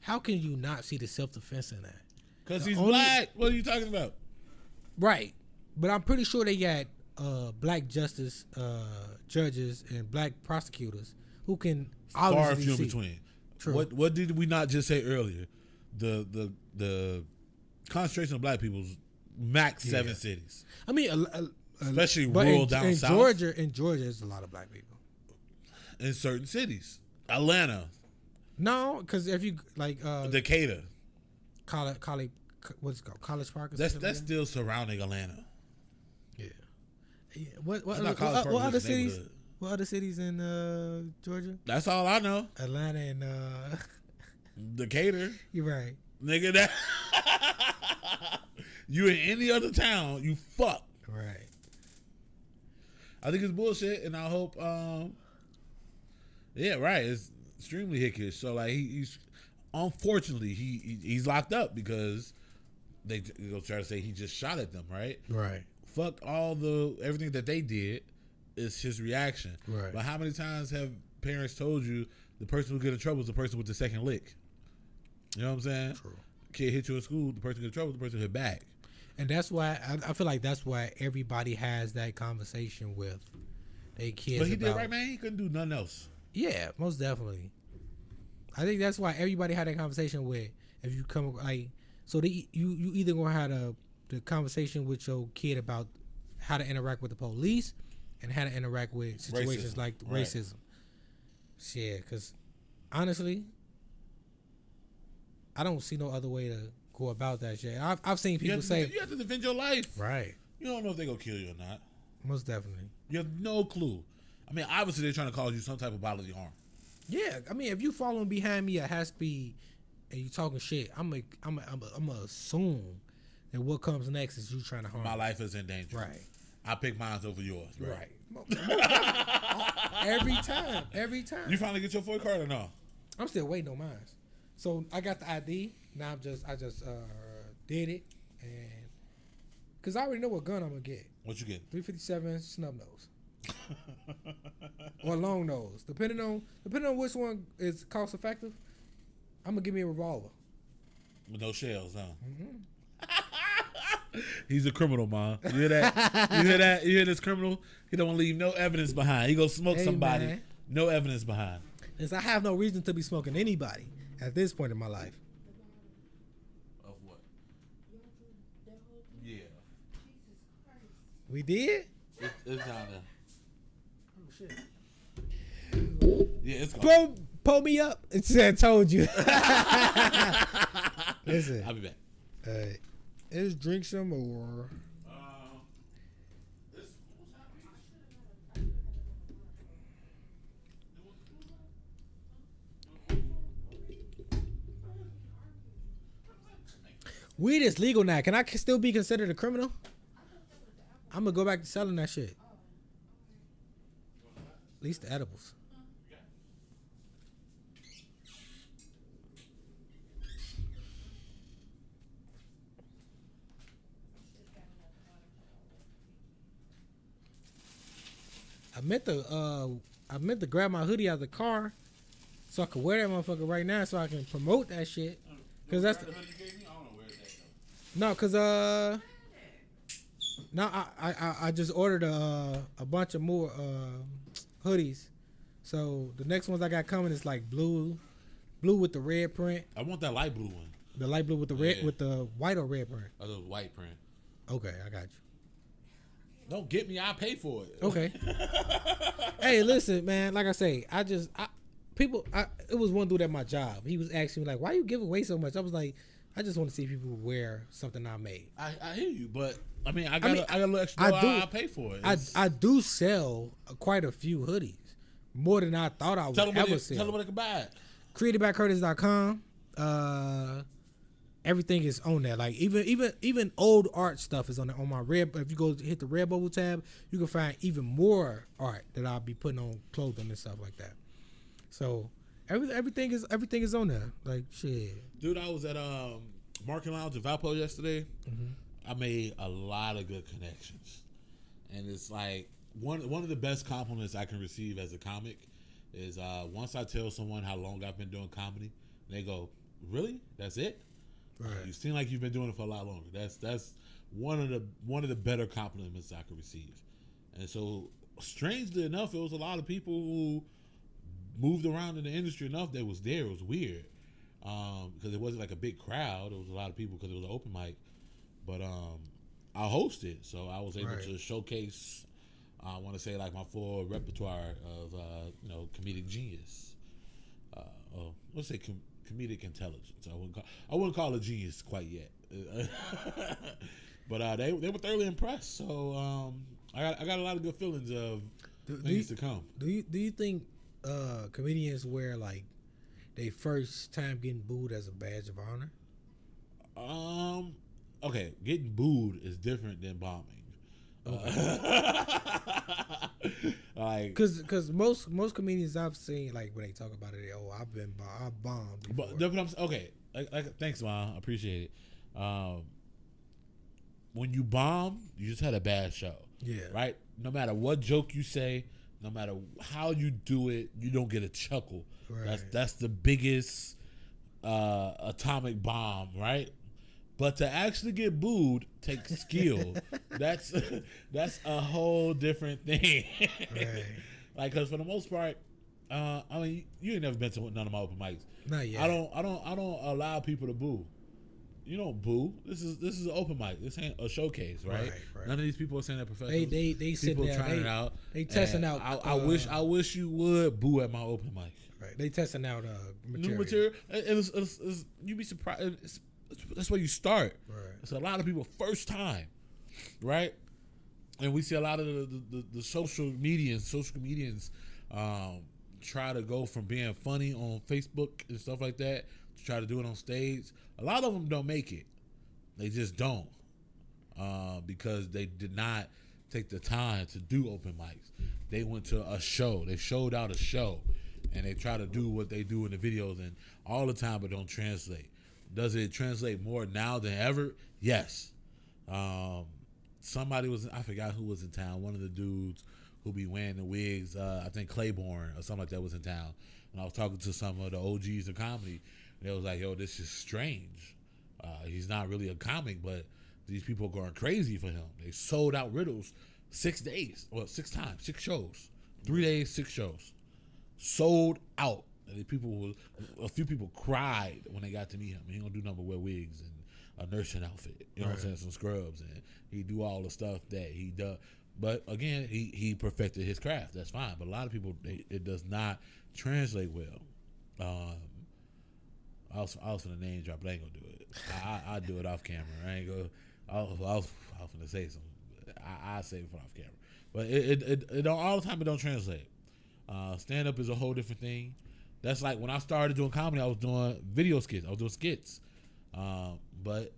how can you not see the self-defense in that? Because he's black. What are you talking about? Right. But I'm pretty sure they got black justice judges and black prosecutors who can far obviously few in see. between. True. What did we not just say earlier? The concentration of black people is max 7 cities. I mean, especially rural down south. In Georgia, there's a lot of black people. In certain cities, Atlanta. No, because if you like Decatur, College, what's it called? College Park. Or that's still surrounding Atlanta. Yeah. What other cities? What other cities in Georgia? That's all I know. Atlanta and Decatur. You're right, nigga. That you in any other town, you fuck. Right. I think it's bullshit, and I hope. Yeah, right. It's extremely hickish. So like he's unfortunately he's locked up because they go try to say he just shot at them. Right. Right. Fuck everything that they did is his reaction. Right. But how many times have parents told you the person who get in trouble is the person with the second lick? You know what I'm saying? True. Kid hit you in school, the person who get in trouble is the person who hit back. And that's why I feel like that's why everybody has that conversation with their kids. But he did right, man. He couldn't do nothing else. Yeah, most definitely. I think that's why everybody had that conversation with. If you come like, so you either gonna have the conversation with your kid about how to interact with the police and how to interact with situations like racism. Yeah, because honestly, I don't see no other way to go about that shit. I've seen people say you have to defend your life. Right. You don't know if they're gonna kill you or not. Most definitely. You have no clue. I mean, obviously they're trying to cause you some type of bodily harm. Yeah, I mean, if you following behind me at high speed and you talking shit, I'm gonna assume that what comes next is you trying to harm My me. life is in danger. Right. I pick mine over yours. Right. Every time. You finally get your FOIA card or no? I'm still waiting on mine. So I got the ID. Now I just did it, and because I already know what gun I'm gonna get. What you get? 357 snub nose. Or long nose, depending on which one is cost effective. I'm gonna give me a revolver with no shells, huh? He's a criminal, man. You hear that? You hear that? You hear this criminal? He don't leave no evidence behind. He go smoke somebody. Man. No evidence behind. Since I have no reason to be smoking anybody at this point in my life. Of what? Yeah. We did? It's down there. Oh, shit. Yeah, it's gone. Pull me up. It said, told you. Listen. I'll be back. Let's drink some more. Weed is legal now. Can I still be considered a criminal? I'm going to go back to selling that shit. At least the edibles. I meant to grab my hoodie out of the car so I could wear that motherfucker right now so I can promote that shit. Cause that's the, no, cause no, I just ordered a bunch of more hoodies. So the next ones I got coming is like blue with the red print. I want that light blue one. The light blue with the red with the white or red print. Oh, the white print. Okay, I got you. Don't get me. I pay for it. Okay. Hey, listen, man. Like I say, it was one dude at my job. He was asking me like, "Why you give away so much?" I was like, "I just want to see people wear something I made." I hear you, but I mean, I got a little extra. I pay for it. I do sell quite a few hoodies, more than I thought I would ever sell. Tell them where they can buy it. CreativeByCurtis.com. Everything is on there. Like even old art stuff is on there. On my red, if you go hit the Redbubble tab, you can find even more art that I'll be putting on clothing and stuff like that. So everything is on there. Like shit. Dude, I was at Market Lounge in Valpo yesterday. Mm-hmm. I made a lot of good connections, and it's like one of the best compliments I can receive as a comic is once I tell someone how long I've been doing comedy, they go, "Really? That's it?" Right. You seem like you've been doing it for a lot longer. That's one of the better compliments I could receive. And so, strangely enough, it was a lot of people who moved around in the industry enough that was there. It was weird because it wasn't like a big crowd. It was a lot of people because it was an open mic. But I hosted, so I was able to showcase. I want to say like my full repertoire of comedic genius. Let's say. Comedic intelligence. I wouldn't call it genius quite yet, but they were thoroughly impressed. So I got a lot of good feelings of things to come. Do you think comedians wear like they first time getting booed as a badge of honor? Okay, getting booed is different than bombing. Like, cause most comedians I've seen, like when they talk about it, I've bombed before. But okay, thanks, Mom, I appreciate it. When you bomb, you just had a bad show. Yeah. Right. No matter what joke you say, no matter how you do it, you don't get a chuckle. Right. That's the biggest atomic bomb, right? But to actually get booed takes skill. That's a whole different thing. Right. Like, cause for the most part, I mean, you ain't never been to none of my open mics. Not yet. I don't allow people to boo. You don't boo. This is an open mic. This ain't a showcase, right? Right. None of these people are saying they're professionals. They sitting there trying it out. They testing out. I wish you would boo at my open mic. Right. They testing out material. New material. You'd be surprised. That's where you start. Right. It's a lot of people first time, right? And we see a lot of the social comedians try to go from being funny on Facebook and stuff like that to try to do it on stage. A lot of them don't make it. They just don't because they did not take the time to do open mics. They went to a show. They showed out a show, and they try to do what they do in the videos, and all the time it don't translate. Does it translate more now than ever? Yes. Somebody I forgot who was in town. One of the dudes who be wearing the wigs, I think Claiborne or something like that was in town. And I was talking to some of the OGs of comedy, and they was like, yo, this is strange. He's not really a comic, but these people are going crazy for him. They sold out Riddles 6 days, well, 6 times, 6 shows, 3 days, 6 shows, sold out. And a few people cried when they got to meet him. He don't do nothing but wear wigs and a nursing outfit, you know what I'm saying, some scrubs, and he do all the stuff that he does. But again, he perfected his craft. That's fine. But a lot of people, it does not translate well. I was gonna name drop, but I ain't gonna do it. I do it off camera. I ain't go. I was gonna say something. I say it off camera. But it don't, all the time. It don't translate. Stand up is a whole different thing. That's like when I started doing comedy, I was doing video skits. I was doing skits. But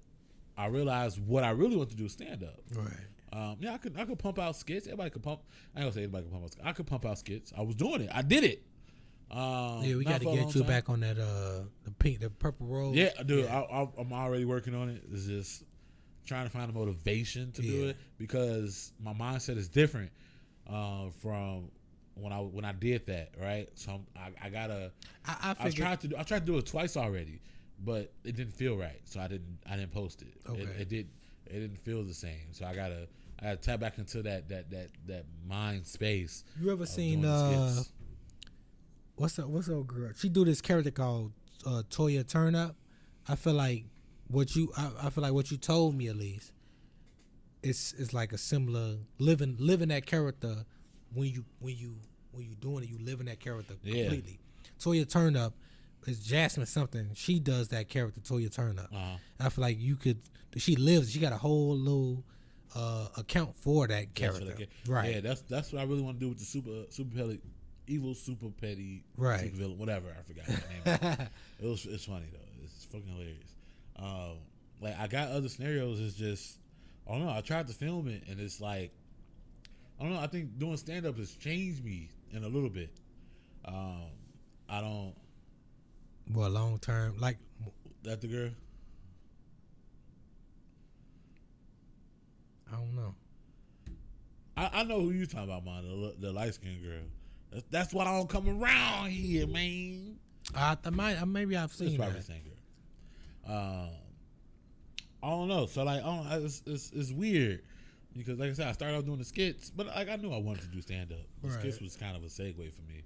I realized what I really want to do is stand up. Right. Yeah, I could pump out skits. Everybody could pump. I ain't gonna say everybody could pump out skits. I could pump out skits. I was doing it. I did it. Yeah, we got to get you back on that the purple roll. Yeah, dude, yeah. I'm already working on it. It's just trying to find a motivation to do it because my mindset is different from when I did that, right? So I gotta. I tried to do it twice already, but it didn't feel right, so I didn't post it. Okay. It didn't feel the same, so I gotta tap back into that mind space. You ever seen what's that girl? She do this character called Toya Turnup. I feel like what you told me, at least, it's like a similar living that character when you doing it, you live in that character completely. Toya Turnup is Jasmine something. She does that character, Toya Turnup. I feel like she got a whole little account for that character. Right. Yeah, that's what I really want to do with the super petty, evil, super petty, right, super villain, whatever. I forgot her name. It's funny though. It's fucking hilarious. Like I got other scenarios. It's just I don't know. I tried to film it and it's like I don't know. I think doing stand up has changed me in a little bit. I don't. Well, long term, like that the girl. I don't know. I know who you talking about, man. The light skinned girl. That's why I don't come around here, man. Maybe I've seen probably that. The same girl. I don't know. So like, it's weird because like I said, I started out doing the skits, but like I knew I wanted to do stand up. The skits was kind of a segue for me.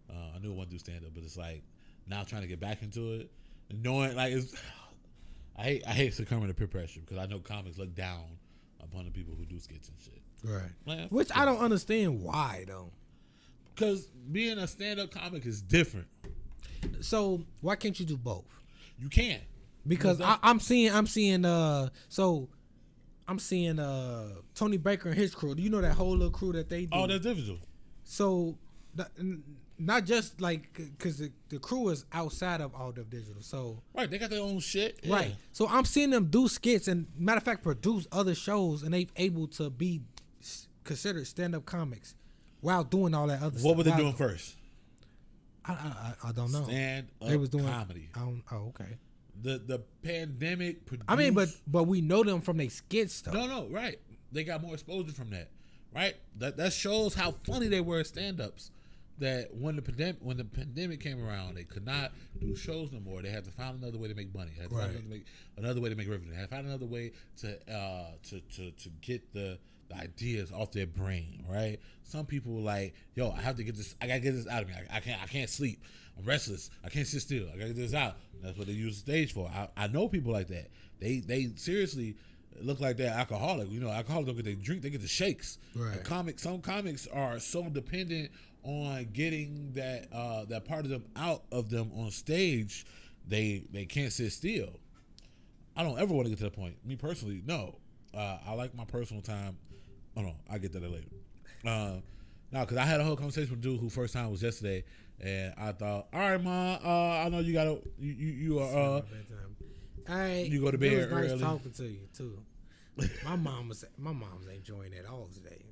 I knew I wanted to do stand up, but it's like now trying to get back into it and knowing like I hate succumbing to peer pressure because I know comics look down upon the people who do skits and shit. Right. Man, which I don't understand why though. Because being a stand-up comic is different. So why can't you do both? You can. Because I'm seeing Tony Baker and his crew. Do you know that whole little crew that they do? Oh, that's digital. So not just like because the crew is outside of all the digital. So right, they got their own shit. Yeah. Right. So I'm seeing them do skits and matter of fact produce other shows and they able to be considered stand-up comics while doing all that other stuff. What were they doing first? I don't know. Stand-up they was doing comedy. Okay. The pandemic produced. I mean, but we know them from their skits though. No, right. They got more exposure from that, right? That shows how funny they were as stand-ups. That when the pandemic came around, they could not do shows no more. They had to find another way to make money. They had to find another way to make revenue. They had to find another way to get the ideas off their brain. Right? Some people were like, yo, I have to get this. I gotta get this out of me. I can't sleep. I'm restless. I can't sit still. I gotta get this out. And that's what they use the stage for. I know people like that. They seriously look like they're alcoholic. You know, alcoholics don't get they drink. They get the shakes. Right. Some comics are so dependent on getting that part of them out of them on stage, they can't sit still. I don't ever want to get to that point. Me personally, no. I like my personal time. Oh no, I'll get to that later. No, because I had a whole conversation with a dude who first time was yesterday, and I thought, all right, ma, I know you gotta you are all right. You go to bed it was nice early. Talking to you too. My mom's enjoying that all today.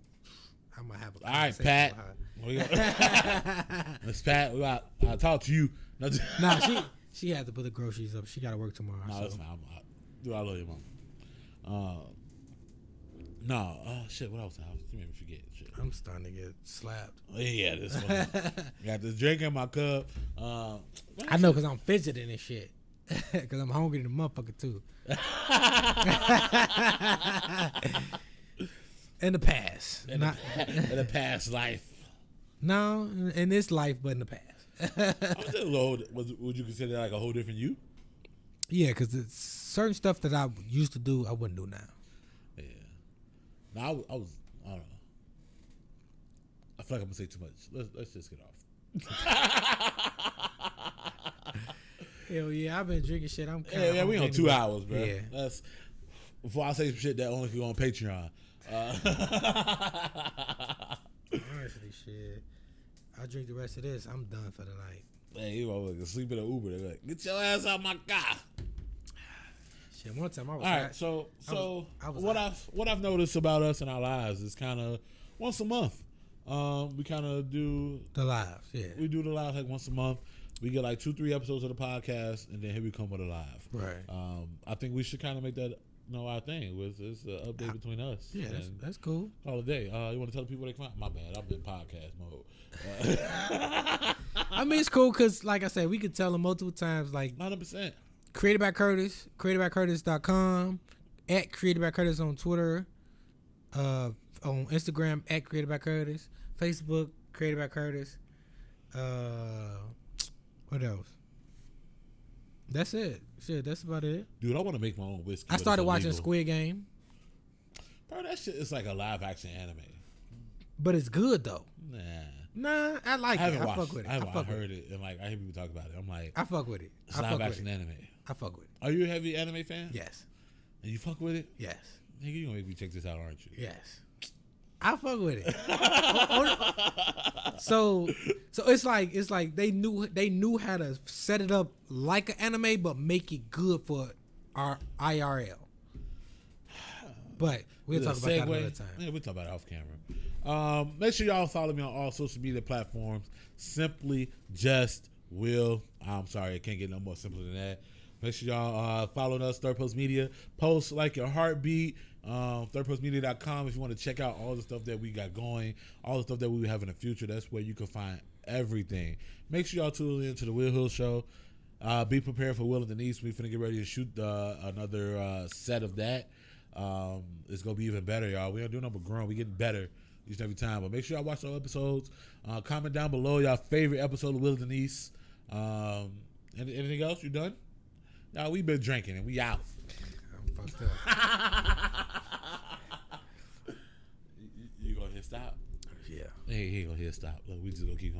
I'm gonna have a conversation. All right, Pat. Miss Pat, I'll talk to you. Nah, she had to put the groceries up. She got to work tomorrow. No, that's fine. I love your mom. Shit. What else? You made me forget. Shit. I'm starting to get slapped. Yeah, this one. Got this drink in my cup. I know because I'm fidgeting and shit. Because I'm hungry than a motherfucker, too. In the past. In the past life. No, in this life, but in the past. Would you consider that like a whole different you? Yeah, because it's certain stuff that I used to do, I wouldn't do now. Yeah. No, I don't know. I feel like I'm gonna say too much. Let's just get off. Hell yeah, I've been drinking shit. I'm kind Yeah, we on 2 hours, bro. Yeah. That's before I say some shit that only can go on Patreon. Honestly, shit. I drink the rest of this. I'm done for the night. Hey, you motherfuckers sleep in an Uber. They're like, get your ass out my car. Shit, one time I was. All right, so what I've noticed about us in our lives is kind of once a month. We kind of do the lives. Yeah, we do the live like once a month. We get like 2-3 episodes of the podcast, and then here we come with a live. Right. I think we should kind of make that our thing. It's an update between us. Yeah, that's cool. Call it a day. You want to tell the people they can find? My bad. I'm in podcast mode. I mean, it's cool because, like I said, we could tell them multiple times. Like 100%. Created by Curtis, createdbycurtis.com, at Created by Curtis on Twitter, on Instagram at Created by Curtis, Facebook Created by Curtis. What else? That's it. Shit, that's about it. Dude, I want to make my own whiskey. I started watching Squid Game. Bro, that shit is like a live action anime. But it's good though. Nah, I like it. I I fuck with it. I heard it and like I hear people talk about it. I'm like, I fuck with it. It's live action anime. I fuck with it. Are you a heavy anime fan? Yes. And you fuck with it? Yes. Nigga, you gonna make me check this out, aren't you? Yes. I fuck with it. So it's like they knew how to set it up like an anime, but make it good for our IRL. But we'll talk about that another time. Yeah, we'll talk about it off camera. Make sure y'all follow me on all social media platforms. Simply just Will. I'm sorry, I can't get no more simpler than that. Make sure y'all follow us, Third Post Media. Post like your heartbeat. thirdpostmedia.com if you want to check out all the stuff that we got going, all the stuff that we have in the future. That's where you can find everything. Make sure y'all tune in to the Will Hill Show. Be prepared for Will and Denise. We finna get ready to shoot another set of that. It's gonna be even better, y'all. We don't do nothing but growing. We getting better each and every time. But make sure y'all watch all episodes. Comment down below y'all favorite episode of Will and Denise. Anything else? You done? Nah, we been drinking and we out. I'm fucked up. You gonna hit stop? Yeah. He ain't gonna hit stop. Look, we just gonna keep going.